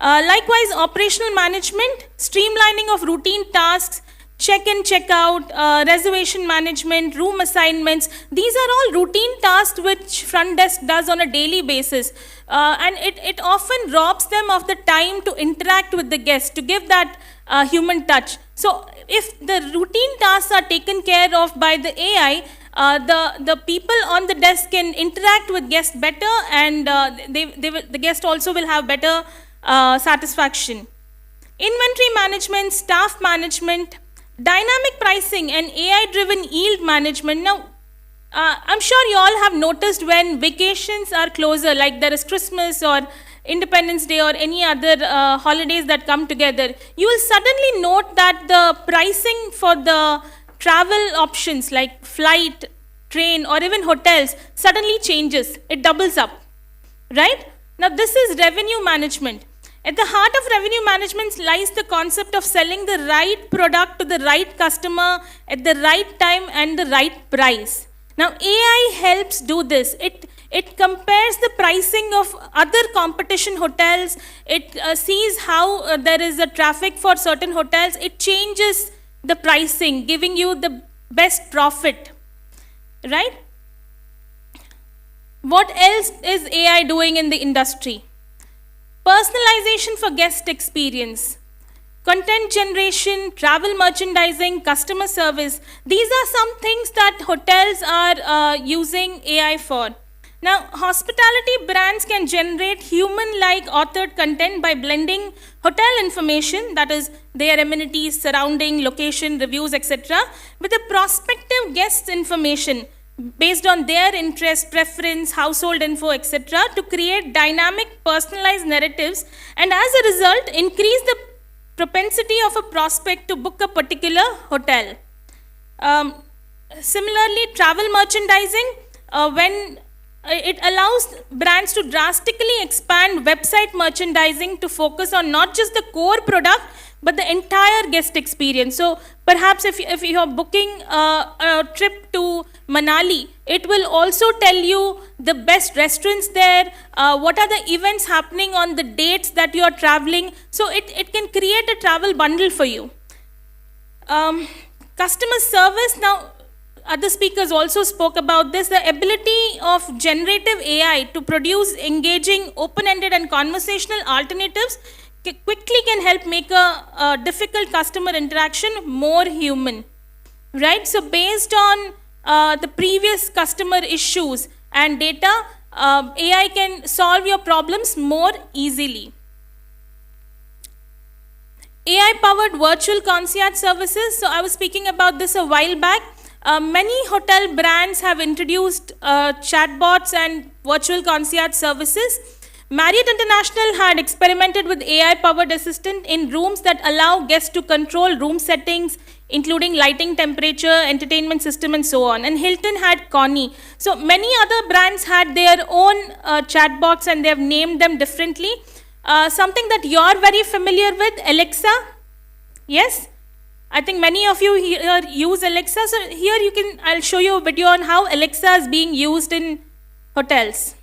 Likewise, operational management, streamlining of routine tasks, check-in, check-out, reservation management, room assignments. These are all routine tasks which front desk does on a daily basis. And it often robs them of the time to interact with the guest, to give that human touch. So if the routine tasks are taken care of by the AI, the people on the desk can interact with guests better, and the guest also will have better satisfaction. Inventory management, staff management, dynamic pricing, and AI-driven yield management. Now, I'm sure you all have noticed when vacations are closer, like there is Christmas or Independence Day or any other holidays that come together, you will suddenly note that the pricing for the travel options like flight, train, or even hotels suddenly changes. It doubles up, right? Now, this is revenue management. At the heart of revenue management lies the concept of selling the right product to the right customer at the right time and the right price. Now, AI helps do this. It compares the pricing of other competition hotels. It sees how there is a traffic for certain hotels. It changes the pricing, giving you the best profit, right? What else is AI doing in the industry? Personalization for guest experience, content generation, travel merchandising, customer service. These are some things that hotels are using AI for. Now, hospitality brands can generate human-like authored content by blending hotel information, that is their amenities, surrounding, location, reviews, etc., with a prospective guest's information based on their interest, preference, household info, etc., to create dynamic, personalized narratives, and as a result, increase the propensity of a prospect to book a particular hotel. Similarly, travel merchandising, when it allows brands to drastically expand website merchandising to focus on not just the core product, but the entire guest experience. So perhaps if you're booking a trip to Manali, it will also tell you the best restaurants there, what are the events happening on the dates that you are traveling. So it can create a travel bundle for you. Customer service, now other speakers also spoke about this, the ability of generative AI to produce engaging, open-ended and conversational alternatives quickly can help make a difficult customer interaction more human, right? So based on the previous customer issues and data, AI can solve your problems more easily. AI-powered virtual concierge services. So I was speaking about this a while back. Many hotel brands have introduced chatbots and virtual concierge services. Marriott International had experimented with AI-powered assistant in rooms that allow guests to control room settings, including lighting, temperature, entertainment system, and so on. And Hilton had Connie. So many other brands had their own chatbots, and they have named them differently. Something that you're very familiar with, Alexa. Yes? I think many of you here use Alexa. So here I'll show you a video on how Alexa is being used in hotels.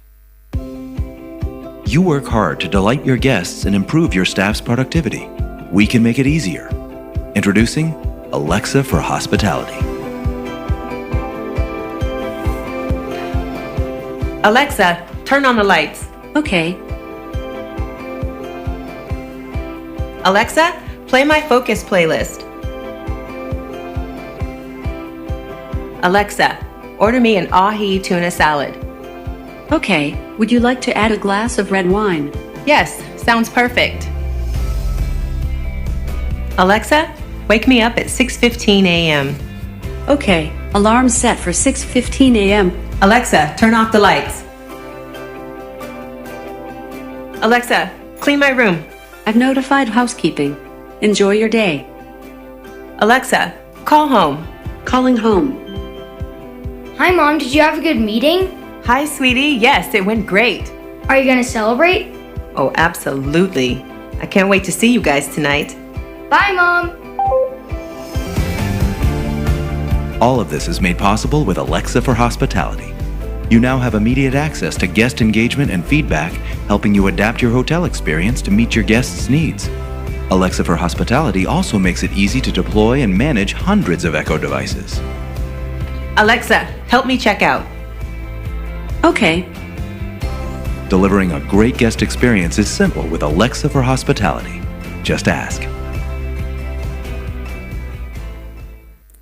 You work hard to delight your guests and improve your staff's productivity. We can make it easier. Introducing Alexa for Hospitality. Alexa, turn on the lights. Okay. Alexa, play my Focus playlist. Alexa, order me an ahi tuna salad. Okay, would you like to add a glass of red wine? Yes, sounds perfect. Alexa, wake me up at 6:15 a.m. Okay, alarm set for 6:15 a.m. Alexa, turn off the lights. Alexa, clean my room. I've notified housekeeping. Enjoy your day. Alexa, call home. Calling home. Hi, Mom. Did you have a good meeting? Hi, sweetie. Yes, it went great. Are you going to celebrate? Oh, absolutely. I can't wait to see you guys tonight. Bye, Mom. All of this is made possible with Alexa for Hospitality. You now have immediate access to guest engagement and feedback, helping you adapt your hotel experience to meet your guests' needs. Alexa for Hospitality also makes it easy to deploy and manage hundreds of Echo devices. Alexa, help me check out. Okay. Delivering a great guest experience is simple with Alexa for Hospitality. Just ask.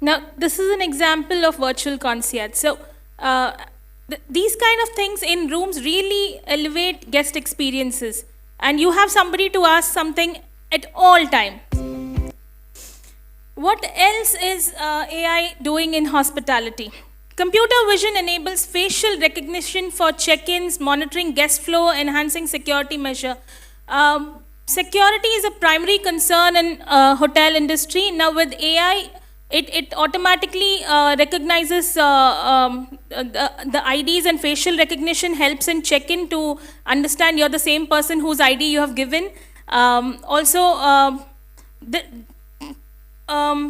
Now, this is an example of virtual concierge. So, these kind of things in rooms really elevate guest experiences, and you have somebody to ask something at all times. What else is AI doing in hospitality? Computer vision enables facial recognition for check-ins, monitoring guest flow, enhancing security measure. Security is a primary concern in hotel industry. Now with AI, it automatically recognizes the IDs, and facial recognition helps in check-in to understand you're the same person whose ID you have given.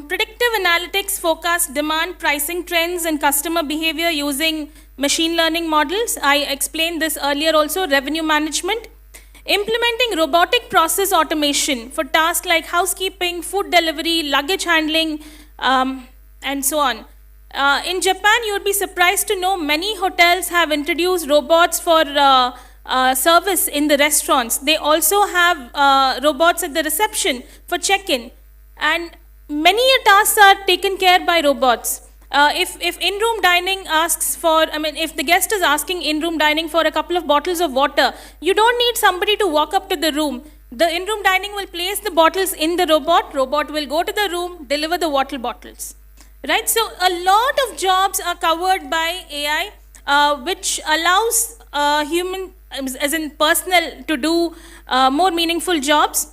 Predictive analytics forecast demand, pricing trends, and customer behavior using machine learning models. I explained this earlier also. Revenue management. Implementing robotic process automation for tasks like housekeeping, food delivery, luggage handling, and so on. In Japan, you would be surprised to know many hotels have introduced robots for service in the restaurants. They also have robots at the reception for check-in. And many tasks are taken care by robots. If in-room dining asks for, if the guest is asking in-room dining for a couple of bottles of water, you don't need somebody to walk up to the room. The in-room dining will place the bottles in the robot will go to the room, deliver the water bottles. Right? So a lot of jobs are covered by AI, which allows human, as in personnel, to do more meaningful jobs.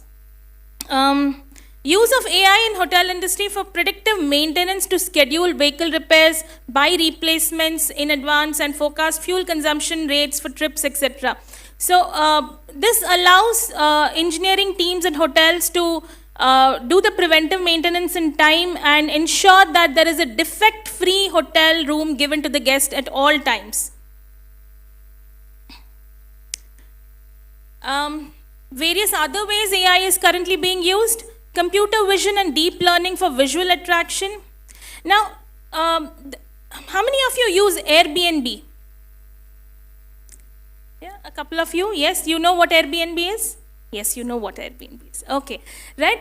Use of AI in hotel industry for predictive maintenance to schedule vehicle repairs, buy replacements in advance, and forecast fuel consumption rates for trips, etc. So this allows engineering teams at hotels to do the preventive maintenance in time and ensure that there is a defect-free hotel room given to the guest at all times. Various other ways AI is currently being used. Computer vision and deep learning for visual attraction. Now, how many of you use Airbnb? Yeah, a couple of you. Yes, you know what Airbnb is? Yes, you know what Airbnb is. Okay, right?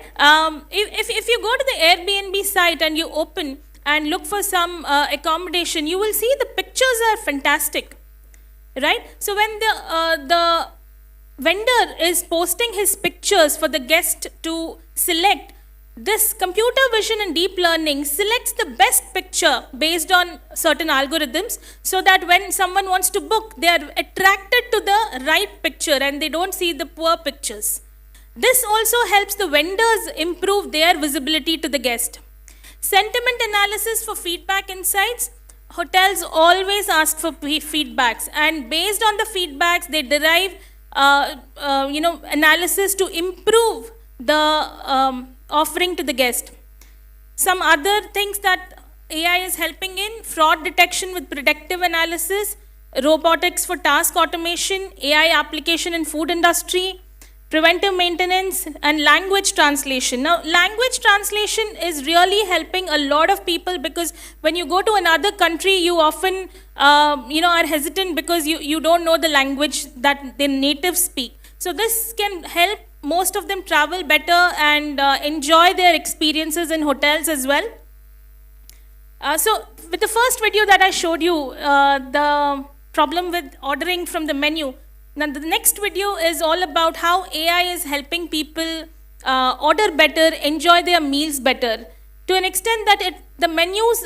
If you go to the Airbnb site and you open and look for some accommodation, you will see the pictures are fantastic, right? So when the vendor is posting his pictures for the guest to select, this computer vision and deep learning selects the best picture based on certain algorithms, so that when someone wants to book, they are attracted to the right picture and they don't see the poor pictures. This also helps the vendors improve their visibility to the guest. Sentiment analysis for feedback insights. Hotels always ask for feedbacks, and based on the feedbacks, they derive analysis to improve the offering to the guest. Some other things that AI is helping in: fraud detection with predictive analysis, robotics for task automation, AI application in food industry, preventive maintenance, and language translation. Now, language translation is really helping a lot of people, because when you go to another country, you often are hesitant because you don't know the language that the natives speak. So this can help most of them travel better and enjoy their experiences in hotels as well. So with the first video that I showed you, the problem with ordering from the menu. Now the next video is all about how AI is helping people order better, enjoy their meals better. To an extent that the menus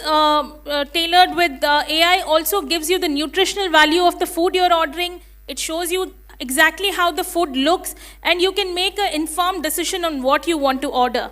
tailored with AI also gives you the nutritional value of the food you're ordering. It shows you exactly how the food looks, and you can make an informed decision on what you want to order.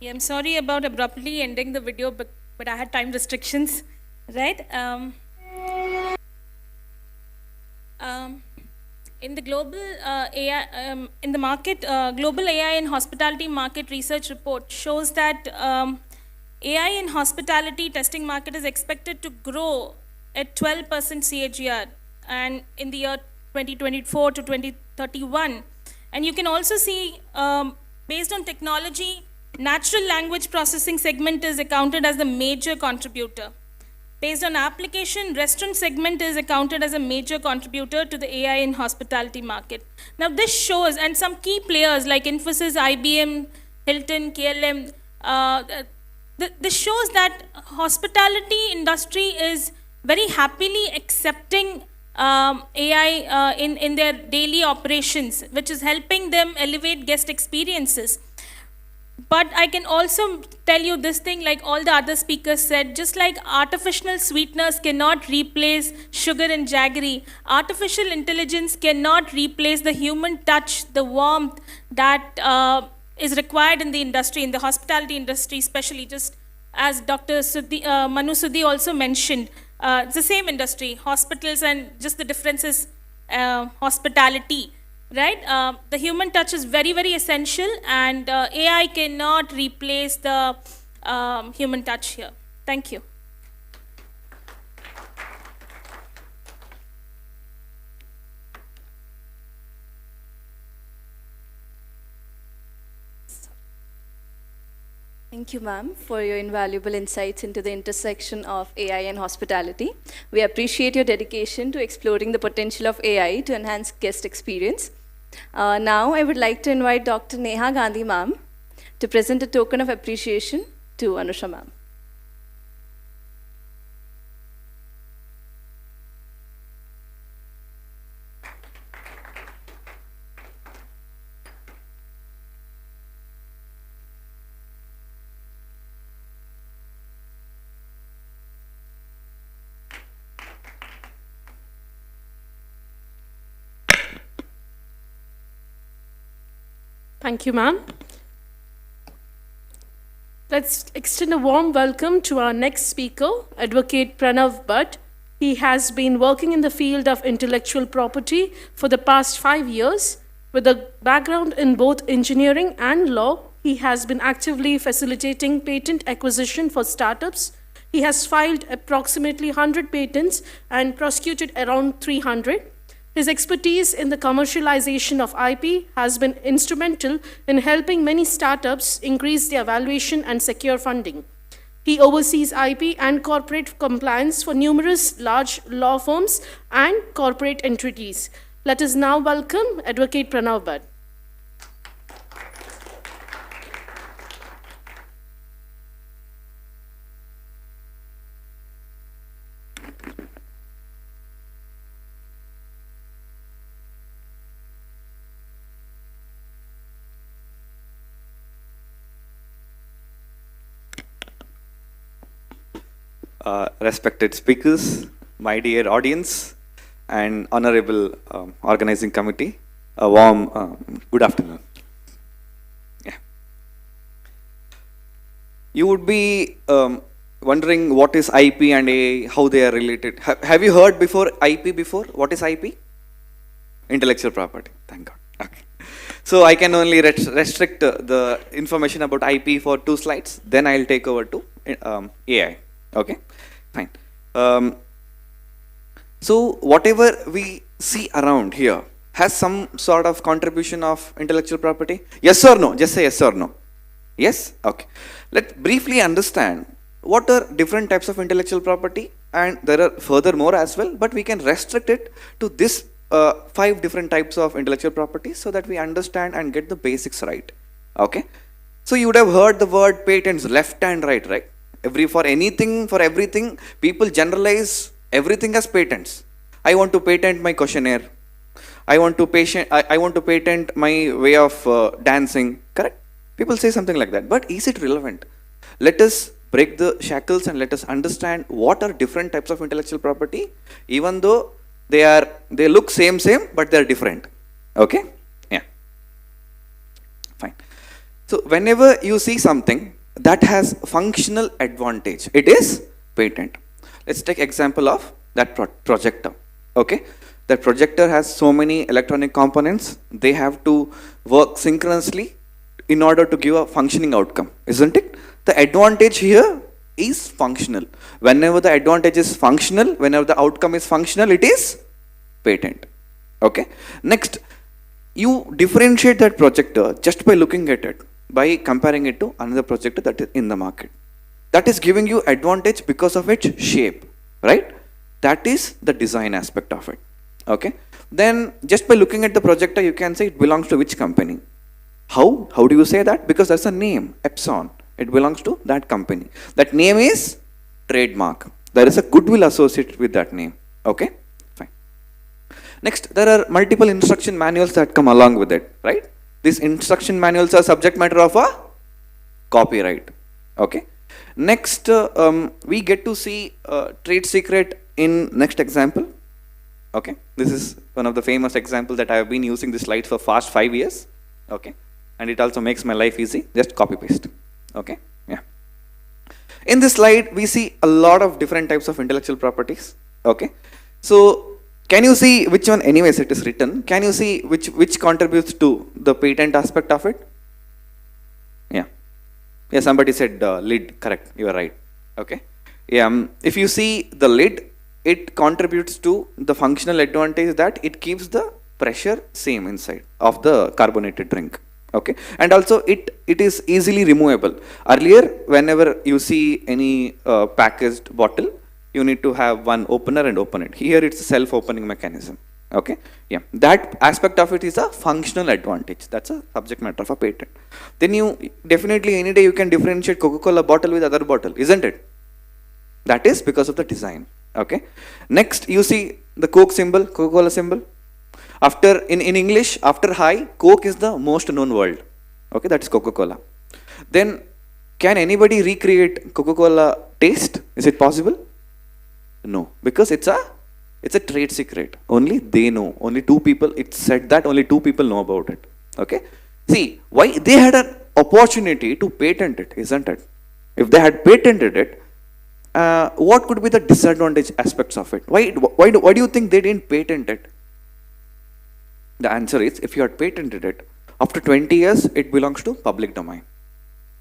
I'm sorry about abruptly ending the video, but I had time restrictions, right? In the global AI, in the market, global AI and hospitality market research report shows that AI in hospitality testing market is expected to grow at 12% CAGR, and in the year 2024 to 2031. And you can also see, based on technology, natural language processing segment is accounted as the major contributor. Based on application, restaurant segment is accounted as a major contributor to the AI in hospitality market. Now this shows, and some key players like Infosys, IBM, Hilton, KLM, this shows that hospitality industry is very happily accepting AI in their daily operations, which is helping them elevate guest experiences. But I can also tell you this thing, like all the other speakers said, just like artificial sweeteners cannot replace sugar and jaggery, artificial intelligence cannot replace the human touch, the warmth that is required in the industry, in the hospitality industry especially, just as Dr. Manu Sudhi also mentioned. It's the same industry, hospitals, and just the difference is hospitality. Right? The human touch is very, very essential, and AI cannot replace the human touch here. Thank you. Thank you, ma'am, for your invaluable insights into the intersection of AI and hospitality. We appreciate your dedication to exploring the potential of AI to enhance guest experience. Now I would like to invite Dr. Neha Gandhi ma'am to present a token of appreciation to Anusha ma'am. Thank you, ma'am. Let's extend a warm welcome to our next speaker, Advocate Pranav Bhatt. He has been working in the field of intellectual property for the past 5 years. With a background in both engineering and law, he has been actively facilitating patent acquisition for startups. He has filed approximately 100 patents and prosecuted around 300. His expertise in the commercialization of IP has been instrumental in helping many startups increase their valuation and secure funding. He oversees IP and corporate compliance for numerous large law firms and corporate entities. Let us now welcome Advocate Pranav Bhatt. Respected speakers, my dear audience, and honorable organizing committee, a warm good afternoon. Yeah. You would be wondering what is IP and AI, how they are related. Have you heard before IP before? What is IP? Intellectual property. Thank God. Okay. So I can only restrict the information about IP for 2 slides. Then I'll take over to AI. Okay, fine. So whatever we see around here has some sort of contribution of intellectual property. Yes or no? Just say yes or no. Yes? Okay. Let's briefly understand what are different types of intellectual property, and there are furthermore as well, but we can restrict it to this 5 different types of intellectual property so that we understand and get the basics right. Okay. So you would have heard the word patents left and right, right? For anything, for everything, people generalize everything as patents. I want to patent my questionnaire. I want to patent my way of dancing. Correct? People say something like that. But is it relevant? Let us break the shackles and let us understand what are different types of intellectual property, even though they look same, but they're different. Okay? Yeah. Fine. So whenever you see something that has functional advantage, it is patent. Let's take example of that projector. Okay, that projector has so many electronic components. They have to work synchronously in order to give a functioning outcome, isn't it? The advantage here is functional. Whenever the advantage is functional, whenever the outcome is functional, it is patent. Okay. Next, you differentiate that projector just by looking at it, by comparing it to another projector that is in the market. That is giving you advantage because of its shape, right? That is the design aspect of it. Okay. Then just by looking at the projector, you can say it belongs to which company. How? How do you say that? Because there's a name, Epson. It belongs to that company. That name is trademark. There is a goodwill associated with that name. Okay. Fine. Next, there are multiple instruction manuals that come along with it, right? These instruction manuals are subject matter of a copyright. Okay. Next, we get to see trade secret in next example. Okay. This is one of the famous examples that I have been using this slide for past 5 years. Okay. And it also makes my life easy. Just copy paste. Okay. Yeah. In this slide, we see a lot of different types of intellectual properties. Okay. So can you see which one, anyways it is written, can you see which contributes to the patent aspect of it? Yeah. Yeah, somebody said lid, correct, you are right. Okay. Yeah, if you see the lid, it contributes to the functional advantage that it keeps the pressure same inside of the carbonated drink. Okay. And also it is easily removable. Earlier, whenever you see any packaged bottle, you need to have one opener and open it. Here it's a self-opening mechanism. Okay, yeah, that aspect of it is a functional advantage. That's a subject matter of a patent. Then you definitely any day you can differentiate Coca-Cola bottle with other bottle, isn't it? That is because of the design. Okay. Next, you see the Coke symbol, Coca-Cola symbol. After in English, after high, Coke is the most known word. Okay, that is Coca-Cola. Then, can anybody recreate Coca-Cola taste? Is it possible? No, because it's a trade secret. Only they know. Only two people. It's said that only two people know about it. Okay. See why they had an opportunity to patent it, isn't it? If they had patented it, what could be the disadvantage aspects of it? Why do you think they didn't patent it? The answer is, if you had patented it, after 20 years, it belongs to public domain.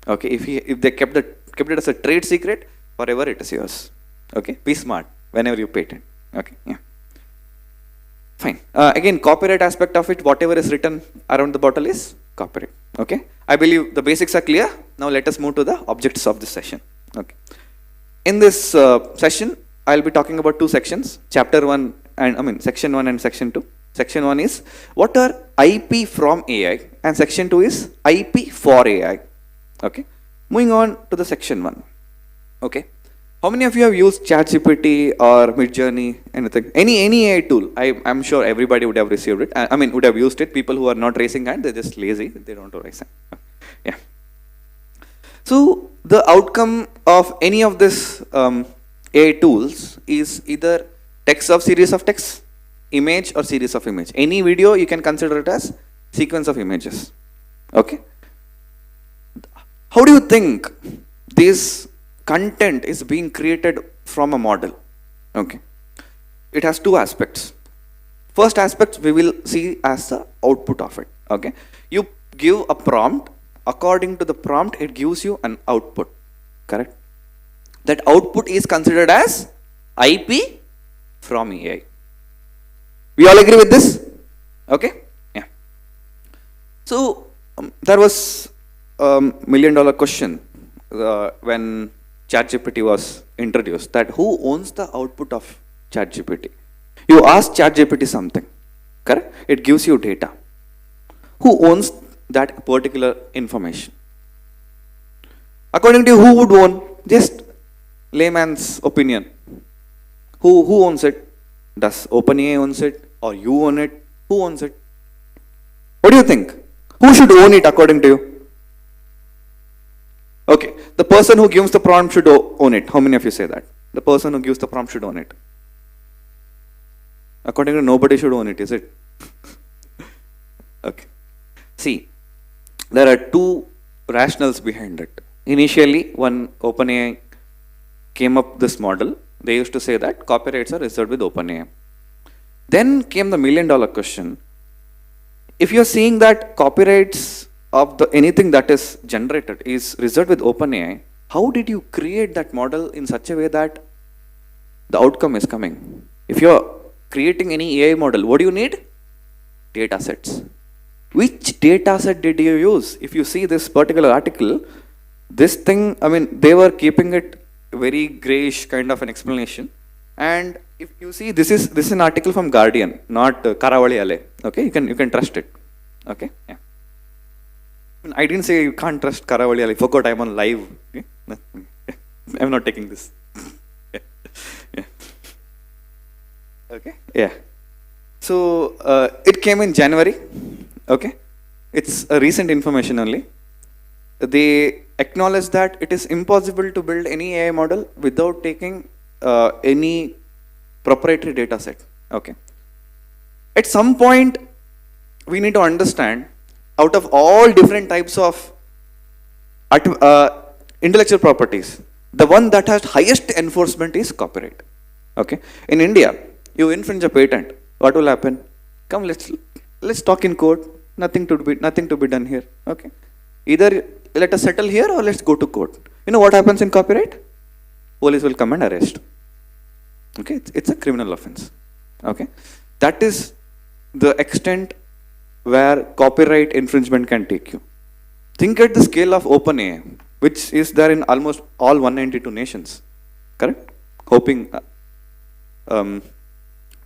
Okay, if they kept it as a trade secret, forever it is yours. Okay, be smart whenever you patent. Okay, yeah. Fine. Again, copyright aspect of it, whatever is written around the bottle is copyright. Okay, I believe the basics are clear. Now let us move to the objectives of this session. Okay. In this session, I'll be talking about two sections, section 1 and section 2. Section 1 is what are IP from AI, and section 2 is IP for AI. Okay. Moving on to the section 1. Okay. How many of you have used ChatGPT or Midjourney, anything? Any AI tool? I'm sure everybody would have received it. Would have used it. People who are not raising hand, they're just lazy. They don't want to raise hand. Yeah. So the outcome of any of this AI tools is either text of series of text, image or series of image. Any video you can consider it as sequence of images. Okay. How do you think this content is being created from a model? Okay. It has two aspects. First aspect we will see as the output of it. Okay. You give a prompt. According to the prompt, it gives you an output. Correct? That output is considered as IP from AI. We all agree with this? Okay? Yeah. So, there was a $1 million question when ChatGPT was introduced, that who owns the output of ChatGPT? You ask ChatGPT something, correct? It gives you data. Who owns that particular information? According to you, who would own? Just layman's opinion. Who owns it? Does OpenAI owns it, or you own it? Who owns it? What do you think? Who should own it according to you? Okay, the person who gives the prompt should own it. How many of you say that? The person who gives the prompt should own it. According to nobody should own it, is it? Okay. See, there are two rationales behind it. Initially, when OpenAI came up this model, they used to say that copyrights are reserved with OpenAI. Then came the $1 million question. If you're seeing that copyrights of anything that is generated is reserved with OpenAI, how did you create that model in such a way that the outcome is coming? If you're creating any AI model, what do you need? Data sets. Which data set did you use? If you see this particular article, this thing, they were keeping it very grayish kind of an explanation. And if you see, this is an article from Guardian, not Karavali Ale. Okay, you can trust it. Okay, yeah. I didn't say you can't trust Karavali Ale. I forgot I'm on live. Okay? I'm not taking this. Yeah. Okay, yeah. So it came in January. Okay, it's a recent information only. They acknowledge that it is impossible to build any AI model without taking any proprietary data set. Okay. At some point, we need to understand, out of all different types of intellectual properties, the one that has highest enforcement is copyright. Okay. In India, you infringe a patent, what will happen? Come, let's talk in court. Nothing to be done here. Okay. Either let us settle here or let's go to court. You know what happens in copyright? Police will come and arrest. Okay, it's a criminal offense. Okay, that is the extent where copyright infringement can take you. Think at the scale of OpenAI, which is there in almost all 192 nations. Correct? Hoping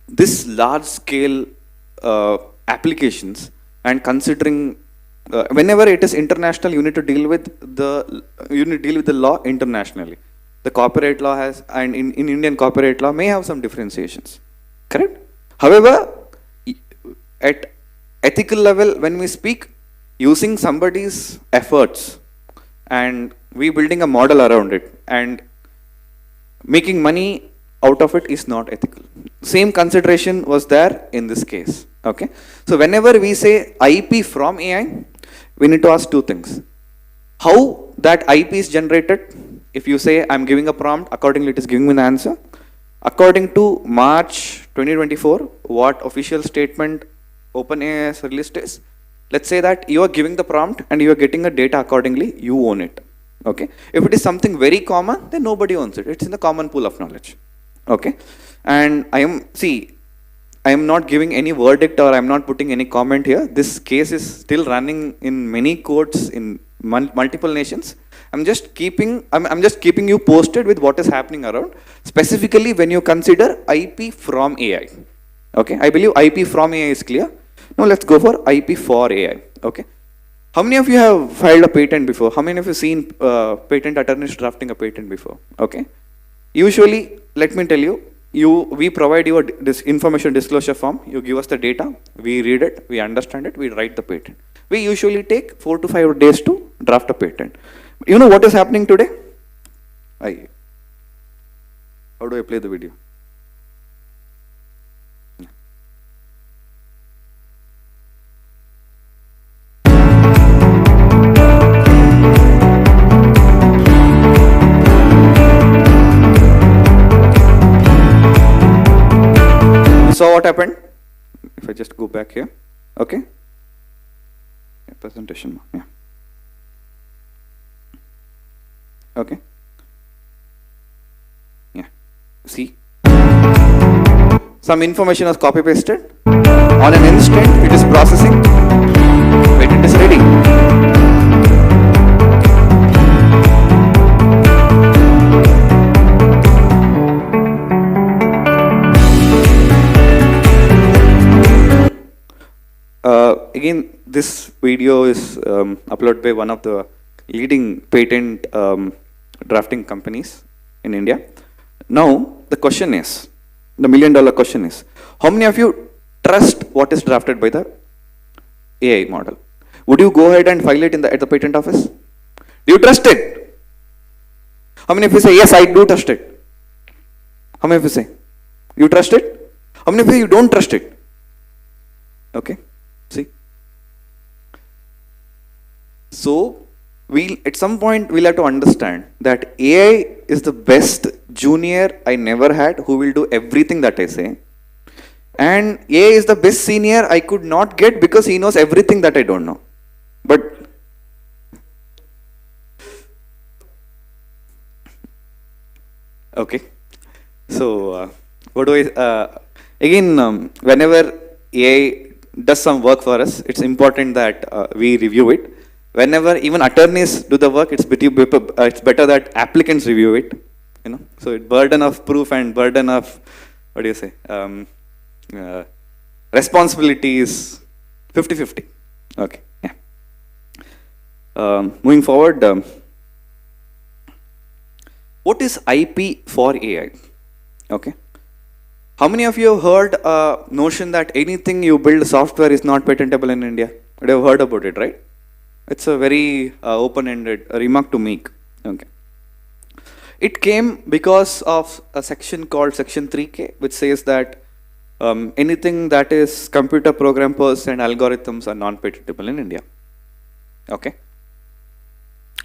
this large scale applications and considering whenever it is international, you need to deal with the law internationally. The copyright law has, and in Indian copyright law may have some differentiations, correct? However, at ethical level, when we speak, using somebody's efforts and we building a model around it and making money out of it is not ethical. Same consideration was there in this case. Okay, so whenever we say IP from AI, we need to ask two things: how that IP is generated. If you say I'm giving a prompt, accordingly it is giving me an answer. According to March 2024, what official statement OpenAI has released is, let's say that you are giving the prompt and you are getting a data accordingly, you own it. Okay. If it is something very common, then nobody owns it. It's in the common pool of knowledge. Okay. And I am not giving any verdict or I am not putting any comment here. This case is still running in many courts in multiple nations. I'm just keeping you posted with what is happening around, specifically when you consider IP from AI. Okay. I believe IP from AI is clear. Now let's go for IP for AI. Okay. How many of you have filed a patent before? How many of you seen patent attorneys drafting a patent before? Okay. Usually, let me tell you, we provide you this information disclosure form. You give us the data, we read it, we understand it, we write the patent. We usually take 4 to 5 days to draft a patent. You know what is happening today? How do I play the video? So what happened? If I just go back here, okay? Yeah, presentation, yeah. Okay. Yeah. See? Some information was copy pasted. On an instant, it is processing. Patent is ready. Again, this video is uploaded by one of the leading patent drafting companies in India. Now, the question is, the $1 million question is, how many of you trust what is drafted by the AI model? Would you go ahead and file it at the patent office? Do you trust it? How many of you say, yes, I do trust it? How many of you say, you trust it? How many of you don't trust it? Okay, see? So, at some point we'll have to understand that AI is the best junior I never had who will do everything that I say. And AI is the best senior I could not get because he knows everything that I don't know. But okay. So what do I again whenever AI does some work for us, it's important that we review it. Whenever even attorneys do the work, it's better that applicants review it. You know, so it burden of proof and burden of what do you say? Responsibility is 50-50. Okay, yeah. Moving forward, what is IP for AI? Okay. How many of you have heard a notion that anything you build software is not patentable in India? You have heard about it, right? It's a very open-ended remark to make. Okay. It came because of a section called Section 3K, which says that anything that is computer programmers and algorithms are non-patentable in India. Okay.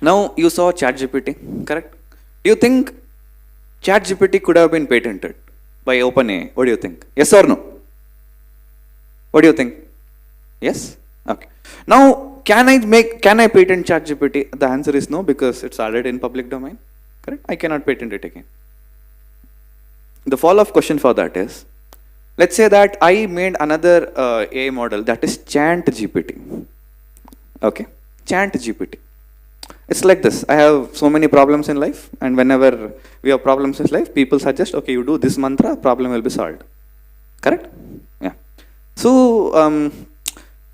Now you saw ChatGPT, correct? Do you think ChatGPT could have been patented by OpenAI? What do you think? Yes or no? What do you think? Yes? Okay. Now, can I patent ChatGPT? The answer is no, because it's already in public domain. Correct? I cannot patent it again. The follow-up question for that is, let's say that I made another AI model that is ChatGPT. Okay? ChatGPT. It's like this. I have so many problems in life, and whenever we have problems in life, people suggest, okay, you do this mantra, problem will be solved. Correct? Yeah. So,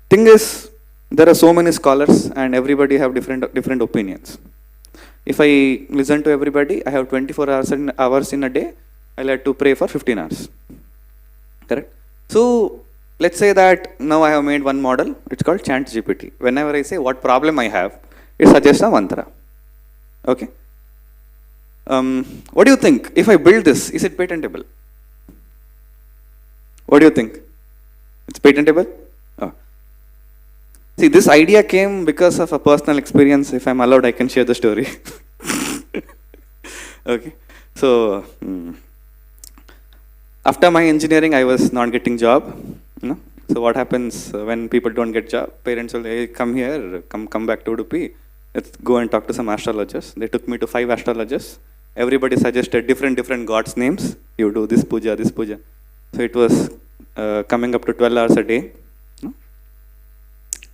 thing is, there are so many scholars and everybody have different opinions. If I listen to everybody, I have 24 hours in a day. I'll have to pray for 15 hours. Correct? So, let's say that now I have made one model. It's called ChatGPT. Whenever I say what problem I have, it suggests a mantra. Okay? What do you think? If I build this, is it patentable? What do you think? It's patentable? Oh. See, this idea came because of a personal experience. If I'm allowed, I can share the story. Okay. So, after my engineering, I was not getting job. You know? So what happens when people don't get job? Parents will say, hey, come here, come back to Udupi. Let's go and talk to some astrologers. They took me to 5 astrologers. Everybody suggested different gods' names. You do this puja, this puja. So it was coming up to 12 hours a day.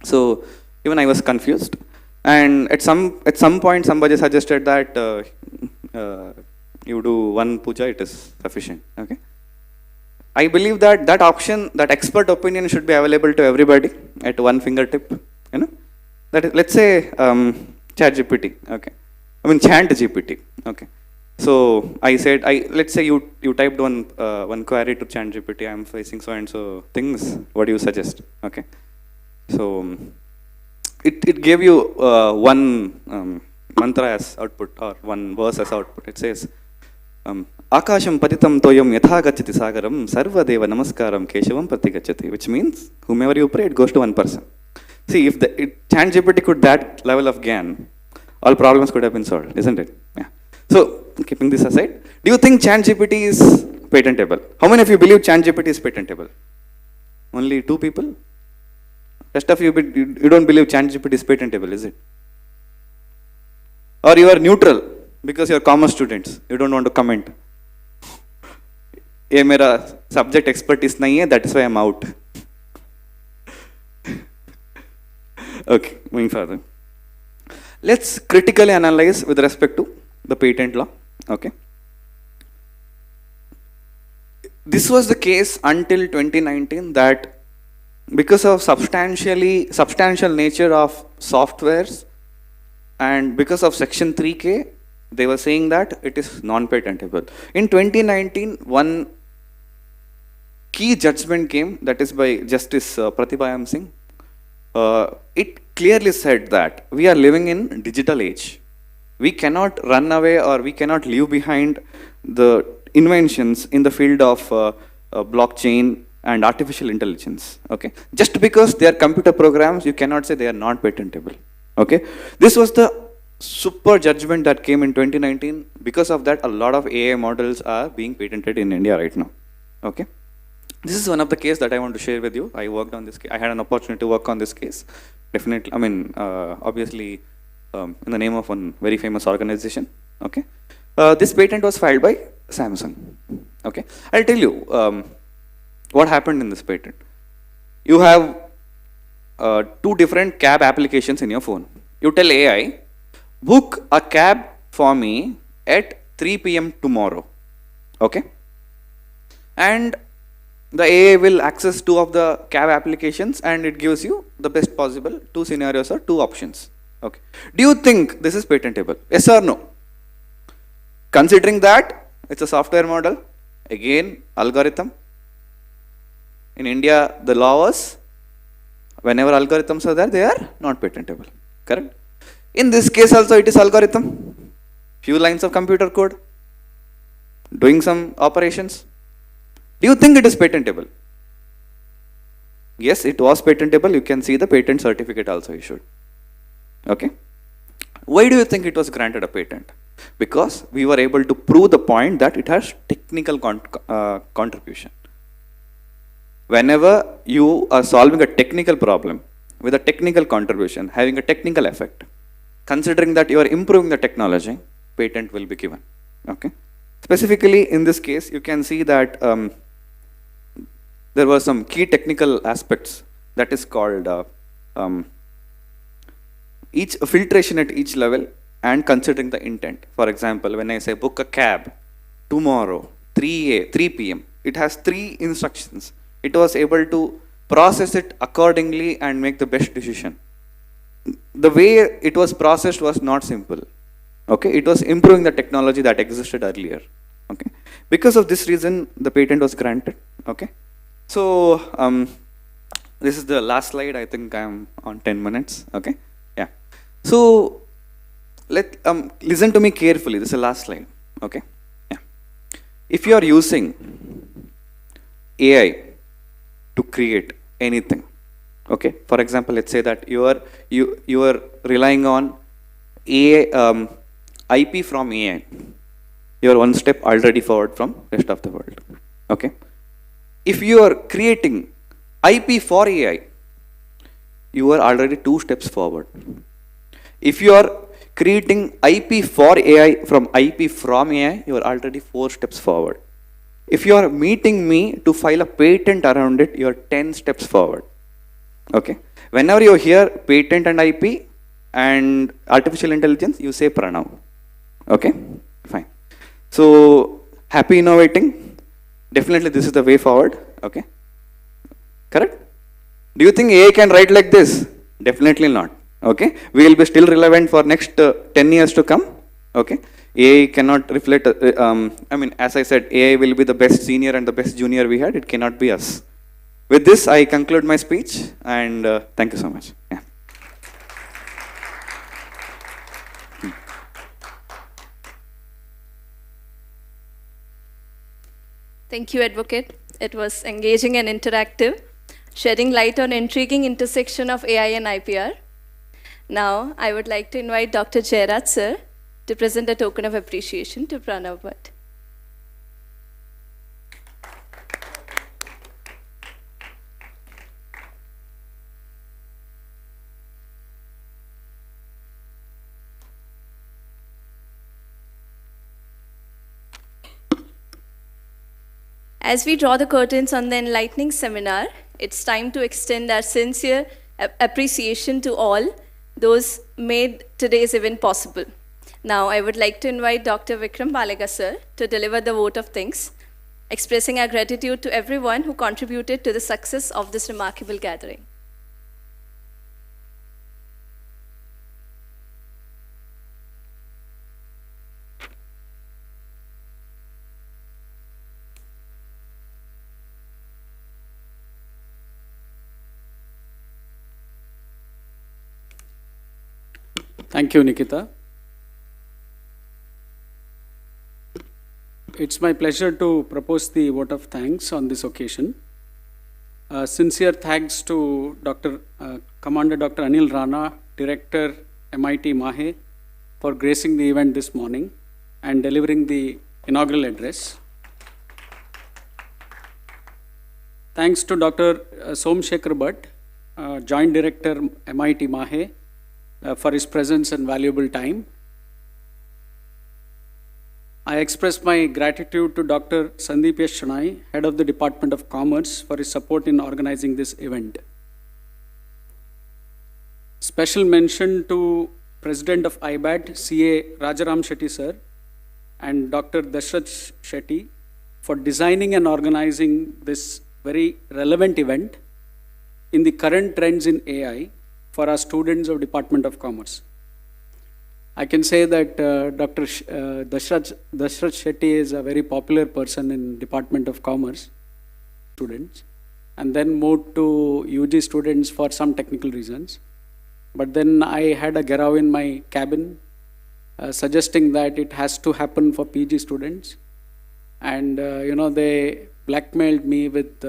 So even I was confused. And at some point, somebody suggested that you do one puja, it is sufficient. Okay. I believe that that option, that expert opinion should be available to everybody at one fingertip. You know, that is, let's say ChatGPT. Okay, I mean ChatGPT. Okay, so I said, let's say you typed one query to ChatGPT. I'm facing so and so things. What do you suggest? Okay, so it gave you one mantra as output or one verse as output. It says. Akasham patitam toyam yatha gacchati sagaram sarvadeva namaskaram keshavam pratigacchati, which means whomever you pray, it goes to one person. See, if ChatGPT could that level of GAN, all problems could have been solved, isn't it? Yeah. So, keeping this aside, do you think ChatGPT is patentable? How many of you believe ChatGPT is patentable? Only 2 people? Rest of you don't believe ChatGPT is patentable, is it? Or you are neutral because you are commerce students, you don't want to comment. ये मेरा subject expertise नहीं है, that is why I am out. Okay, moving further. Let's critically analyze with respect to the patent law. Okay. This was the case until 2019 that because of substantial nature of softwares and because of Section 3K, they were saying that it is non-patentable. In 2019, one key judgment came, that is by Justice Pratibha Singh. It clearly said that we are living in digital age. We cannot run away or we cannot leave behind the inventions in the field of blockchain and artificial intelligence. Okay, just because they are computer programs, you cannot say they are not patentable. Okay, this was the super judgment that came in 2019. Because of that, a lot of AI models are being patented in India right now. Okay. This is one of the cases that I want to share with you. I worked on this case. I had an opportunity to work on this case. Definitely, I mean, obviously, in the name of one very famous organization. Okay, this patent was filed by Samsung. Okay, I'll tell you what happened in this patent. You have 2 different cab applications in your phone. You tell AI, book a cab for me at 3 p.m. tomorrow. Okay, and the AI will access 2 of the cab applications and it gives you the best possible 2 scenarios or 2 options. Okay. Do you think this is patentable? Yes or no? Considering that it's a software model, again, algorithm. In India, the law was whenever algorithms are there, they are not patentable. Correct? In this case also, it is algorithm. Few lines of computer code, doing some operations. Do you think it is patentable? Yes, it was patentable. You can see the patent certificate also issued. Okay. Why do you think it was granted a patent? Because we were able to prove the point that it has technical contribution. Whenever you are solving a technical problem with a technical contribution, having a technical effect, considering that you are improving the technology, patent will be given. Okay. Specifically in this case, you can see that there were some key technical aspects that is called each filtration at each level and considering the intent. For example, when I say book a cab tomorrow 3 p.m., it has 3 instructions. It was able to process it accordingly and make the best decision. The way it was processed was not simple. Okay, it was improving the technology that existed earlier. Okay, because of this reason, the patent was granted. Okay, so this is the last slide. I think I'm on 10 minutes. Okay, yeah. So let listen to me carefully. This is the last slide. Okay, yeah. If you are using AI to create anything, okay. For example, let's say that you are relying on AI, IP from AI. You are one step already forward from rest of the world. Okay. If you are creating IP for AI, you are already 2 steps forward. If you are creating IP for AI from IP from AI, you are already 4 steps forward. If you are meeting me to file a patent around it, you are 10 steps forward. Okay. Whenever you hear patent and IP and artificial intelligence, you say Pranav. Okay. Fine. So happy innovating. Definitely this is the way forward. Okay. Correct? Do you think AI can write like this? Definitely not. Okay. We will be still relevant for next 10 years to come. Okay. AI cannot reflect, I mean, as I said, AI will be the best senior and the best junior we had. It cannot be us. With this, I conclude my speech and thank you so much. Yeah. Thank you, Advocate. It was engaging and interactive, shedding light on intriguing intersection of AI and IPR. Now, I would like to invite Dr. Jairaj sir to present a token of appreciation to Pranav Bhatt. As we draw the curtains on the enlightening seminar, it's time to extend our sincere appreciation to all those made today's event possible. Now, I would like to invite Dr. Vikram Balaga sir to deliver the vote of thanks, expressing our gratitude to everyone who contributed to the success of this remarkable gathering. Thank you, Nikita. It's my pleasure to propose the vote of thanks on this occasion. Sincere thanks to Commander Dr. Anil Rana, Director, MIT Mahe, for gracing the event this morning and delivering the inaugural address. Thanks to Dr. Somshekhar Bhatt, Joint Director, MIT Mahe, for his presence and valuable time. I express my gratitude to Dr. Sandeep S. Shenoy, Head of the Department of Commerce, for his support in organizing this event. Special mention to President of IBAT, CA Rajaram Shetty sir, and Dr. Dashrath Shetty for designing and organizing this very relevant event in the current trends in AI for our students of Department of Commerce. I can say that Dr. Dashrath Shetty is a very popular person in Department of Commerce students, and then moved to UG students for some technical reasons. But then I had a garrow in my cabin suggesting that it has to happen for PG students. And they blackmailed me with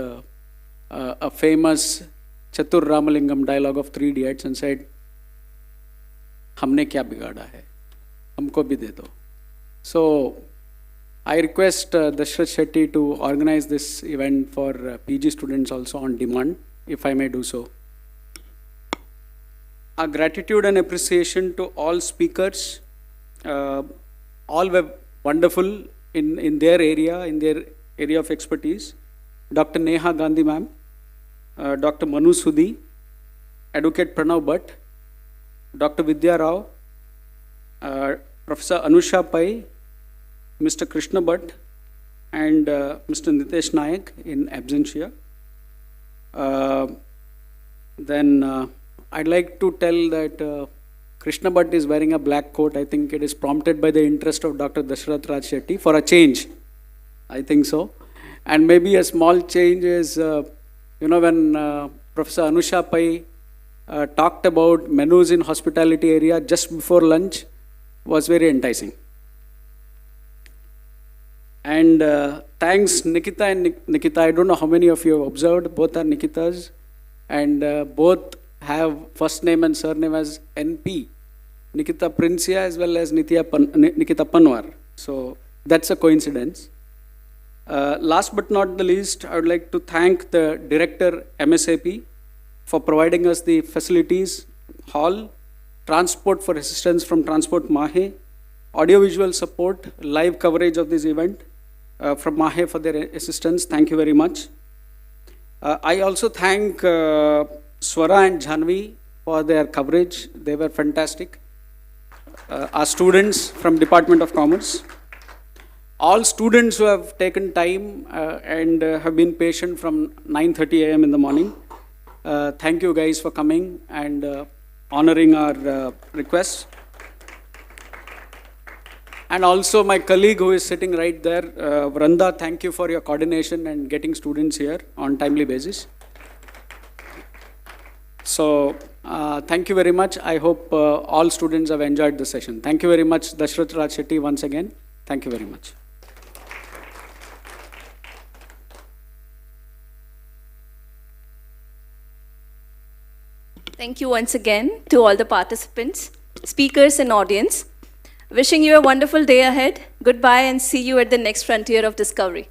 a famous Chatur Ramalingam dialogue of 3 Idiots and said, हमने क्या बिगाड़ा है, हमको भी दे दो. So I request Dashrath Shetty to organize this event for PG students also on demand, if I may do so. Our gratitude and appreciation to all speakers. All were wonderful in their area of expertise. Dr. Neha Gandhi ma'am, Dr. Manu Sudhi, Advocate Pranav Bhatt, Dr. Vidya Rao, Professor Anusha Pai, Mr. Krishna Bhatt, and Mr. Nitesh Nayak in absentia. Then I'd like to tell that Krishna Bhatt is wearing a black coat. I think it is prompted by the interest of Dr. Dashrath Raj Shetty for a change. I think so. And maybe a small change is, when Professor Anusha Pai talked about menus in hospitality area just before lunch, was very enticing. And thanks Nikita and Nikita. I don't know how many of you have observed, both are Nikitas, and both have first name and surname as NP. Nikita Princia as well as Nikita Panwar. So that's a coincidence. Last but not the least, I would like to thank the director MSAP for providing us the facilities, hall, transport for assistance from Transport Mahe, audiovisual support, live coverage of this event from Mahe for their assistance. Thank you very much. I also thank Swara and Jhanvi for their coverage. They were fantastic. Our students from Department of Commerce. All students who have taken time and have been patient from 9:30 a.m. in the morning. Thank you guys for coming and honoring our request. And also my colleague who is sitting right there, Vranda, thank you for your coordination and getting students here on timely basis. So thank you very much. I hope all students have enjoyed the session. Thank you very much, Dashrath Raj Shetty, once again. Thank you very much. Thank you once again to all the participants, speakers and audience. Wishing you a wonderful day ahead. Goodbye and see you at the next frontier of discovery.